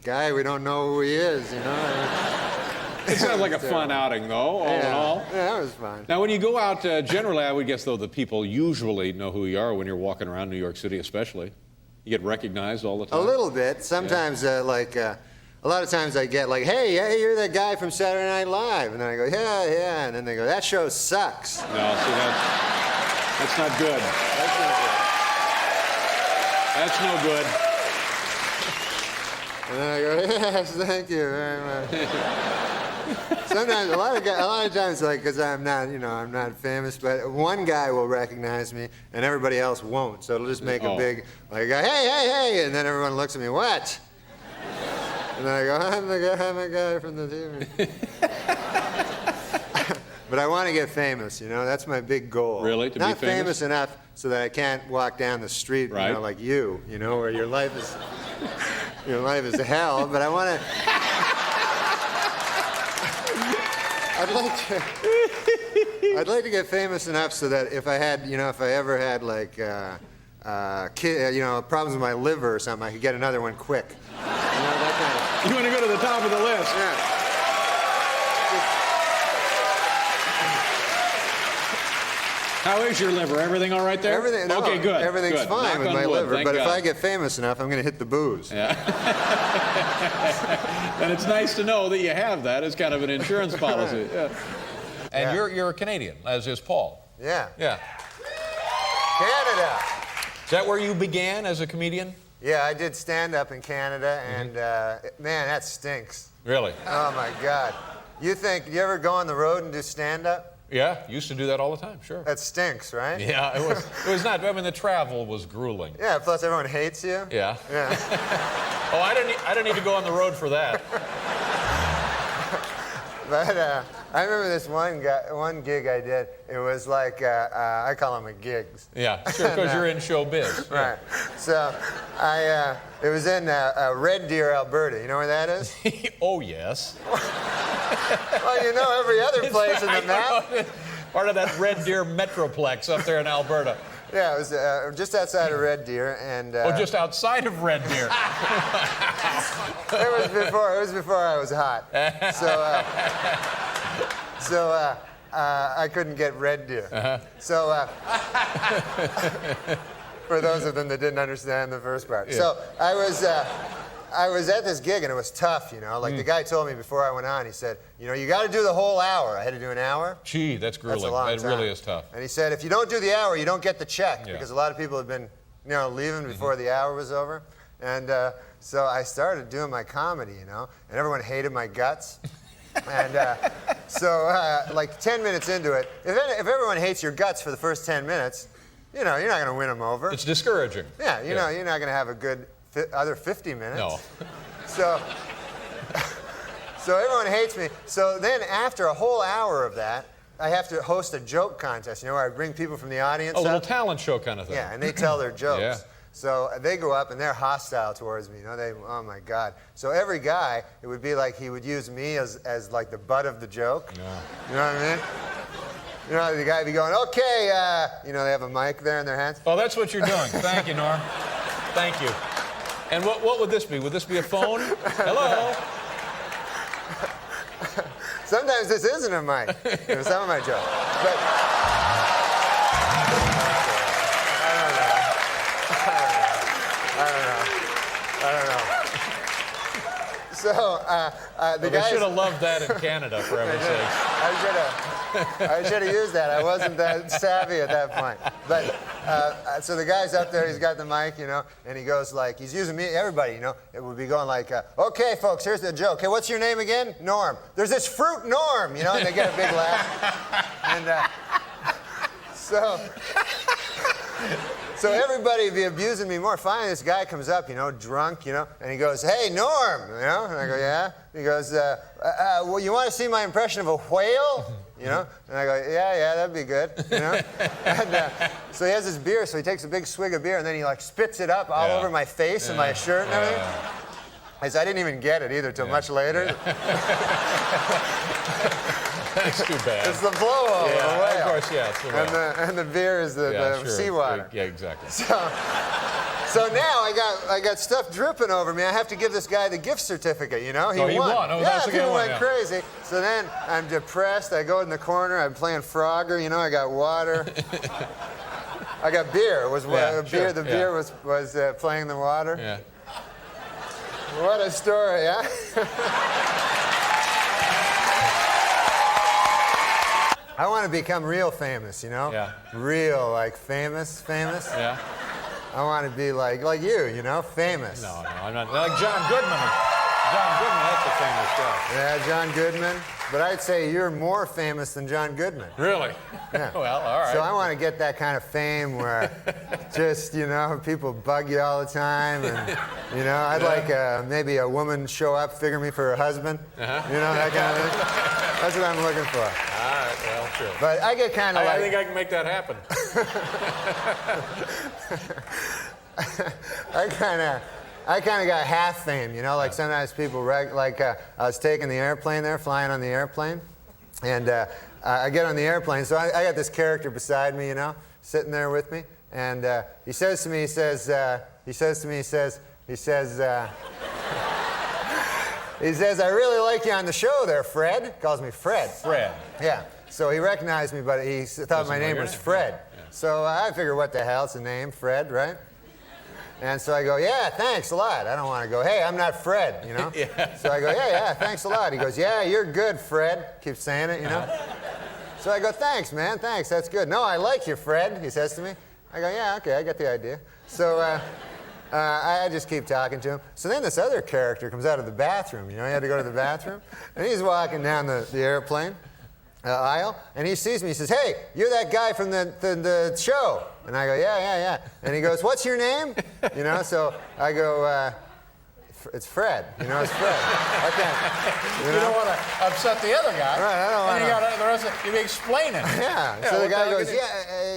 guy? We don't know who he is," you know. It sounds like a fun outing, though, all in all. Yeah, it was fun. Now, when you go out, generally, I would guess, though, the people usually know who you are when you're walking around New York City, especially. You get recognized all the time? A little bit. Sometimes, a lot of times I get like, hey, you're that guy from Saturday Night Live. And then I go, yeah. And then they go, that show sucks. No, see, that's not good. That's no good. And then I go, yes, thank you very much. Sometimes, a lot of times, because I'm not famous, but one guy will recognize me and everybody else won't. So it'll just make a big, hey, and then everyone looks at me, what? And then I go, I'm the guy from the TV. But I want to get famous, you know. That's my big goal. Really? To Not be famous? enough so that I can't walk down the street, Right. you know, like you know, where your life is hell. But I want to. I'd like to get famous enough so that if I ever had problems with my liver or something, I could get another one quick. You know, that kind of. You want to go to the top of the list? Yeah. How is your liver? Everything all right there? Okay, good. Everything's good. fine Knock with on my wood, liver, thank but if God. I get famous enough, I'm going to hit the booze. Yeah. And it's nice to know that you have that as kind of an insurance policy. Yeah. And you're a Canadian, as is Paul. Yeah. Yeah. Canada. Is that where you began as a comedian? Yeah, I did stand-up in Canada, and man, that stinks. Really? Oh my God. You ever go on the road and do stand-up? Yeah, used to do that all the time, sure. That stinks, right? Yeah, it was not, I mean, the travel was grueling. Yeah, plus everyone hates you. Yeah. Yeah. Oh, I didn't need to go on the road for that. But I remember this one gig I did. It was like, I call them a gigs. Yeah, sure, because you're in showbiz. Right. So it was in Red Deer, Alberta. You know where that is? Oh, yes. Well, you know every other place in the map. Part of that Red Deer Metroplex up there in Alberta. Yeah, it was just outside of Red Deer, and just outside of Red Deer. It was before I was hot. So I couldn't get Red Deer. So for those of them that didn't understand the first part. Yeah. So I was at this gig, and it was tough, you know. Like the guy told me before I went on, he said, you know, you got to do the whole hour. I had to do an hour. Gee, that's grueling. That's a long That time. really is tough. And he said, if you don't do the hour, you don't get the check, Yeah. because a lot of people had been, leaving before the hour was over. And So I started doing my comedy, you know, and everyone hated my guts. And like 10 minutes into it, if everyone hates your guts for the first 10 minutes, you know, you're not going to win them over. It's discouraging. Yeah, you know, you're not going to have a good other 50 minutes. No. So everyone hates me. So then after a whole hour of that, I have to host a joke contest, you know, where I bring people from the audience A little up. talent show kind of thing. Yeah, and they tell their jokes. Yeah. So they go up and they're hostile towards me. You know, oh my God. So every guy, it would be like he would use me as like the butt of the joke. Yeah. You know what I mean? You know, the guy would be going, okay, you know, they have a mic there in their hands. Oh, that's what you're doing. Thank you, Norm. Thank you. And what would this be? Would this be a phone? Hello? Sometimes this isn't a mic. You know, some of my jokes. But I don't know. So the guy should have loved that in Canada, for heaven's sakes. I should have used that. I wasn't that savvy at that point. But so the guy's up there. He's got the mic, you know, and he goes like, he's using me. Everybody, you know, it would be going like, okay, folks, here's the joke. Hey, what's your name again? Norm. There's this fruit, Norm. You know, and they get a big laugh. And so everybody would be abusing me more. Finally, this guy comes up, you know, drunk, you know, and he goes, hey, Norm, you know? And I go, yeah? He goes, well, you want to see my impression of a whale? You know? And I go, yeah, that'd be good, you know? And so he has this beer, so he takes a big swig of beer, and then he, like, spits it up all over my face and my shirt and everything. I didn't even get it either till much later. That's too bad. It's the blowout of a whale. Of course, yeah, it's the whale. And the beer is the sure. seawater. Yeah, exactly. So now I got stuff dripping over me. I have to give this guy the gift certificate, you know? He won. Oh, yeah, that's the guy people won, went crazy. So then I'm depressed. I go in the corner. I'm playing Frogger, you know? I got water. I got beer. It was beer. The beer was playing the water. Yeah. What a story, yeah? I want to become real famous, you know? Yeah. Real, like famous. Yeah. I want to be like you, you know, famous. No, I'm not. Like John Goodman. John Goodman, that's a famous guy. Yeah, John Goodman. But I'd say you're more famous than John Goodman. Really? Yeah. Well, all right. So I want to get that kind of fame where just, you know, people bug you all the time. And, you know, I'd like maybe a woman show up, figure me for her husband. You know, that kind of thing. That's what I'm looking for. All right, well, sure. But I get kind of like... I think I can make that happen. I kind of got half fame, you know, like sometimes people, I was taking the airplane there, flying on the airplane, and I get on the airplane, so I got this character beside me, you know, sitting there with me, and he says to me, he says, I really like you on the show there, Fred. He calls me Fred. Fred. Yeah. So he recognized me, but he thought my name was Fred. Yeah. So I figured, what the hell, it's a name, Fred, right? And so I go, yeah, thanks a lot. I don't want to go, hey, I'm not Fred, you know? Yeah. So I go, yeah, thanks a lot. He goes, yeah, you're good, Fred. Keeps saying it, you know? So I go, thanks, man, thanks, that's good. No, I like you, Fred, he says to me. I go, yeah, okay, I get the idea. So I just keep talking to him. So then this other character comes out of the bathroom, you know? He had to go to the bathroom. And he's walking down the airplane aisle, and he sees me. He says, hey, you're that guy from the show. And I go, yeah. And he goes, what's your name? You know, so I go, it's Fred. You know, it's Fred. Okay. You don't want to upset the other guy. Right, I don't want to. And you got the rest of it, you explain it. Yeah. So the guy goes, he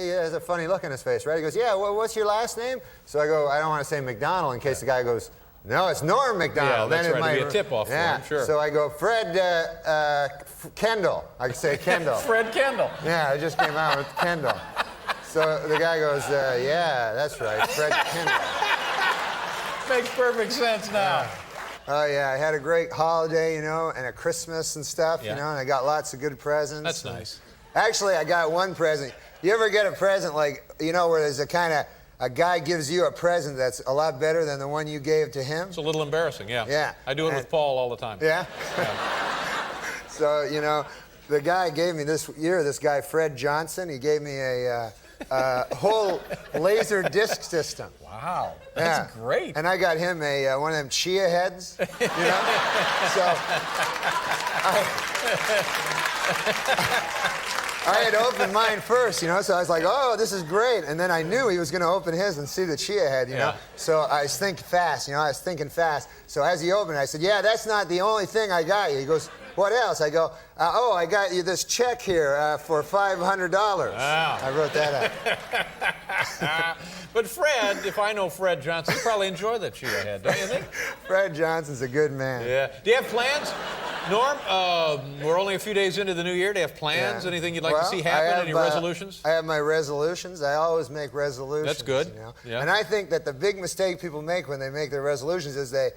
has a funny look on his face, right? He goes, yeah, what's your last name? So I go, I don't want to say McDonald in case the guy goes, no, it's Norm MacDonald. Yeah, that's then right. It'd be a tip-off for him, sure. So I go, Fred Kendall. I can say Kendall. Fred Kendall. Yeah, I just came out with Kendall. So the guy goes, yeah, that's right, Fred Kendall. Makes perfect sense now. Oh, yeah, I had a great holiday, you know, and a Christmas and stuff, you know, and I got lots of good presents. That's nice. Actually, I got one present. You ever get a present like, you know, where there's a guy gives you a present that's a lot better than the one you gave to him? It's a little embarrassing, yeah. Yeah. I do it with Paul all the time. Yeah? So, you know, the guy gave me this year, this guy Fred Johnson, he gave me whole laser disc system. Wow, that's great. And I got him one of them chia heads, you know? So I had opened mine first, you know, so I was like, oh, this is great. And then I knew he was going to open his and see the chia head, you know. So I was thinking fast, you know, I was thinking fast. So as he opened it, I said, yeah, that's not the only thing I got you. He goes, what else? I go, oh, I got you this check here for $500. Wow. I wrote that out. But Fred, if I know Fred Johnson, he'd probably enjoy the chia head, don't you think? Fred Johnson's a good man. Yeah. Do you have plans? Norm, we're only a few days into the new year. Do you have plans? Yeah. Anything you'd like to see happen? Any resolutions? I have my resolutions. I always make resolutions. That's good. You know? Yeah. And I think that the big mistake people make when they make their resolutions is they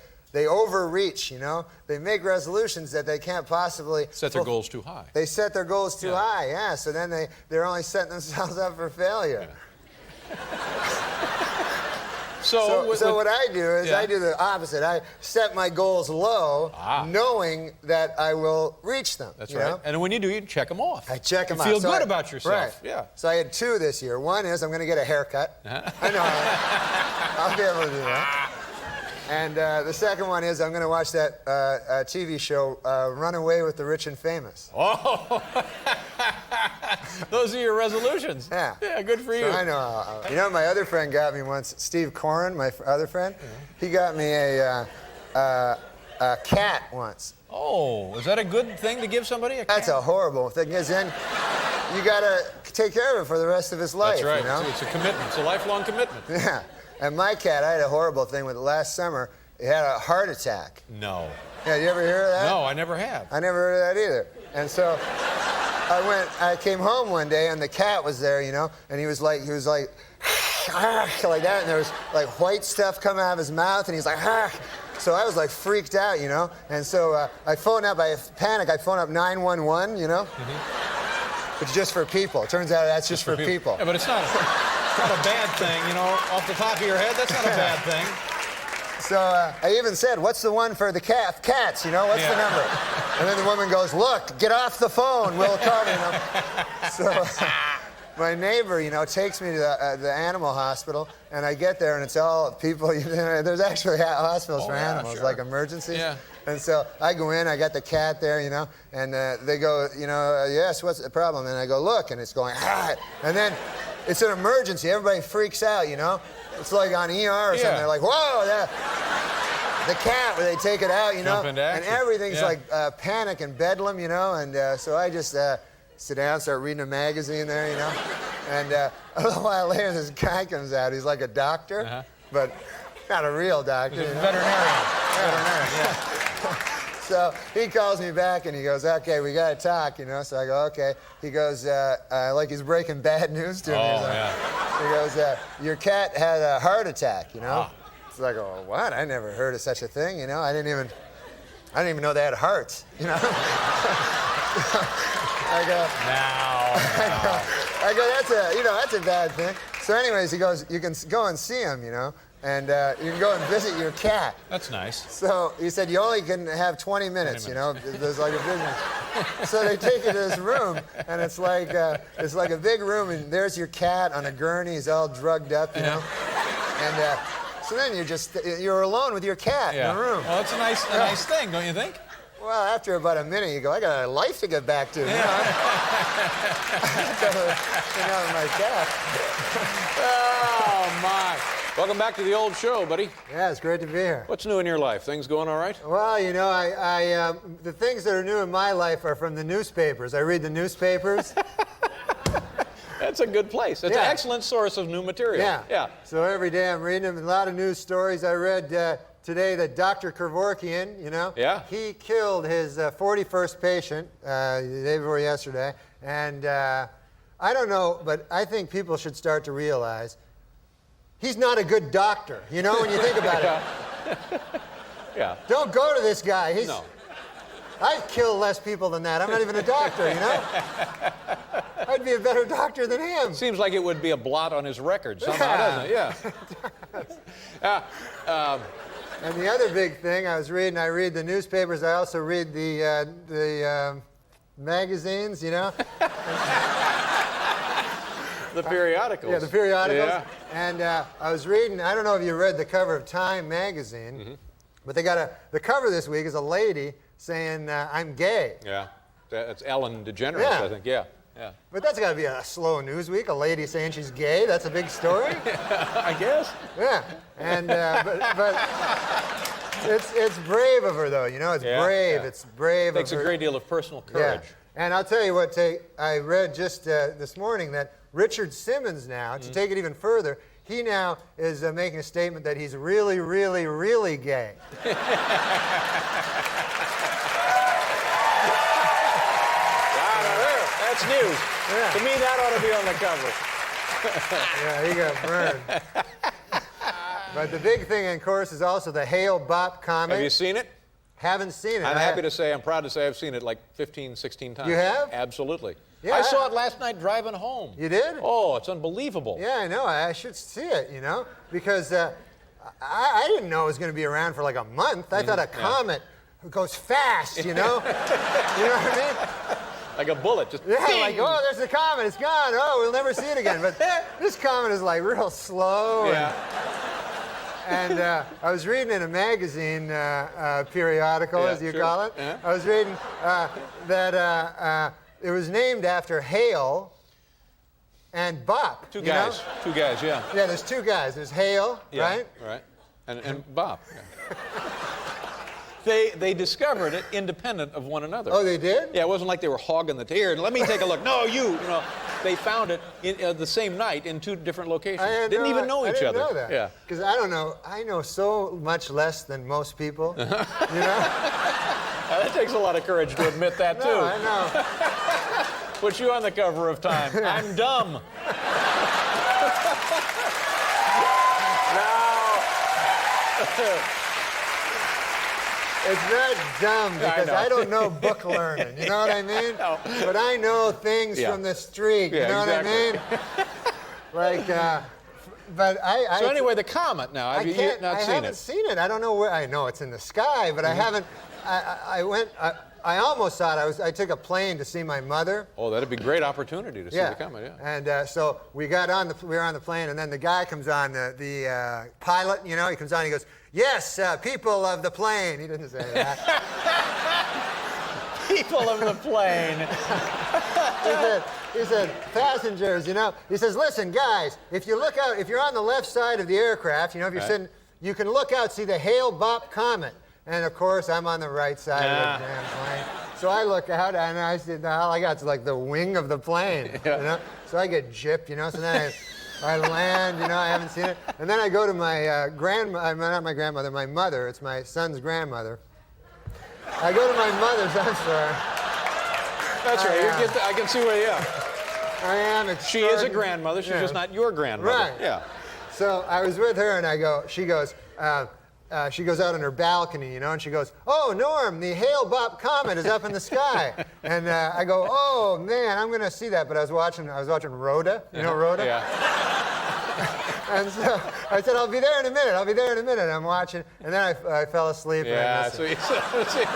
overreach, you know? They make resolutions that they can't possibly... Set their goals too high. They set their goals too high, yeah. So then they're only setting themselves up for failure. Yeah. So what I do is I do the opposite. I set my goals low, knowing that I will reach them. That's you right. know? And when you do, you check them off. I check them off. off. Feel good about yourself. Right. Yeah. So I had 2 this year. One is I'm going to get a haircut. I know. I'll be able to do that. And the second one is I'm going to watch that TV show, Run Away with the Rich and Famous. Oh, those are your resolutions. Yeah. Yeah, good for you. So I know. You know, my other friend got me once, Steve Corrin, my other friend, he got me a cat once. Oh, is that a good thing to give somebody, a cat? That's a horrible thing, because then you got to take care of it for the rest of his life. That's right. You know? It's a commitment. It's a lifelong commitment. Yeah. And my cat, I had a horrible thing with it last summer. It had a heart attack. No. Yeah, you ever hear of that? No, I never have. I never heard of that either. And so I came home one day and the cat was there, you know, and he was like like that, and there was like white stuff coming out of his mouth, and he's like, So I was like freaked out, you know, and so I phoned up, I phoned up 911, you know, It's just for people. It turns out that's just for people. Yeah, but it's not a bad thing, you know, off the top of your head, that's not a bad thing. So I even said, what's the one for the cats, you know, what's the number? And then the woman goes, look, get off the phone, we'll call you know. So my neighbor, you know, takes me to the animal hospital, and I get there, and it's all people, you know, there's actually hospitals for animals, like emergencies. Yeah. And so I go in, I got the cat there, you know, and they go, you know, yes, what's the problem? And I go, look, and it's going, and then it's an emergency. Everybody freaks out, you know. It's like on ER or something. They're like, whoa, the cat, where they take it out, you know. Jump into action. And everything's like panic and bedlam, you know. And so I just sit down, start reading a magazine there, you know. And a little while later, this guy comes out. He's like a doctor, but not a real doctor. He's a veterinarian. Yeah. So he calls me back and he goes, okay, we got to talk, you know. So I go, okay. He goes, like he's breaking bad news to me. He goes, your cat had a heart attack, you know. It's like, oh, what? I never heard of such a thing, you know. I didn't even know they had hearts, you know. I go, that's a bad thing. So anyways, he goes, you can go and see him, you know. And you can go and visit your cat. That's nice. So he said, you only can have 20 minutes, you know. There's like a business. So they take you to this room, and it's like a big room, and there's your cat on a gurney. He's all drugged up, you know. And so then you're alone with your cat in the room. Well, that's a nice thing, don't you think? Well, after about a minute, you go, I got a life to get back to. You know, my cat. Oh, my. Welcome back to the old show, buddy. Yeah, it's great to be here. What's new in your life? Things going all right? Well, you know, the things that are new in my life are from the newspapers. I read the newspapers. That's a good place. It's an excellent source of new material. Yeah. So every day I'm reading them. A lot of news stories. I read today that Dr. Kevorkian, you know, he killed his 41st patient the day before yesterday. And I don't know, but I think people should start to realize he's not a good doctor, you know, when you think about it. Don't go to this guy. I'd kill less people than that. I'm not even a doctor, you know? I'd be a better doctor than him. Seems like it would be a blot on his record somehow, doesn't it? Yeah. And the other big thing I read the newspapers. I also read the magazines, you know? The periodicals. Yeah, the periodicals. Yeah. And I was reading, I don't know if you read the cover of Time magazine, but they got the cover this week is a lady saying, I'm gay. Yeah. That's Ellen DeGeneres, Yeah. I think. Yeah. Yeah. But that's got to be a slow news week, a lady saying she's gay. That's a big story. I guess. Yeah. And, but it's brave of her, though. You know, it's brave. Yeah. It's brave Takes of her. a great deal of personal courage. Yeah. And I'll tell you what, I read just this morning that Richard Simmons now, to take it even further, he now is making a statement that he's really, really, really gay. That's news. Yeah. To me, that ought to be on the cover. Yeah, he got burned. But the big thing, of course, is also the Hale Bop comic. Have you seen it? Haven't seen it. I'm happy to say, I'm proud to say I've seen it like 15, 16 times. You have? Absolutely. Yeah, I saw it last night driving home. You did? Oh, it's unbelievable. Yeah, I know. I should see it, you know, because I didn't know it was going to be around for like a month. I thought a comet goes fast, you know? You know what I mean? Like a bullet, just Yeah, ding. like, oh, there's the comet, it's gone. Oh, we'll never see it again. But this comet is like real slow. And I was reading in a magazine periodical, as you call it. I was reading that it was named after Hale and Bop. Two guys. Know? Two guys, yeah. Yeah, there's two guys. There's Hale, right? Right. And Bob. They discovered it independent of one another. Oh, they did? Yeah, it wasn't like they were hogging the here. Let me take a look. No, you know. They found it in, the same night in two different locations. Didn't even know each other. I didn't know that. Yeah. Because I don't know. I know so much less than most people. You know? That takes a lot of courage to admit that too. No, I know. Put you on the cover of Time. I'm dumb. It's not dumb because I don't know book learning. You know what I mean? No. But I know things from the street. You know what I mean? Like, but I. So anyway, the comet now. Have you not seen it? I haven't seen it. I don't know where. I know it's in the sky, but I haven't. I went. I almost thought I took a plane to see my mother. Oh, that'd be a great opportunity to see the comet. Yeah. And so we were on the plane, and then the guy comes on, the pilot. You know, he comes on. He goes, "Yes, people of the plane." He didn't say that. People of the plane. He said, passengers, you know. He says, listen, guys, if you look out, if you're on the left side of the aircraft, you know, if you're sitting, you can look out, see the Hale Bop comet. And of course, I'm on the right side of the damn plane. So I look out, and I said, all I got is like the wing of the plane, you know. So I get gypped, you know. So then I land, you know. I haven't seen it. And then I go to my not my grandmother, my mother. It's my son's grandmother. I go to my mother's. I'm sorry. That's right. I can see where you are. I am. She is a grandmother. She's just not your grandmother. Right. Yeah. So I was with her, and she goes out on her balcony, you know, and she goes, "Oh, Norm, the Hale Bop comet is up in the sky." And I go, "Oh man, I'm gonna see that." But I was watching Rhoda. You know Rhoda? Yeah. And so I said, "I'll be there in a minute. I'll be there in a minute." I'm watching, and then I fell asleep. Yeah. And I missed it.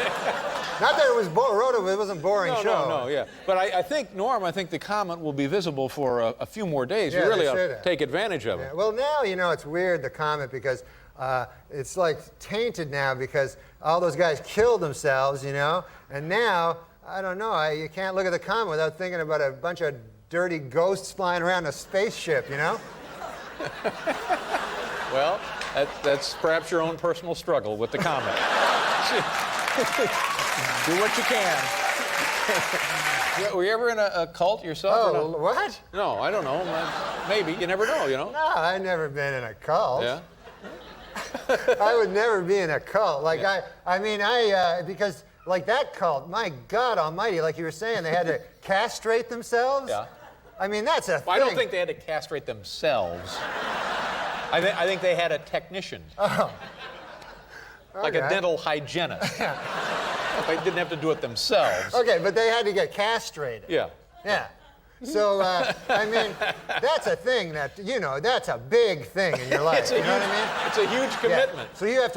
Not that it was Rhoda. It wasn't a boring show. No, yeah. But I think, Norm, I think the comet will be visible for a few more days. Yeah, you really they ought say to that. take advantage of it. Yeah. Well, now, you know, it's weird, the comet, because it's like tainted now because all those guys killed themselves, you know, and now, I don't know, you can't look at the comet without thinking about a bunch of dirty ghosts flying around a spaceship, you know? Well, that's perhaps your own personal struggle with the comet. Do what you can. Were you ever in a cult yourself? Oh, what? No, I don't know. Maybe. You never know, you know? No, I've never been in a cult. Yeah? I would never be in a cult. Like, because, like, that cult, my God almighty, like you were saying, they had to castrate themselves. Yeah. I mean, that's a thing. I don't think they had to castrate themselves. I think they had a technician. Oh. Like a dental hygienist. They didn't have to do it themselves. Okay, but they had to get castrated. Yeah. Yeah. So, I mean, that's a thing that, you know, that's a big thing in your life. You know what I mean? It's a huge commitment. Yeah. So you have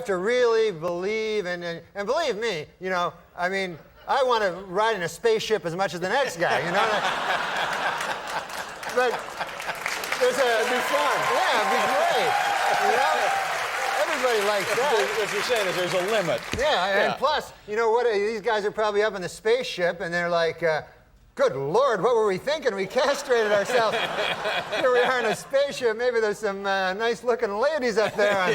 to really believe, and believe me, you know, I mean, I want to ride in a spaceship as much as the next guy, you know? But it'd be fun. Yeah, it'd be great. You know? Everybody likes that. What you're saying is there's a limit. Yeah, and plus, you know what? These guys are probably up in the spaceship, and they're like, good Lord, what were we thinking? We castrated ourselves. Here we are in a spaceship. Maybe there's some nice-looking ladies up there on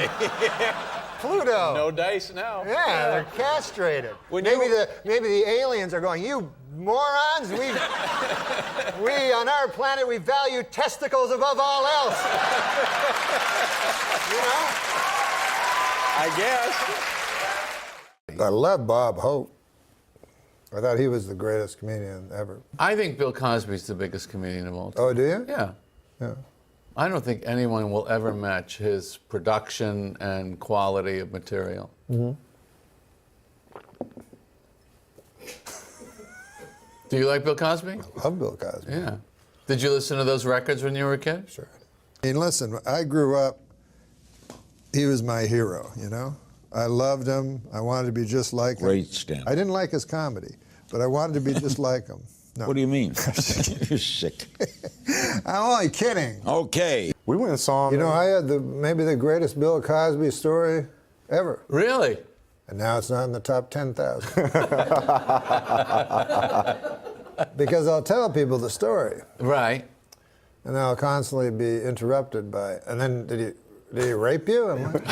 Pluto. No dice now. Yeah, they're castrated. Maybe the aliens are going, you morons, we on our planet, we value testicles above all else. You know? I guess. I love Bob Hope. I thought he was the greatest comedian ever. I think Bill Cosby's the biggest comedian of all time. Oh, do you? Yeah. Yeah. I don't think anyone will ever match his production and quality of material. Mm-hmm. Do you like Bill Cosby? I love Bill Cosby. Yeah. Did you listen to those records when you were a kid? Sure. I mean, listen, I grew up, he was my hero, you know? I loved him. I wanted to be just like him. Great stand. I didn't like his comedy, but I wanted to be just like him. No. What do you mean? You're sick. I'm only kidding. Okay. We went and saw him. You know, I had maybe the greatest Bill Cosby story ever. Really? And now it's not in the top 10,000. Because I'll tell people the story. Right. And I'll constantly be interrupted by, and then did he rape you? I'm like,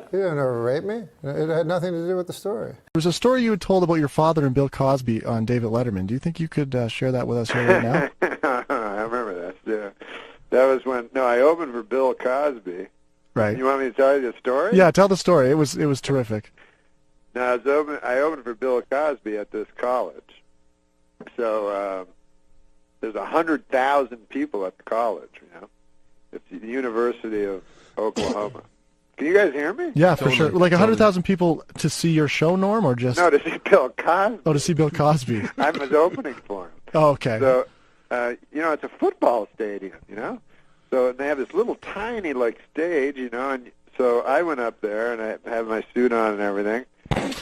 he didn't ever rape me. It had nothing to do with the story. There was a story you had told about your father and Bill Cosby on David Letterman. Do you think you could share that with us here right now? I remember that. Yeah, that was when I opened for Bill Cosby. Right. You want me to tell you the story? Yeah, tell the story. It was terrific. No, I opened for Bill Cosby at this college. So there's 100,000 people at the college. You know, it's the University of Oklahoma. Can you guys hear me? Yeah, for sure. Like 100,000 people to see your show, Norm, or just? No, to see Bill Cosby. Oh, to see Bill Cosby. I was opening for him. Oh, okay. So, you know, it's a football stadium, you know? So they have this little tiny, stage, you know, and so I went up there, and I had my suit on and everything,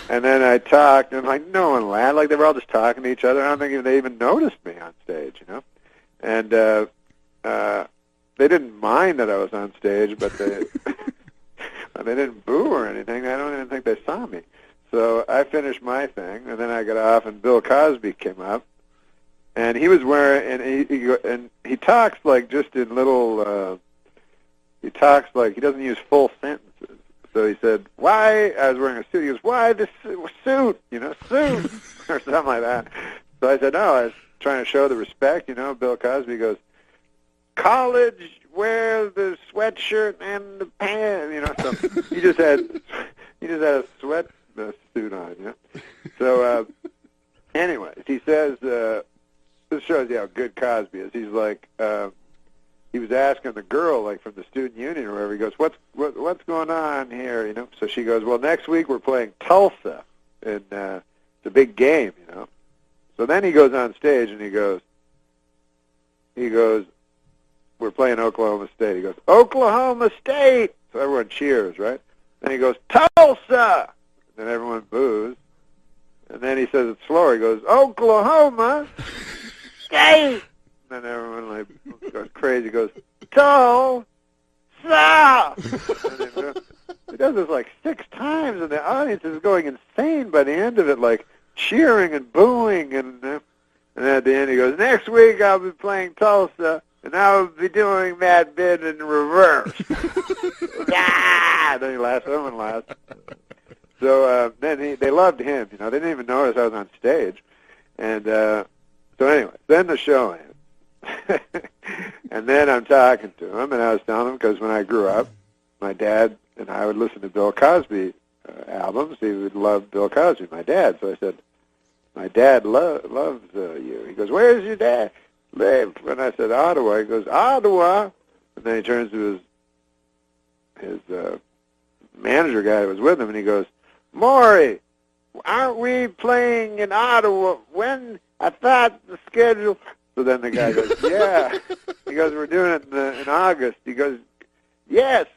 and then I talked, and, no one laughed. They were all just talking to each other. I don't think they even noticed me on stage, you know? And they didn't mind that I was on stage, but they... They didn't boo or anything. I don't even think they saw me. So I finished my thing, and then I got off, and Bill Cosby came up, and he was wearing, and he talks just in little. He talks he doesn't use full sentences. So he said, "Why?" I was wearing a suit. He goes, "Why this suit? You know, suit," or something like that. So I said, "No, I was trying to show the respect." You know, Bill Cosby goes, "College wear the sweatshirt and the pants," you know. So he just had a sweat suit on, you know. So, anyways, he says, this shows you how good Cosby is. He's he was asking the girl, from the student union or whatever. He goes, "What's going on here?" You know. So she goes, "Well, next week we're playing Tulsa, and it's a big game, you know." So then he goes on stage and he goes. We're playing Oklahoma State. He goes, "Oklahoma State!" So everyone cheers, right? Then he goes, "Tulsa!" And then everyone boos. And then he says it slower. He goes, "Oklahoma State!" And then everyone goes crazy. He goes, "Tulsa!" And he does this 6 times, and the audience is going insane by the end of it, cheering and booing. And then at the end he goes, "Next week I'll be playing Tulsa. And I'll be doing that bit in reverse." Then he laughs. Everyone laughs. So then they loved him. You know, they didn't even notice I was on stage. And so anyway, then the show ends. And then I'm talking to him, and I was telling him because when I grew up, my dad and I would listen to Bill Cosby albums. He would love Bill Cosby, my dad. So I said, "My dad loves you." He goes, "Where's your dad live?" When I said Ottawa, he goes, "Ottawa." And then he turns to his manager guy that was with him, and he goes, "Maury, aren't we playing in Ottawa? When? I thought the schedule." So then the guy goes, "Yeah." He goes, "We're doing it in August." He goes, "Yes,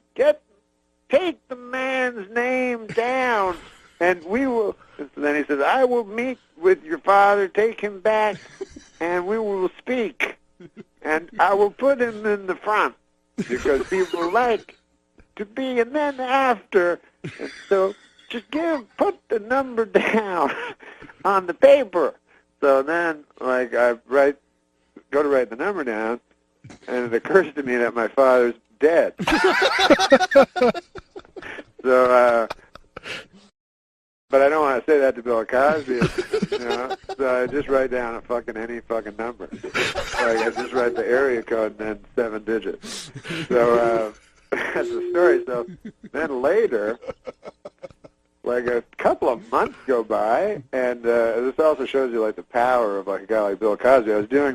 take the man's name down, and we will." And so then he says, "I will meet with your father, take him back and we will speak. And I will put him in the front because people like to be, and then after. And so just put the number down on the paper. So then, like, I go to write the number down, and it occurs to me that my father's dead. So, but I don't want to say that to Bill Cosby, you know. So I just write down any fucking number. Like, I just write the area code and then 7 digits. So that's the story. So then later, like a couple of months go by, and this also shows you like the power of like a guy like Bill Cosby. I was doing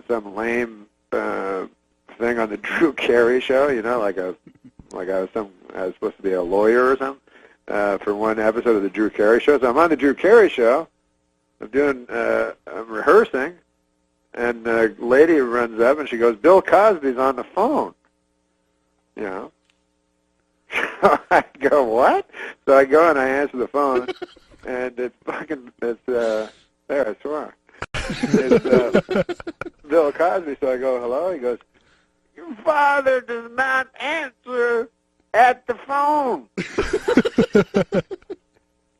some lame thing on the Drew Carey show, you know, I was supposed to be a lawyer or something for one episode of the Drew Carey show. So I'm on the Drew Carey show. I'm rehearsing, and a lady runs up and she goes, "Bill Cosby's on the phone," you know. So I go, "What?" So I go and I answer the phone, and it's there, I swear. It's Bill Cosby. So I go, "Hello?" He goes, "Your father does not answer at the phone.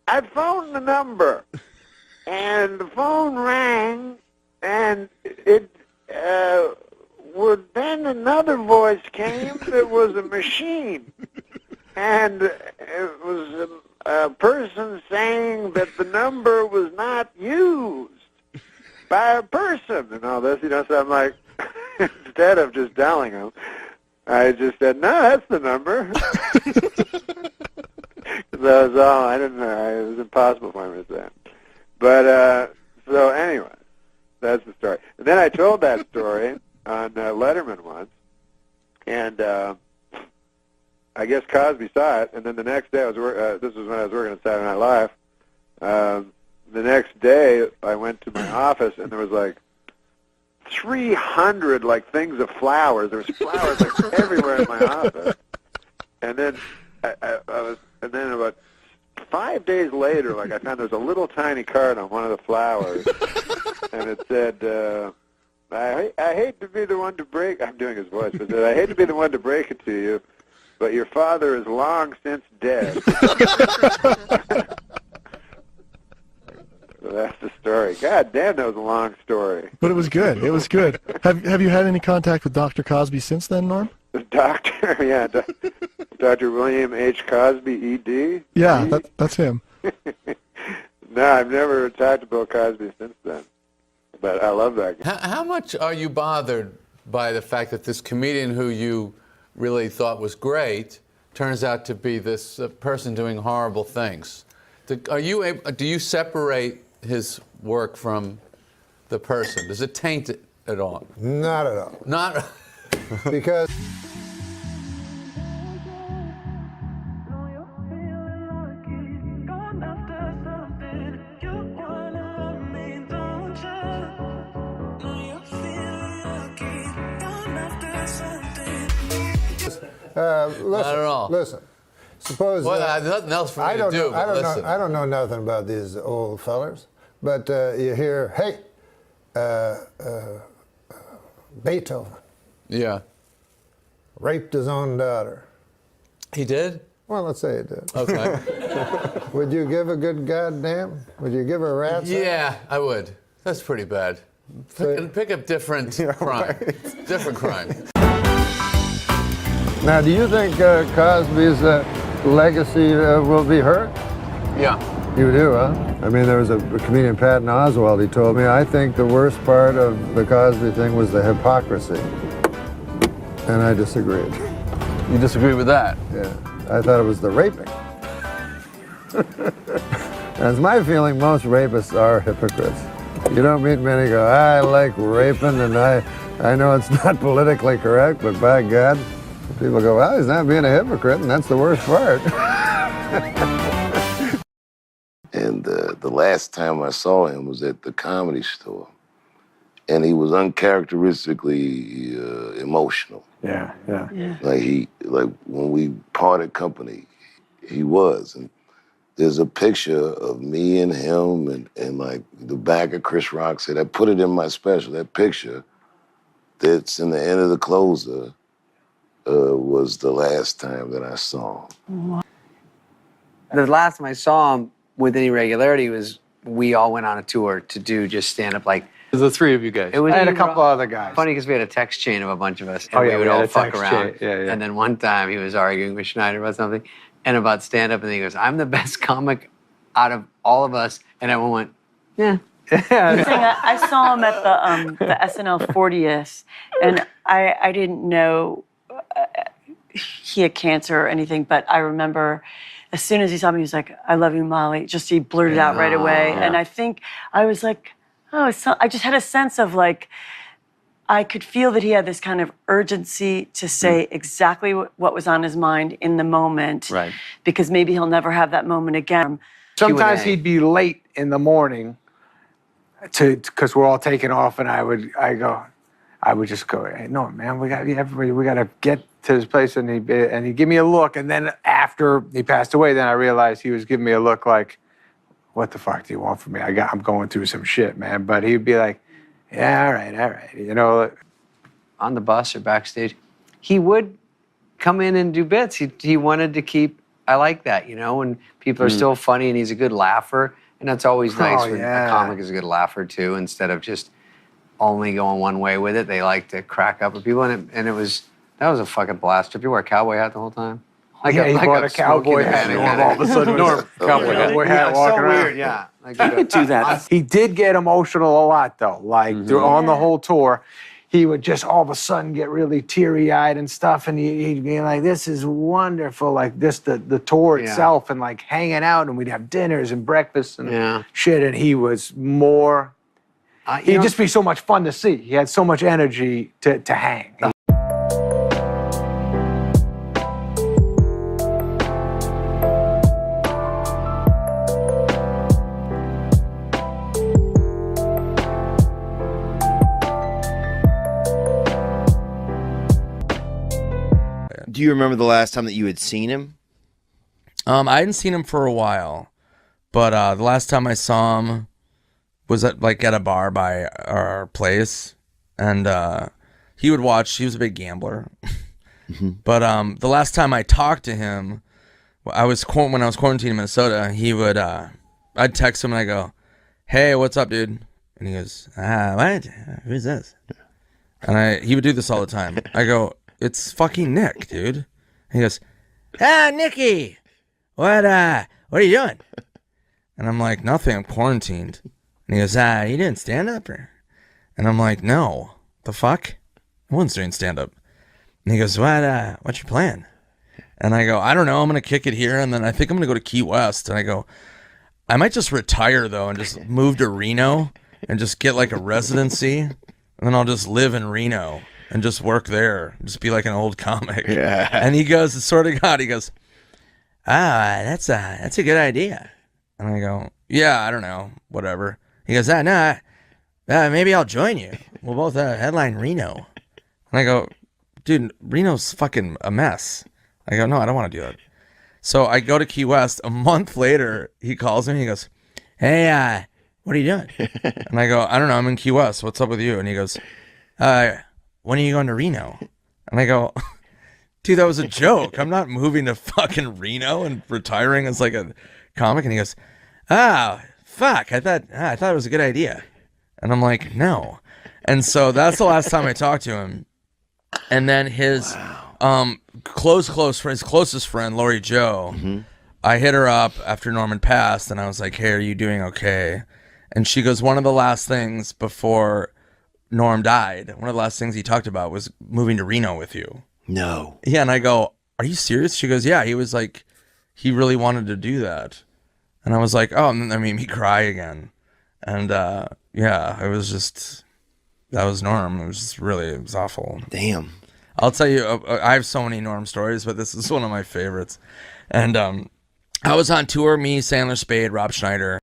I phoned the number, and the phone rang, and then another voice came that was a machine, and it was a person saying that the number was not used by a person," and all this, you know. So I'm like, instead of just telling him, I just said, "No, that's the number." That was all. I didn't know. It was impossible for me to say. But so anyway, that's the story. And then I told that story on Letterman once, and I guess Cosby saw it. And then the next day, this was when I was working at Saturday Night Live. The next day, I went to my office, and there was like 300 like things of flowers. There was flowers like everywhere in my office. And then and then about 5 days later, like I found there was a little tiny card on one of the flowers, and it said, I hate to be the one to break. I'm doing his voice, but it said, "I hate to be the one to break it to you, but your father is long since dead." So that's the story. God damn, that was a long story. But it was good. It was good. Have you had any contact with Dr. Cosby since then, Norm? The doctor, yeah, Dr. William H. Cosby, E.D. Yeah, that's him. No, I've never talked to Bill Cosby since then. But I love that guy. How much are you bothered by the fact that this comedian who you really thought was great turns out to be this person doing horrible things? Do you separate his work from the person? Does it taint it at all? Not at all. Not because listen, not at all. Listen. Suppose nothing else for me to do. I don't know nothing about these old fellers, but you hear, "Hey, Beethoven." Yeah. Raped his own daughter. He did? Well, let's say he did. Okay. Would you give a good goddamn? Would you give a rat's ass? Yeah, I would. That's pretty bad. Pick up different crime. Right. Different crime. Now, do you think Cosby's legacy will be hurt? Yeah. You do, huh? I mean, there was a comedian, Patton Oswalt, he told me, "I think the worst part of the Cosby thing was the hypocrisy." And I disagreed. You disagree with that? Yeah. I thought it was the raping. That's my feeling. Most rapists are hypocrites. You don't meet many who go, "I like raping, and I know it's not politically correct, but by God," people go, "Well, he's not being a hypocrite, and that's the worst part." And the last time I saw him was at the Comedy Store, and he was uncharacteristically emotional. Yeah. Like when we parted company, he was, and there's a picture of me and him and like the back of Chris Rock's head. I put it in my special. That picture that's in the end of the closer was the last time that I saw him. The last time I saw him with any regularity was we all went on a tour to do just stand-up, like... The three of you guys. It was I had a couple other guys. Funny because we had a text chain of a bunch of us, and Oh, yeah, we would we had all a fuck text around. chain. Yeah. And then one time he was arguing with Schneider about something, and about stand-up, and he goes, "I'm the best comic out of all of us," and everyone went, "Yeah." I saw him at the SNL 40th, and I didn't know he had cancer or anything, but I remember as soon as he saw me, he was like, "I love you, Molly." Just he blurted out right away, and I think I was like, oh, I just had a sense of like, I could feel that he had this kind of urgency to say exactly what was on his mind in the moment, Right. because maybe he'll never have that moment again. Sometimes he'd be late in the morning because we're all taking off, and I would just go, "Hey, no, man, we got to get to this place," and he'd give me a look, and then after he passed away, then I realized he was giving me a look like, "What the fuck do you want from me? I'm going through some shit, man." But he'd be like, "Yeah, all right, you know." On the bus or backstage, he would come in and do bits. He wanted to keep. I like that, you know, when people are still funny and he's a good laugher, and that's always nice when a comic is a good laugher too, instead of just only going one way with it. They like to crack up with people, and that was a fucking blast. Did you wear a cowboy hat the whole time? He bought a cowboy hat, and all of a sudden, cowboy hat walking around. Weird, yeah. He could do that. He did get emotional a lot, though. Like on the whole tour, he would just all of a sudden get really teary-eyed and stuff, and he'd be like, "This is wonderful!" Like this, the tour itself, and like hanging out, and we'd have dinners and breakfasts and shit. And he was more. He'd just be so much fun to see. He had so much energy to hang. Do you remember the last time that you had seen him? I hadn't seen him for a while, but the last time I saw him was at a bar by our place, and he would watch. He was a big gambler, but the last time I talked to him, when I was quarantined in Minnesota, he would I'd text him and I go, "Hey, what's up, dude?" And he goes, "What? Who's this?" And he would do this all the time. I go, "It's fucking Nick, dude." And he goes, "Nicky, what are you doing?" And I'm like, "Nothing, I'm quarantined." And he goes, "You didn't stand up?" And I'm like, "No, the fuck? I wasn't doing stand up." And he goes, "What's your plan?" And I go, "I don't know, I'm gonna kick it here, and then I think I'm gonna go to Key West." And I go, "I might just retire though and just move to Reno and just get like a residency, and then I'll just live in Reno and just work there, just be like an old comic." Yeah. And he goes, swear to God, he goes, that's a good idea." And I go, "Yeah, I don't know, whatever." He goes, "No, maybe I'll join you. We'll both headline Reno." And I go, "Dude, Reno's fucking a mess." I go, "No, I don't want to do that." So I go to Key West. A month later, he calls me and he goes, "Hey, what are you doing?" And I go, "I don't know, I'm in Key West. What's up with you?" And he goes, "When are you going to Reno?" And I go, "Dude, that was a joke. I'm not moving to fucking Reno and retiring as like a comic." And he goes, "Fuck, I thought it was a good idea." And I'm like, "No." And so that's the last time I talked to him. And then his closest friend, Lori Joe, I hit her up after Norman passed, and I was like, "Hey, are you doing okay?" And she goes, "One of the last things before Norm died, one of the last things he talked about was moving to Reno with you." No. Yeah, and I go, "Are you serious?" She goes, "Yeah, he was like, he really wanted to do that." And I was like, "Oh," and then that made me cry again. And yeah, it was just, that was Norm. It was awful. Damn. I'll tell you, I have so many Norm stories, but this is one of my favorites. And I was on tour, me, Sandler, Spade, Rob Schneider.